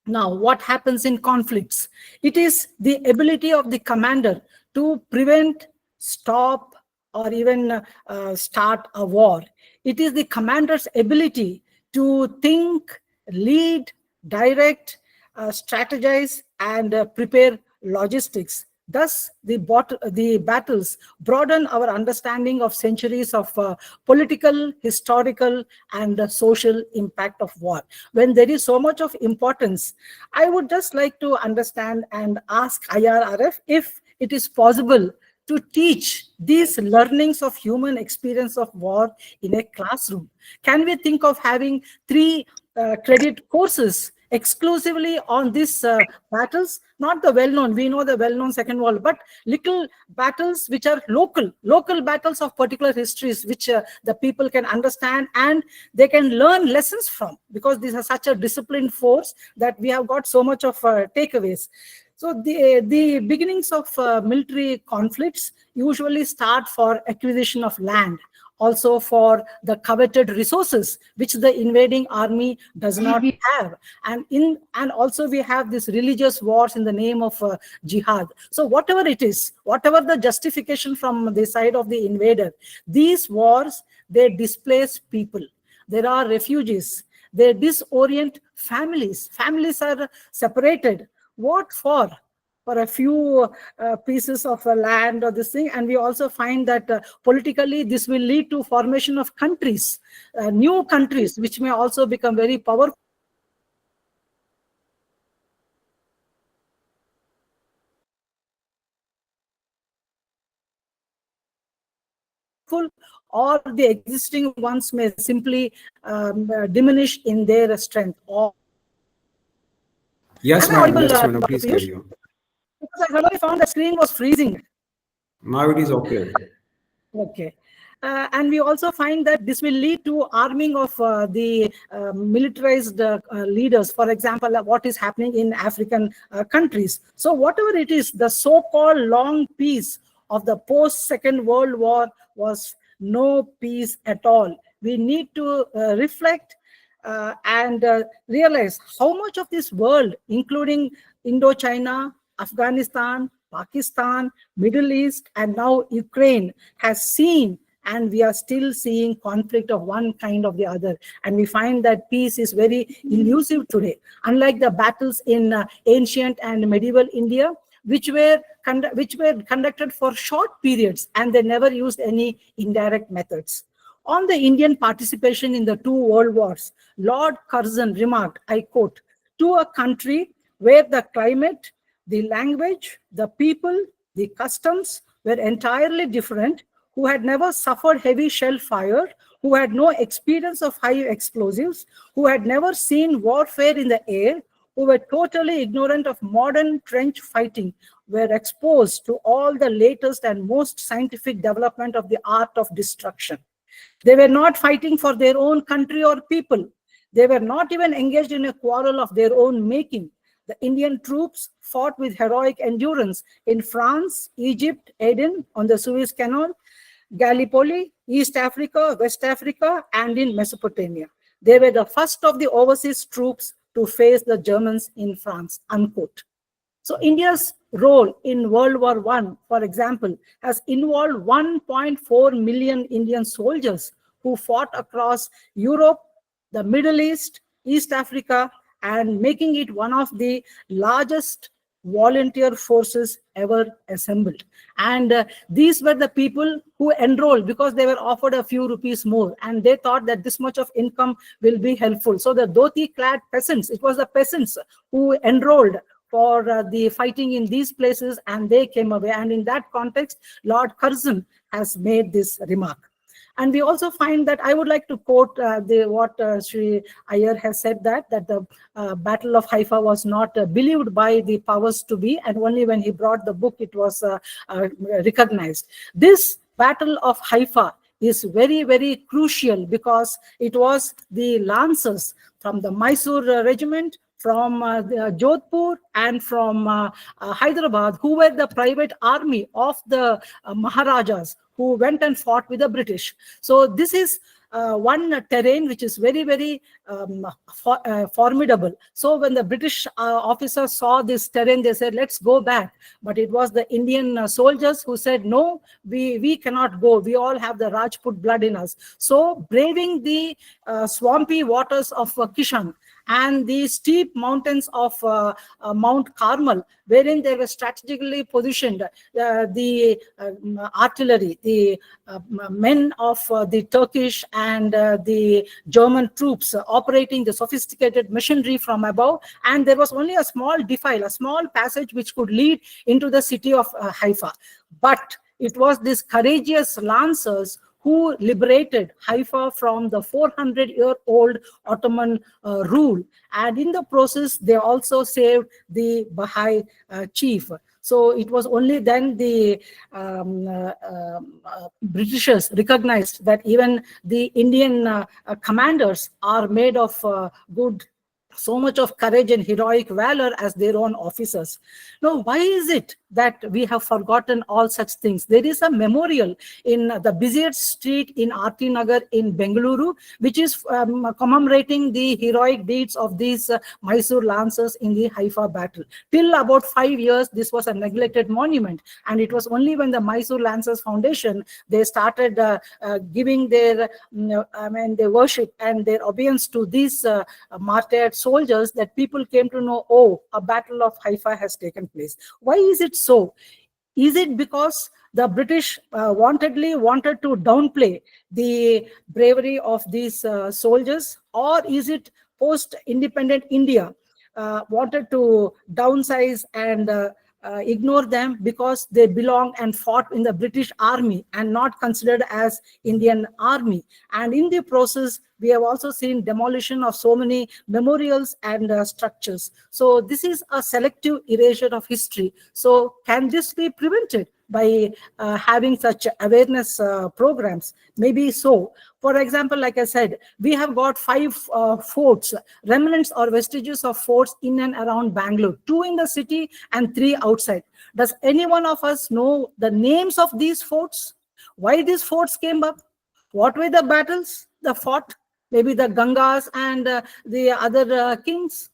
Now, what happens in conflicts? It is the ability of the commander to prevent, stop, or even start a war. It is the commander's ability to think, lead, direct, strategize, and prepare logistics. Thus, the battles broaden our understanding of centuries of political, historical, and social impact of war. When there is so much of importance, I would just like to understand and ask IRF if it is possible to teach these learnings of human experience of war in a classroom. Can we think of having 3 credit courses exclusively on these battles? Not the well-known, we know the well-known Second World, but little battles which are local battles of particular histories, which the people can understand and they can learn lessons from, because these are such a disciplined force that we have got so much of takeaways. So the beginnings of military conflicts usually start for acquisition of land, also for the coveted resources which the invading army does not have, and also we have these religious wars in the name of jihad. So whatever it is, whatever the justification from the side of the invader, these wars, they displace people. There are refugees. They disorient families. Families are separated. What for? For a few pieces of land or this thing. And we also find that politically this will lead to formation of countries, new countries, which may also become very powerful. Or the existing ones may simply diminish in their strength. Or Yes, madam. Yes, madam. Please carry on. Because I suddenly found the screen was freezing. Now it is okay. Okay. And we also find that this will lead to arming of the militarized leaders. For example, what is happening in African countries. So whatever it is, the so-called long peace of the post-Second World War was no peace at all. We need to reflect and realize how much of this world, including Indochina, Afghanistan, Pakistan, Middle East, and now Ukraine, has seen, and we are still seeing conflict of one kind or the other. And we find that peace is very elusive today. Unlike the battles in ancient and medieval India, which were conducted for short periods, and they never used any indirect methods. On the Indian participation in the 2 world wars, Lord Curzon remarked, I quote, "To a country where the climate, the language, the people, the customs were entirely different, who had never suffered heavy shell fire, who had no experience of high explosives, who had never seen warfare in the air, who were totally ignorant of modern trench fighting, were exposed to all the latest and most scientific development of the art of destruction. They were not fighting for their own country or people. They were not even engaged in a quarrel of their own making. The Indian troops fought with heroic endurance in France, Egypt, Aden, on the Suez Canal, Gallipoli, East Africa, West Africa, and in Mesopotamia. They were the first of the overseas troops to face the Germans in France, unquote. So India's role in World War I, for example, has involved 1.4 million Indian soldiers who fought across Europe, the Middle East, East Africa, and making it one of the largest volunteer forces ever assembled. And these were the people who enrolled because they were offered a few rupees more, and they thought that this much of income will be helpful. So the dhoti-clad peasants, it was the peasants who enrolled for the fighting in these places, and they came away. And in that context, Lord Curzon has made this remark. And we also find that, I would like to quote what Sri Aiyar has said, that the Battle of Haifa was not believed by the powers to be, and only when he brought the book it was recognized. This Battle of Haifa is very, very crucial because it was the lancers from the Mysore regiment, from Jodhpur, and from Hyderabad, who were the private army of the Maharajas, who went and fought with the British. So this is one terrain which is very, very formidable. So when the British officers saw this terrain, they said, let's go back. But it was the Indian soldiers who said, no, we cannot go. We all have the Rajput blood in us. So braving the swampy waters of Kishan and the steep mountains of Mount Carmel, wherein they were strategically positioned, the artillery, the men of the Turkish and the German troops operating the sophisticated machinery from above, and there was only a small defile, a small passage which could lead into the city of Haifa. But it was these courageous lancers who liberated Haifa from the 400-year-old Ottoman rule. And in the process, they also saved the Baha'i chief. So it was only then the Britishers recognized that even the Indian commanders are made of so much of courage and heroic valor as their own officers. Now, why is it that we have forgotten all such things? There is a memorial in the busiest street in RT Nagar in Bengaluru, which is commemorating the heroic deeds of these Mysore lancers in the Haifa battle. Till about 5 years, this was a neglected monument. And it was only when the Mysore Lancers Foundation, they started giving their, their worship and their obedience to these martyred soldiers, that people came to know, oh, a battle of Haifa has taken place. Why is it so? Is it because the British wanted to downplay the bravery of these soldiers, or is it post-independent India wanted to downsize and ignore them because they belong and fought in the British army and not considered as Indian army? And in the process, we have also seen demolition of so many memorials and structures. So this is a selective erasure of history. So can this be prevented by having such awareness programs? Maybe so. For example, like I said, we have got 5 forts, remnants or vestiges of forts in and around Bangalore, 2 in the city and 3 outside. Does any one of us know the names of these forts? Why these forts came up? What were the battles they fought? Maybe the Gangas and the other kings,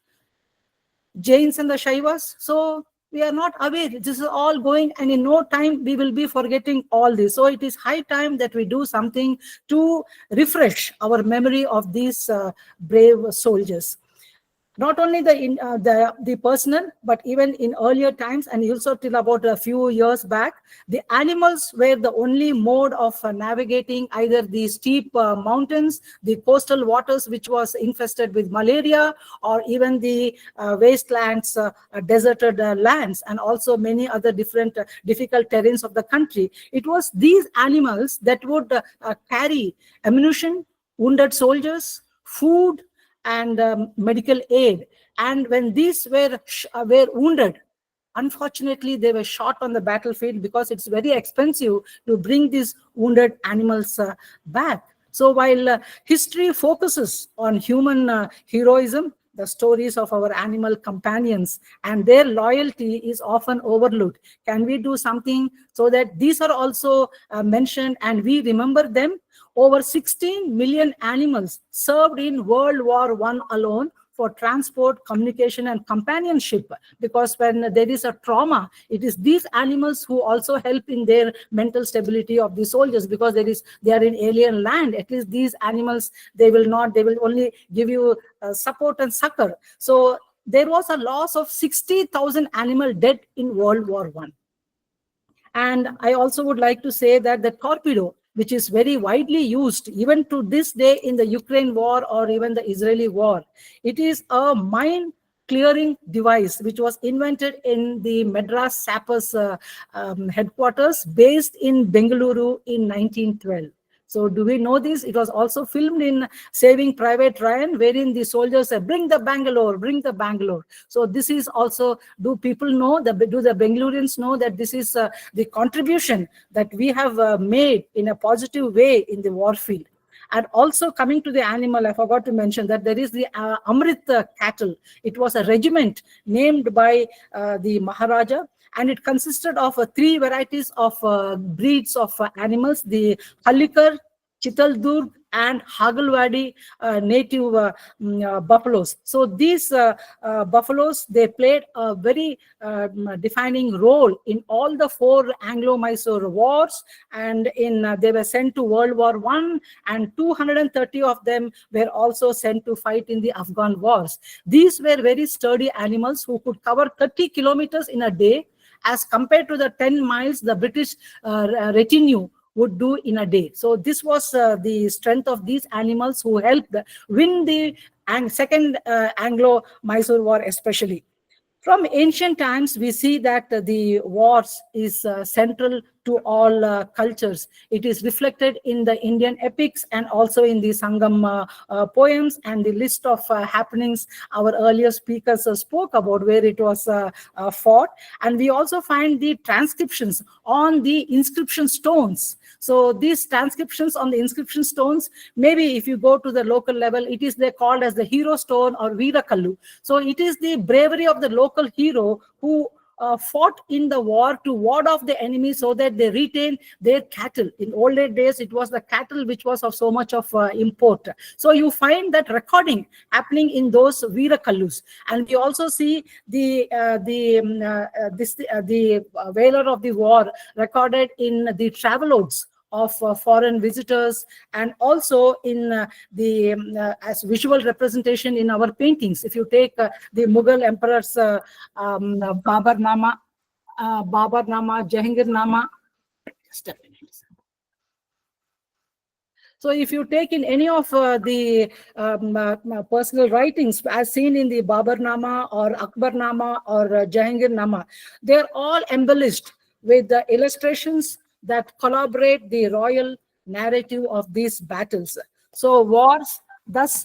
Jains and the Shaivas. So we are not aware. This is all going, and in no time we will be forgetting all this. So it is high time that we do something to refresh our memory of these brave soldiers. Not only the personal, but even in earlier times, and also till about a few years back, the animals were the only mode of navigating either the steep mountains, the coastal waters which was infested with malaria, or even the wastelands, deserted lands, and also many other different difficult terrains of the country. It was these animals that would carry ammunition, wounded soldiers, food, and medical aid. And when these were wounded, unfortunately, they were shot on the battlefield because it's very expensive to bring these wounded animals back. So while history focuses on human heroism, the stories of our animal companions and their loyalty is often overlooked. Can we do something so that these are also mentioned and we remember them? Over 16 million animals served in World War I alone for transport, communication, and companionship. Because when there is a trauma, it is these animals who also help in their mental stability of the soldiers, because they are in alien land. At least these animals, they will only give you support and succor. So there was a loss of 60,000 animal dead in World War I. And I also would like to say that the torpedo, which is very widely used even to this day in the Ukraine war or even the Israeli war, it is a mine clearing device which was invented in the Madras Sappers headquarters based in Bengaluru in 1912. So do we know this? It was also filmed in Saving Private Ryan, wherein the soldiers say, bring the Bangalore, bring the Bangalore. So this is also, do people know, do the Bengalurians know that this is the contribution that we have made in a positive way in the war field? And also coming to the animal, I forgot to mention that there is the Amrit cattle. It was a regiment named by the Maharaja, and it consisted of 3 varieties of breeds of animals, the Halikar, Chitaldurg, and Hagalwadi native buffaloes. So these buffaloes, they played a very defining role in all the 4 Anglo-Mysore wars, and they were sent to World War I, and 230 of them were also sent to fight in the Afghan wars. These were very sturdy animals who could cover 30 kilometers in a day, as compared to the 10 miles the British retinue would do in a day. So this was the strength of these animals who helped win the Second Anglo-Mysore War especially. From ancient times, we see that the wars is central to all cultures. It is reflected in the Indian epics and also in the Sangam poems and the list of happenings our earlier speakers spoke about, where it was fought. And we also find the transcriptions on the inscription stones. So these transcriptions on the inscription stones, maybe if you go to the local level, it is called as the hero stone or Veerakallu. So it is the bravery of the local hero who fought in the war to ward off the enemy so that they retain their cattle. In older days, it was the cattle which was of so much of import. So you find that recording happening in those Veerakallus. And we also see the valor of the war recorded in the travelogues of foreign visitors, and also in as visual representation in our paintings. If you take the Mughal emperor's Babar Nama, Jahangir Nama, just a minute. So if you take in any of the personal writings as seen in the Babar Nama or Akbar Nama or Jahangir Nama, they're all embellished with the illustrations that collaborate the royal narrative of these battles. So wars thus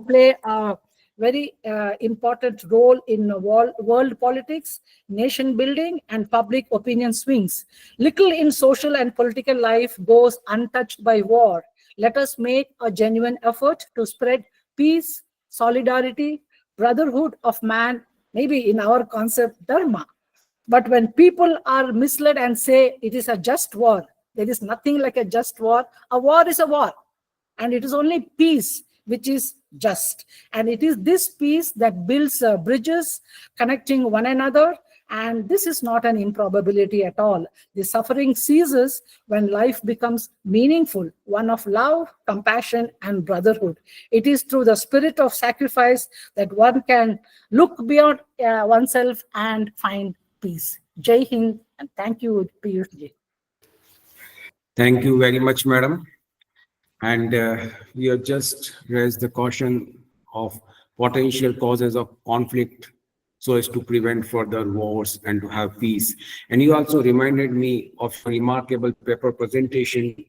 play a very important role in world politics, nation building, and public opinion swings. Little in social and political life goes untouched by war. Let us make a genuine effort to spread peace, solidarity, brotherhood of man, maybe in our concept, dharma. But when people are misled and say it is a just war, there is nothing like a just war. A war is a war. And it is only peace which is just. And it is this peace that builds bridges connecting one another. And this is not an improbability at all. The suffering ceases when life becomes meaningful, one of love, compassion, and brotherhood. It is through the spirit of sacrifice that one can look beyond oneself and find peace. Jai Hind, and thank you, Peeyush ji. Thank you very much, madam. And we have just raised the caution of potential causes of conflict so as to prevent further wars and to have peace. And you also reminded me of a remarkable paper presentation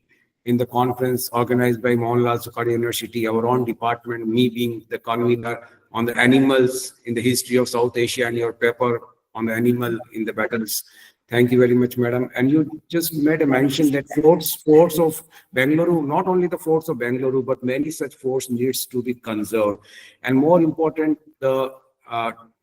in the conference organized by Mohanlal Sukhadi University, our own department, me being the convener on the animals in the history of South Asia and your paper on the animal in the battles. Thank you very much, madam. And you just made a mention that forts of Bengaluru, not only the forts of Bengaluru, but many such forts needs to be conserved. And more important, the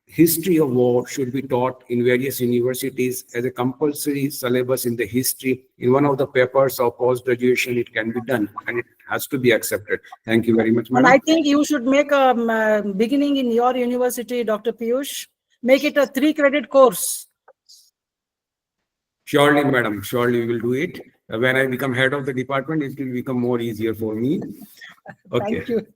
history of war should be taught in various universities as a compulsory syllabus in the history. In one of the papers of post-graduation, it can be done and it has to be accepted. Thank you very much, And madam. I think you should make a beginning in your university, Dr. Peeyush. Make it a 3-credit course. Surely, madam, surely we will do it. When I become head of the department, it will become more easier for me. Okay. Thank you.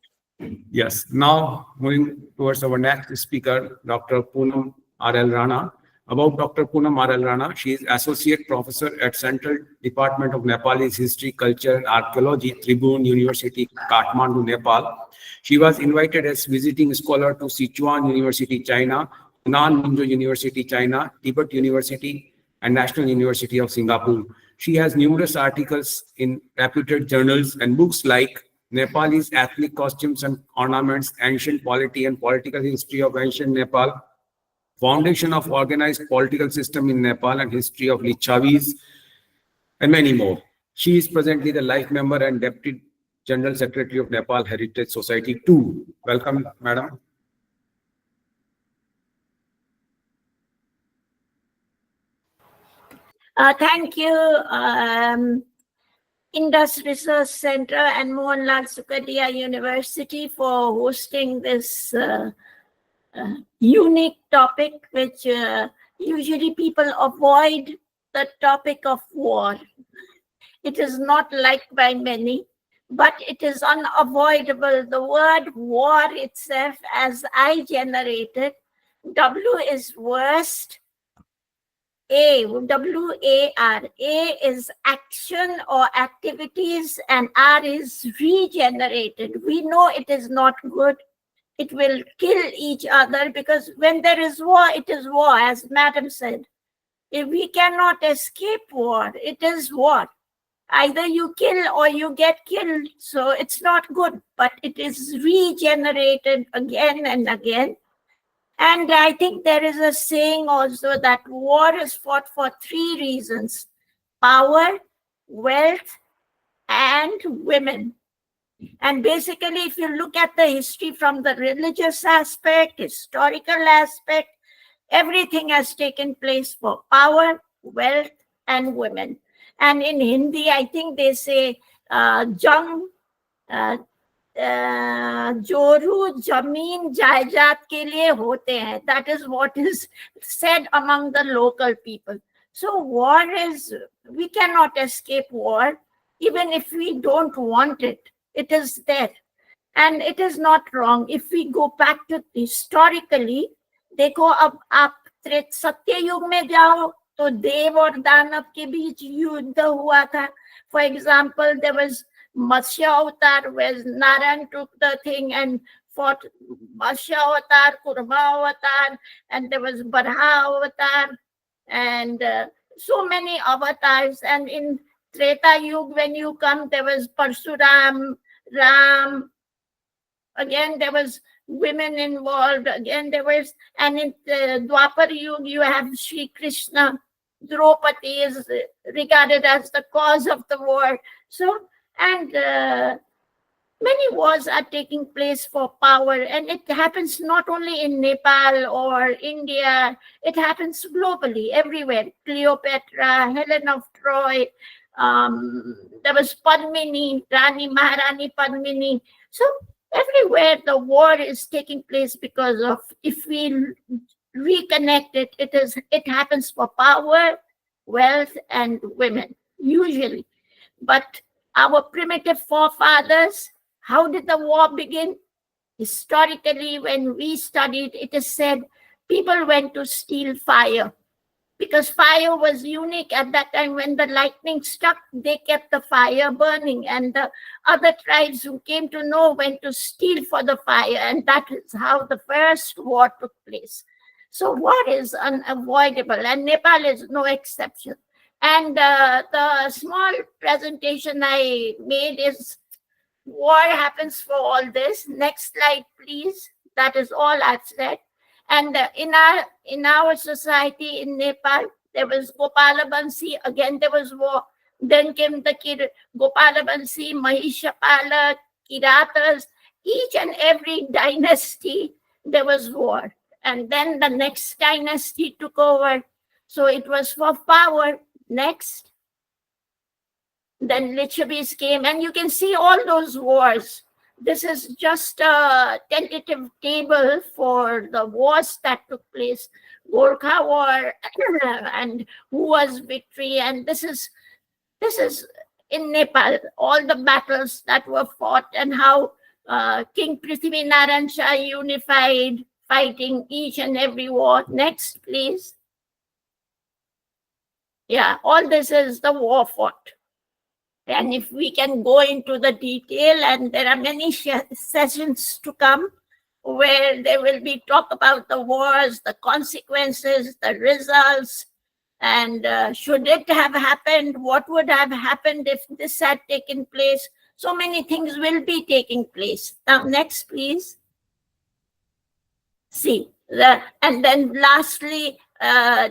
Yes. Now, moving towards our next speaker, Dr. Poonam R.L. Rana. About Dr. Poonam R.L. Rana, she is Associate Professor at Central Department of Nepalese History, Culture and Archaeology, Tribhuvan University, Kathmandu, Nepal. She was invited as visiting scholar to Sichuan University, China, Hunan Minjo University, China, Tibet University, and National University of Singapore. She has numerous articles in reputed journals and books like Nepalese ethnic costumes and ornaments, ancient polity and political history of ancient Nepal, foundation of organized political system in Nepal and history of Lichavis, and many more. She is presently the life member and Deputy General Secretary of Nepal Heritage Society 2. Welcome, madam. Thank you, Indus Research Center and Mohanlal Sukhadiya University for hosting this unique topic, which usually people avoid the topic of war. It is not liked by many, but it is unavoidable. The word war itself, as I generated, W is worst, W-A-R. A is action or activities, and R is regenerated. We know it is not good. It will kill each other, because when there is war, it is war, as madam said. If we cannot escape war, it is war. Either you kill or you get killed, so it's not good, but it is regenerated again and again. And I think there is a saying also that war is fought for 3 reasons: power, wealth, and women. And basically, if you look at the history from the religious aspect, historical aspect, everything has taken place for power, wealth, and women. And in Hindi, I think they say, jang, जोरू जमीन जायदाद के लिए होते हैं. That is what is said among the local people. So war is, we cannot escape war, even if we don't want it. It is there, and it is not wrong. If we go back to historically, देखो अब आप सत्य युग में जाओ तो देव और दानव के बीच युद्ध हुआ था. For example, there was Matsya Avatar, where Narayan took the thing and fought Matsya Avatar, Kurma Avatar, and there was Barha Avatar, and so many avatars. And in Treta Yuga, when you come, there was Parsuram, Ram. Again, there was women involved. Again, there was, and in Dwapar Yuga, you have Sri Krishna. Draupadi is regarded as the cause of the war. So, and many wars are taking place for power, and it happens not only in Nepal or India, it happens globally, everywhere. Cleopatra, Helen of Troy, there was Padmini, Rani Maharani Padmini. So everywhere the war is taking place because of, if we reconnect it, it happens for power, wealth, and women, usually. But our primitive forefathers, how did the war begin? Historically, when we studied, it is said people went to steal fire, because fire was unique at that time. When the lightning struck, they kept the fire burning, and the other tribes who came to know went to steal for the fire, and that is how the first war took place. So war is unavoidable, and Nepal is no exception. And the small presentation I made is war happens for all this. Next slide, please. That is all I've said. And in our society in Nepal, there was Gopalabansi. Again, there was war. Then came the Gopalabansi, Mahishapala, Kiratas. Each and every dynasty, there was war. And then the next dynasty took over. So it was for power. Next. Then Lichavis came, and you can see all those wars. This is just a tentative table for the wars that took place. Gorkha War and who was victory. And this is in Nepal, all the battles that were fought and how King Prithvi Naran Shah unified, fighting each and every war. Next, please. Yeah, all this is the war fought. And if we can go into the detail, and there are many sessions to come where there will be talk about the wars, the consequences, the results, and should it have happened, what would have happened if this had taken place. So many things will be taking place. Now, next, please. See, and then lastly,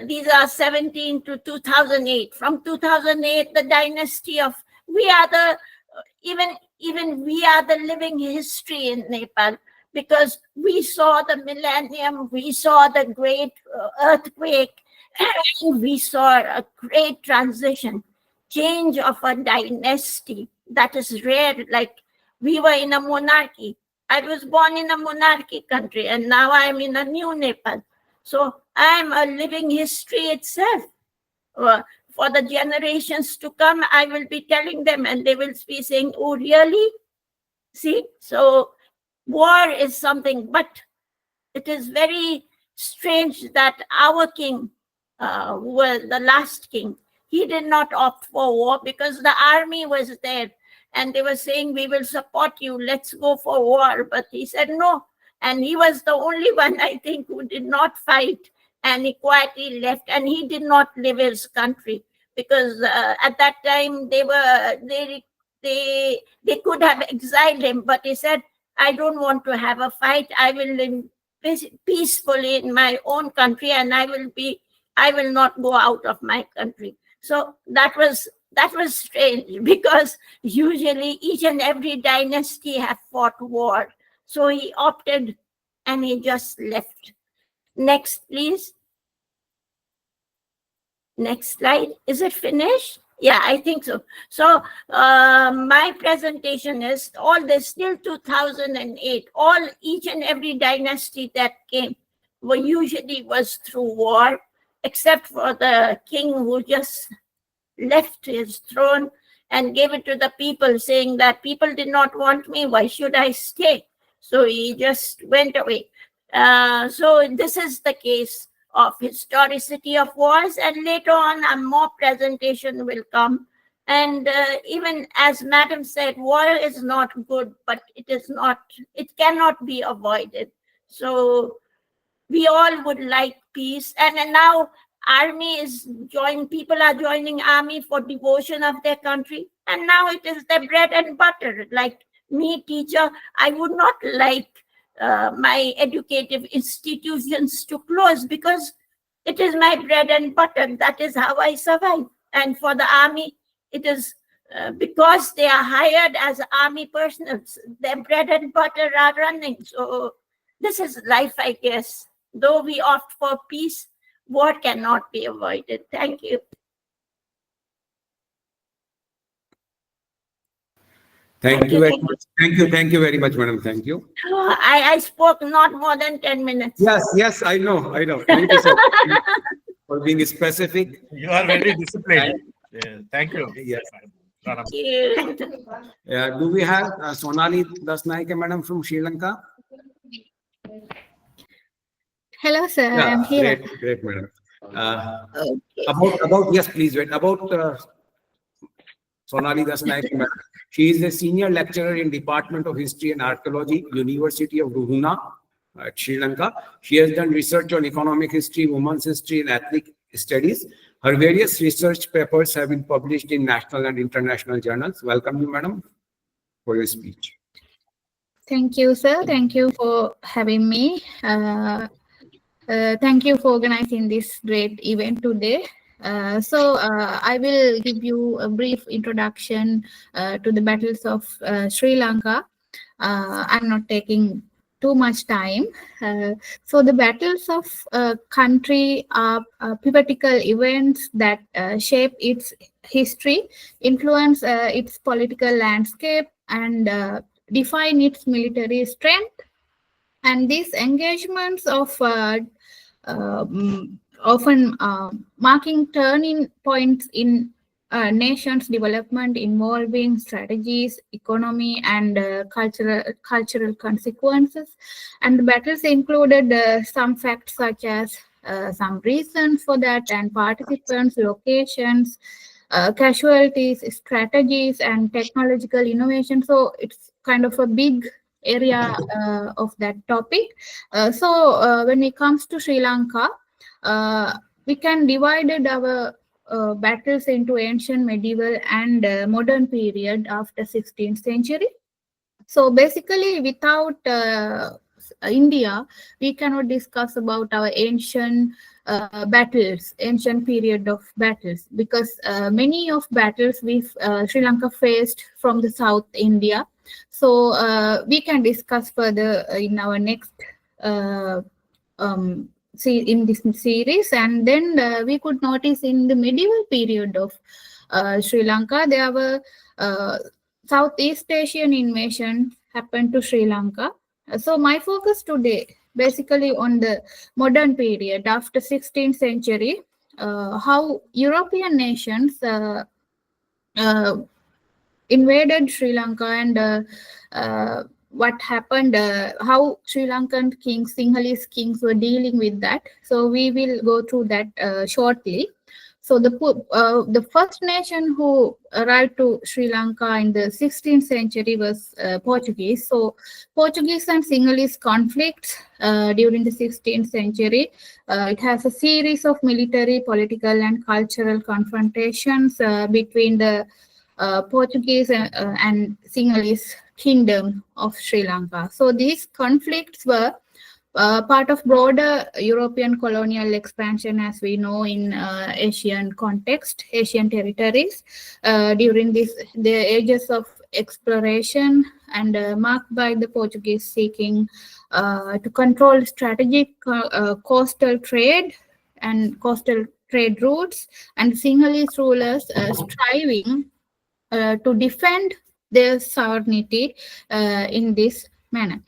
these are 17 to 2008. From 2008, the dynasty of, we are the, even we are the living history in Nepal, because we saw the millennium, we saw the great earthquake, and we saw a great transition, change of a dynasty that is rare. Like, we were in a monarchy. I was born in a monarchy country, and now I'm in a new Nepal. So I'm a living history itself. For the generations to come, I will be telling them, and they will be saying, oh, really? See, so war is something, but it is very strange that our king, who was the last king, he did not opt for war because the army was there. And they were saying, we will support you, let's go for war. But he said no. And he was the only one, I think, who did not fight, and he quietly left. And he did not leave his country because at that time they could have exiled him. But he said, I don't want to have a fight. I will live peacefully in my own country, and I will not go out of my country. So that was strange, because usually each and every dynasty have fought war. So he opted and he just left. Next, please. Next slide. Is it finished? Yeah, I think so. So my presentation is all this till 2008. Each and every dynasty that came usually was through war, except for the king who just left his throne and gave it to the people, saying that people did not want me, why should I stay? So he just went away. So this is the case of historicity of wars, and later on a more presentation will come. And even as Madam said, war is not good, but it cannot be avoided. So we all would like peace. And now people are joining army for devotion of their country. And now it is their bread and butter. Like me, teacher, I would not like my educative institutions to close, because it is my bread and butter. That is how I survive. And for the army, it is because they are hired as army personnel, their bread and butter are running. So this is life, I guess. Though we opt for peace, war cannot be avoided. Thank you. Thank you very much. Thank you very much, madam. Thank you. I spoke not more than 10 minutes. Yes, I know. Thank you so much for being specific. You are very disciplined. Thank you. Yes. Thank you. Do we have Sonali Dasanayake, madam, from Sri Lanka? Hello, sir. I'm here. Great, madam. Okay. Yes, please wait. About Sonali Dasanayake, madam. She is a senior lecturer in Department of History and Archaeology, University of Ruhuna at Sri Lanka. She has done research on economic history, women's history, and ethnic studies. Her various research papers have been published in national and international journals. Welcome you, madam, for your speech. Thank you, sir. Thank you for having me. Thank you for organizing this great event today. I will give you a brief introduction to the battles of Sri Lanka. I'm not taking too much time. So the battles of country are pivotal events that shape its history, influence its political landscape, and define its military strength. And these engagements of often marking turning points in nation's development, involving strategies, economy, and cultural consequences. And the battles included some facts such as some reasons for that, and participants, locations, casualties, strategies, and technological innovation. So it's kind of a big area of that topic. When it comes to Sri Lanka, we can divide our battles into ancient, medieval, and modern period after 16th century. So basically, without India, we cannot discuss about our ancient battles, ancient period of battles, because many of battles Sri Lanka faced from the South India. So we can discuss further in our next in this series. And then we could notice in the medieval period of Sri Lanka, there were Southeast Asian invasion happened to Sri Lanka. So my focus today basically on the modern period after 16th century, how European nations invaded Sri Lanka, and what happened, how Sri Lankan kings, Sinhalese kings were dealing with that. So we will go through that shortly. So the first nation who arrived to Sri Lanka in the 16th century was Portuguese. So Portuguese and Sinhalese conflicts during the 16th century, it has a series of military, political, and cultural confrontations between the Portuguese and Sinhalese kingdom of Sri Lanka. So these conflicts were part of broader European colonial expansion, as we know, in Asian context, Asian territories, during the ages of exploration, and marked by the Portuguese seeking to control strategic coastal trade and coastal trade routes, and Sinhalese rulers striving to defend their sovereignty in this manner.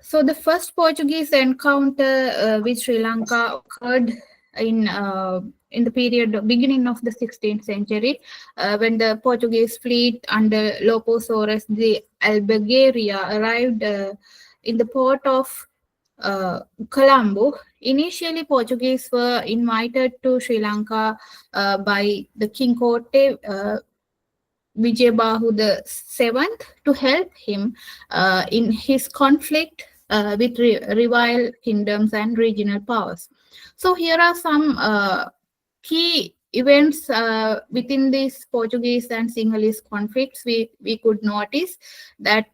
So the first Portuguese encounter with Sri Lanka occurred in the period beginning of the 16th century, when the Portuguese fleet under Loposaurus the Albergaria arrived in the port of Colombo. Initially, Portuguese were invited to Sri Lanka by the King Kotte Vijayabahu VII to help him in his conflict with rival kingdoms and regional powers. So here are some key events within these Portuguese and Sinhalese conflicts. We could notice that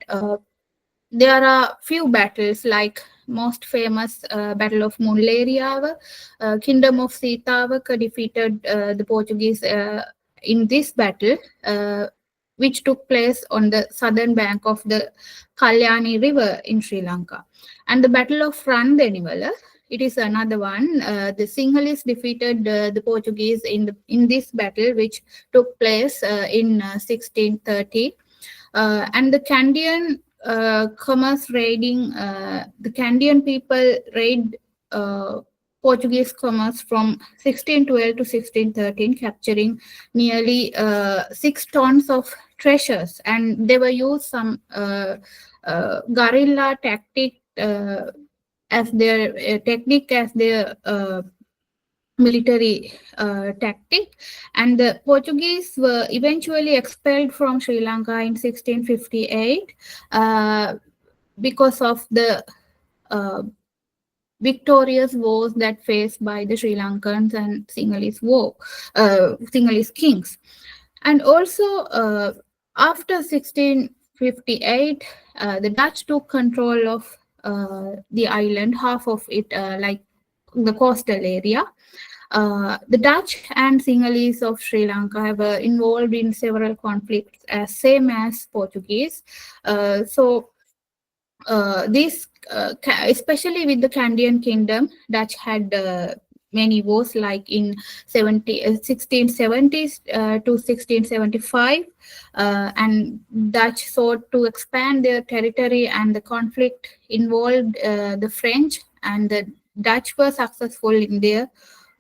there are few battles, like most famous Battle of Mulleriya. Kingdom of Sitavaka defeated the Portuguese in this battle, which took place on the southern bank of the Kalyani River in Sri Lanka. And the Battle of Randenivala, it is another one. The Sinhalese defeated the Portuguese in this battle, which took place in 1630. And the Kandyan commerce raiding, the Kandyan people raid Portuguese commerce from 1612 to 1613, capturing nearly 6 tons of treasures, and they were used some guerrilla tactic as their technique, as their military tactic. And the Portuguese were eventually expelled from Sri Lanka in 1658 because of the victorious wars that faced by the Sri Lankans and Sinhalese kings. And also, after 1658, the Dutch took control of the island, half of it, like the coastal area. The Dutch and Sinhalese of Sri Lanka were involved in several conflicts, same as Portuguese. These, especially with the Candian Kingdom, Dutch had many wars, like in 1670s to 1675, and Dutch sought to expand their territory, and the conflict involved the French, and the Dutch were successful in their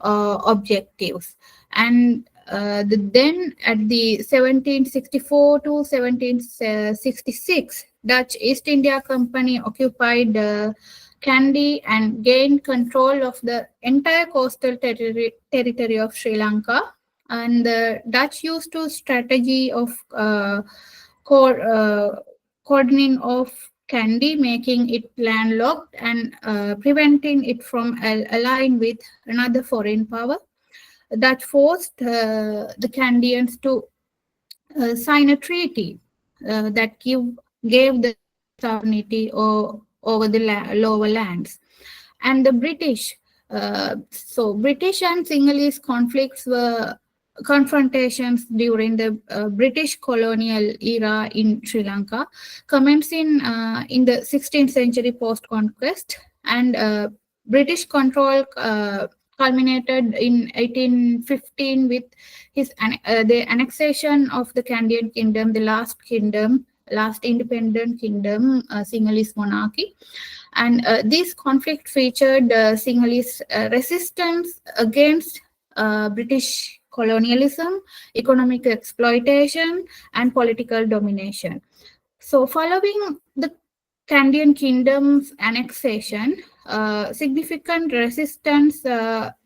objectives. And then at the 1764 to 1766, Dutch East India Company occupied Kandy and gained control of the entire coastal territory of Sri Lanka. And the Dutch used a strategy of cordoning off Kandy, making it landlocked and preventing it from allying with another foreign power. That forced the Candians to sign a treaty that gave the sovereignty over the lower lands. And the British, British and Sinhalese conflicts were confrontations during the British colonial era in Sri Lanka, commencing in the 16th century post-conquest, and British control culminated in 1815 with the annexation of the Candian Kingdom, the last independent kingdom, Sinhalese monarchy. And this conflict featured Sinhalese resistance against British colonialism, economic exploitation, and political domination. So following the Candian Kingdom's annexation, significant resistance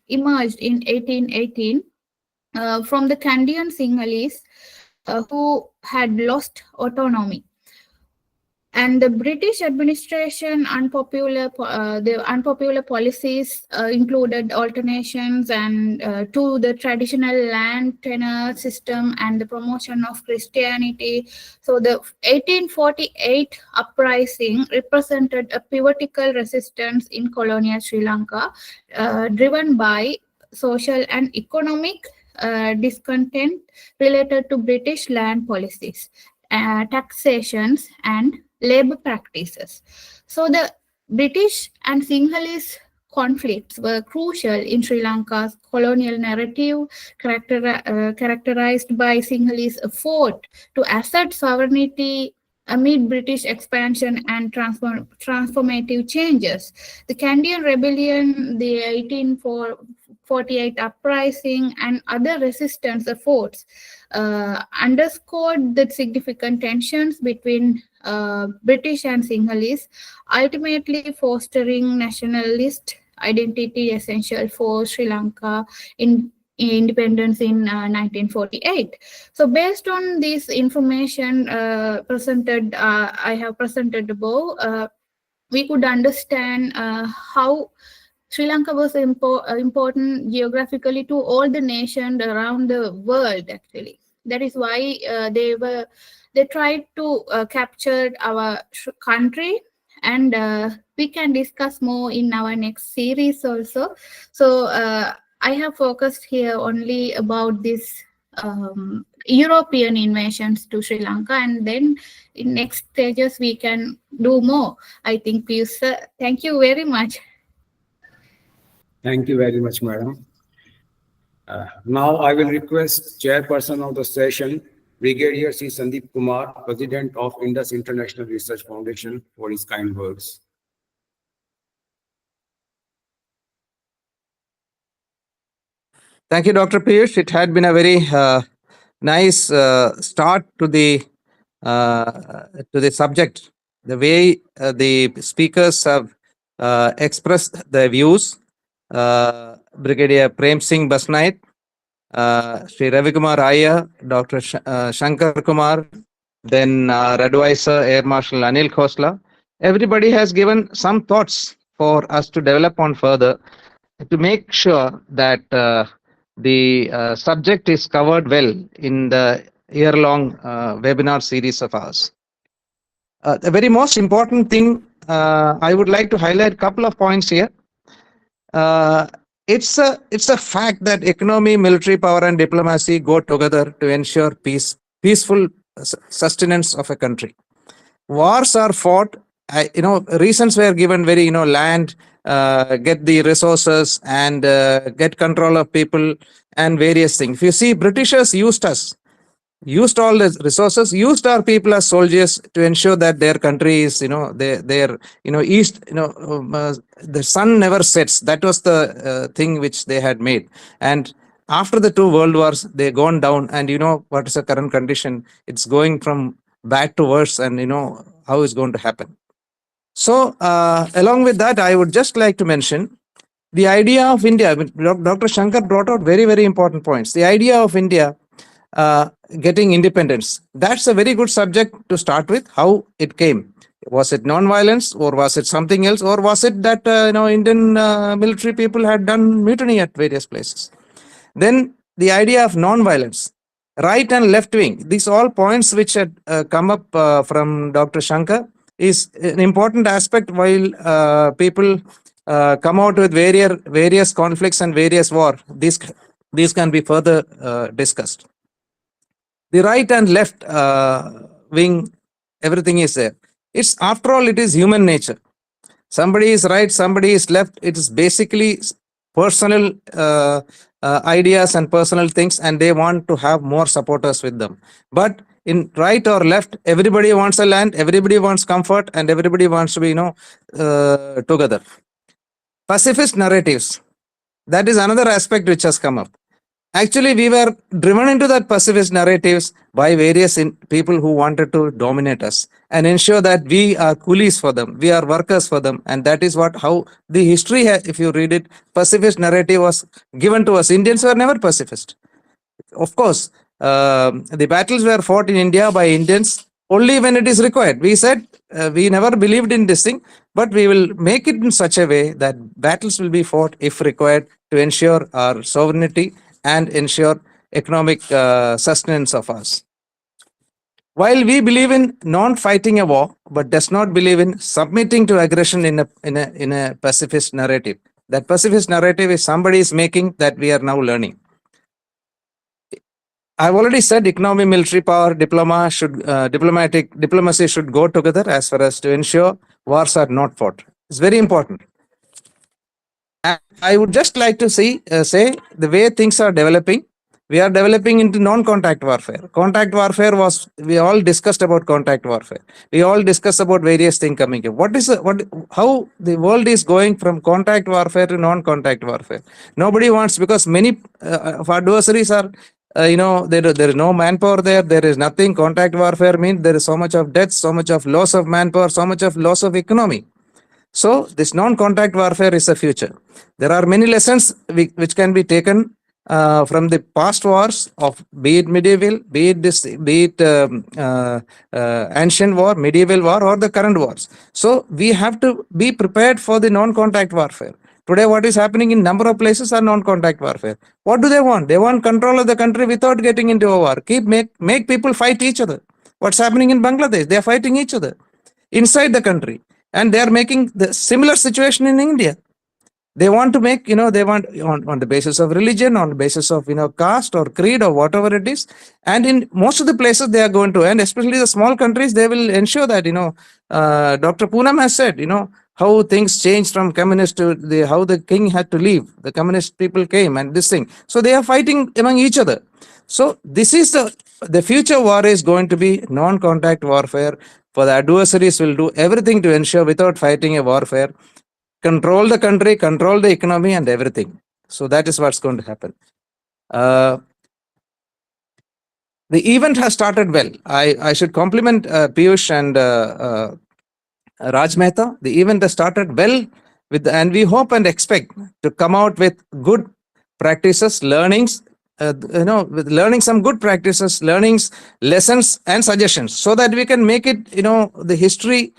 emerged in 1818 from the Candian Sinhalese who had lost autonomy. And the British administration unpopular policies included alternations and to the traditional land tenure system and the promotion of Christianity. So the 1848 uprising represented a pivotal resistance in colonial Sri Lanka, driven by social and economic discontent related to British land policies, taxations, and labor practices. So the British and Sinhalese conflicts were crucial in Sri Lanka's colonial narrative, characterized by Sinhalese effort to assert sovereignty amid British expansion and transformative changes. The Candian Rebellion, the 1848 uprising, and other resistance efforts underscored the significant tensions between British and Sinhalese, ultimately fostering nationalist identity essential for Sri Lanka in independence in 1948. So based on this information presented, I have presented above, we could understand how Sri Lanka was important geographically to all the nations around the world, actually. That is why they tried to capture our country, and we can discuss more in our next series also. So I have focused here only about this European invasions to Sri Lanka, and then in next stages we can do more. I think, Peeyush sir, thank you very much. Thank you very much, madam. Now I will request chairperson of the session, Brigadier C. Sandeep Kumar, President of Indus International Research Foundation, for his kind words. Thank you, Dr. Peeyush. It had been a very nice start to the subject. The way the speakers have expressed their views. Brigadier Prem Singh Basnyat, Sri Ravi Kumar Aiyar, Dr. Shankar Kumar, then our advisor, Air Marshal Anil Khosla. Everybody has given some thoughts for us to develop on further to make sure that the subject is covered well in the year-long webinar series of ours. The very most important thing I would like to highlight a couple of points here. It's a fact that economy, military power, and diplomacy go together to ensure peaceful sustenance of a country. Wars are fought. Reasons were given very land, get the resources, and get control of people, and various things. If you see, Britishers used us. Used all the resources, used our people as soldiers to ensure that their country is, their east, the sun never sets. That was the thing which they had made. And after the two world wars, they gone down, and what is the current condition? It's going from bad to worse, and how it's going to happen. So along with that, I would just like to mention the idea of India. Dr. Shankar brought out very, very important points. The idea of India getting independence. That's a very good subject to start with. How it came. Was it non-violence, or was it something else, or was it that Indian military people had done mutiny at various places? Then the idea of non-violence, right and left wing. These all points which had come up from Dr. Shankar is an important aspect while people come out with various conflicts and various war. These can be further discussed. The right and left wing, everything is there. It's, after all, it is human nature. Somebody is right, somebody is left. It is basically personal ideas and personal things, and they want to have more supporters with them. But in right or left, everybody wants a land, everybody wants comfort, and everybody wants to be, together. Pacifist narratives. That is another aspect which has come up. Actually, we were driven into that pacifist narratives by various people who wanted to dominate us and ensure that we are coolies for them, we are workers for them, and that is how the history, if you read it, pacifist narrative was given to us. Indians were never pacifist. Of course, the battles were fought in India by Indians only when it is required. We said we never believed in this thing, but we will make it in such a way that battles will be fought if required to ensure our sovereignty and ensure economic sustenance of us. While we believe in non-fighting a war, but does not believe in submitting to aggression in a pacifist narrative. That pacifist narrative is somebody is making that we are now learning. I've already said economy, military power, diplomacy should go together as far as to ensure wars are not fought. It's very important. And I would just like to say the way things are developing, we are developing into non-contact warfare. Contact warfare was, we all discussed about contact warfare. We all discussed about various things coming up. How the world is going from contact warfare to non-contact warfare. Nobody wants, because many of our adversaries are, there is no manpower there. There is nothing. Contact warfare means there is so much of death, so much of loss of manpower, so much of loss of economy. So this non-contact warfare is the future. There are many lessons which can be taken from the past wars of, be it medieval, be it ancient war, medieval war, or the current wars. So we have to be prepared for the non-contact warfare. Today, what is happening in number of places are non-contact warfare. What do they want? They want control of the country without getting into a war. Make people fight each other. What's happening in Bangladesh? They are fighting each other inside the country. And they are making the similar situation in India. They want to make, they want on the basis of religion, on the basis of, caste or creed or whatever it is. And in most of the places they are going to, and especially the small countries, they will ensure that, Dr. Poonam has said, how things changed from communist to how the king had to leave. The communist people came and this thing. So they are fighting among each other. So this is the future war is going to be non-contact warfare. For the adversaries will do everything to ensure without fighting a warfare, control the country, control the economy and everything. So that is what's going to happen. The event has started well. I should compliment Peeyush and Raj Mehta. The event has started well and we hope and expect to come out with good practices, learnings, with learning some good practices, learnings, lessons and suggestions so that we can make it, the history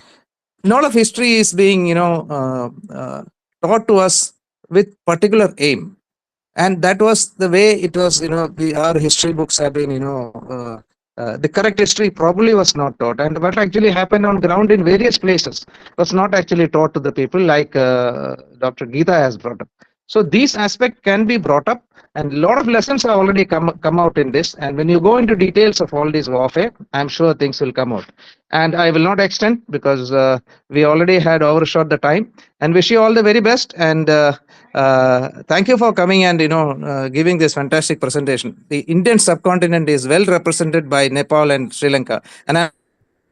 lot of history is being, taught to us with particular aim. And that was the way it was, our history books have been, the correct history probably was not taught. And what actually happened on ground in various places was not actually taught to the people, like Dr. Githa has brought up. So these aspects can be brought up, and a lot of lessons have already come out in this. And when you go into details of all this warfare, I'm sure things will come out. And I will not extend because we already had overshot the time. And wish you all the very best. And thank you for coming and giving this fantastic presentation. The Indian subcontinent is well represented by Nepal and Sri Lanka, and I'm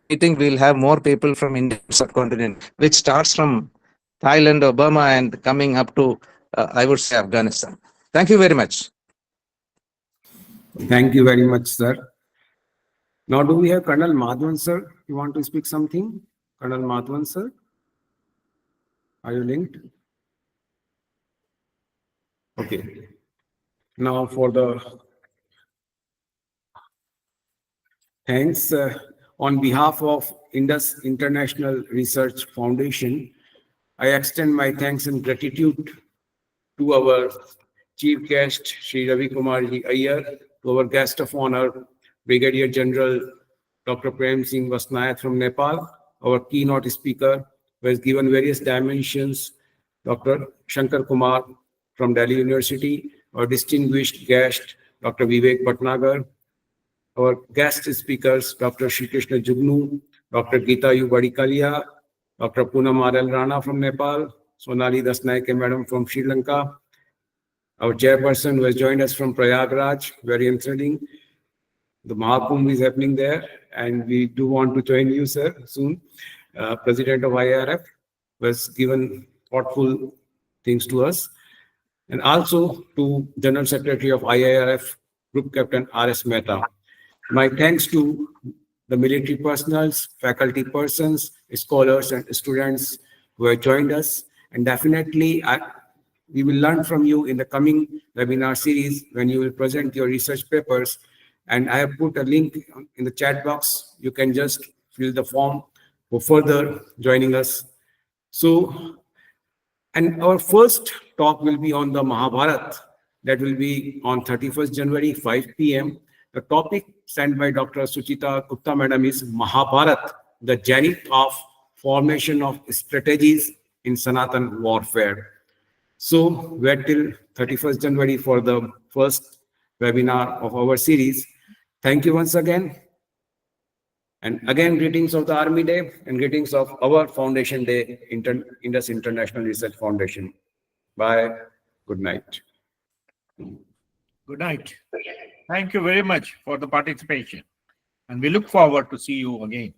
meeting we'll have more people from Indian subcontinent, which starts from Thailand or Burma and coming up to I would say Afghanistan. Thank you very much. Thank you very much, sir. Now, do we have Colonel Madhavan, sir? You want to speak something? Colonel Madhavan, sir? Are you linked? Okay. Now for the thanks on behalf of Indus International Research Foundation, I extend my thanks and gratitude to our Chief Guest, Shri Ravi Kumar Aiyar, to our guest of honor, Brigadier General Dr. Prem Singh Basnyat from Nepal, our keynote speaker, who has given various dimensions, Dr. Shankar Kumar from Delhi University, our distinguished guest, Dr. Vivek Bhatnagar, our guest speakers, Dr. Shri Krishna Jugnu, Dr. Githa Badikillaya, Dr. Poonam Rana from Nepal, Sonali Dasanayake Madam from Sri Lanka, our chairperson who has joined us from Prayagraj, very enthralling. The Mahakumbh is happening there, and we do want to join you, sir, soon. President of IRF was given thoughtful things to us. And also to General Secretary of IIRF, Group Captain R.S. Mehta. My thanks to the military personals, faculty persons, scholars and students who have joined us. And definitely, we will learn from you in the coming webinar series when you will present your research papers. And I have put a link in the chat box. You can just fill the form for further joining us. So, and our first talk will be on the Mahabharat. That will be on 31st January, 5 p.m. The topic sent by Dr. Suchita Gupta Madam is Mahabharat, the zenith of formation of strategies in Sanatan warfare. So wait till 31st January for the first webinar of our series. Thank you once again. And again, greetings of the Army Day and greetings of our Foundation Day, Indus International Research Foundation. Bye. Good night. Good night. Thank you very much for the participation. And we look forward to see you again.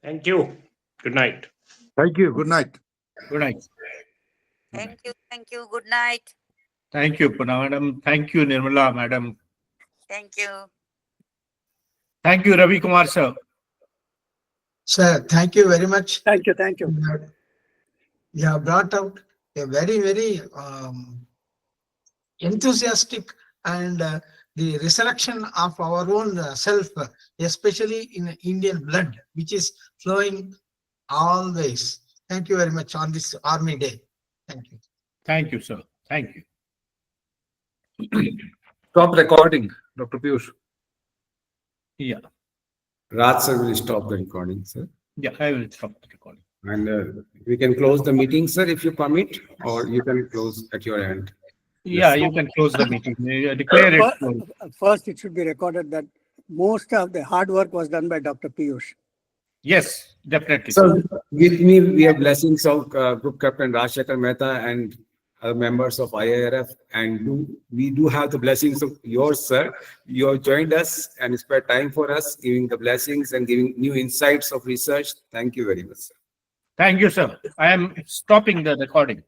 Thank you. Good night. Thank you. Good night. Good night. Thank you. Thank you. Good night. Thank you, Poonam Madam. Thank you, Nirmala Madam. Thank you. Thank you, Ravi Kumar sir. Sir, thank you very much. Thank you. Thank you. You have brought out a very, very enthusiastic and the resurrection of our own self, especially in Indian blood, which is flowing always. Thank you very much on this Army Day. Thank you. Thank you, sir. Thank you. Stop recording, Dr. Peeyush. Yeah. Raj sir will stop the recording, sir. Yeah, I will stop the recording. And we can close the meeting, sir, if you permit, or you can close at your end. Yeah, you can close the meeting. Declare it. First, it should be recorded that most of the hard work was done by Dr. Peeyush. Yes, definitely. So with me, we have blessings of Group Captain Rajshekar Mehta and members of IIRF, and we do have the blessings of yours, sir. You have joined us and spent time for us, giving the blessings and giving new insights of research. Thank you very much, sir. Thank you, sir. I am stopping the recording.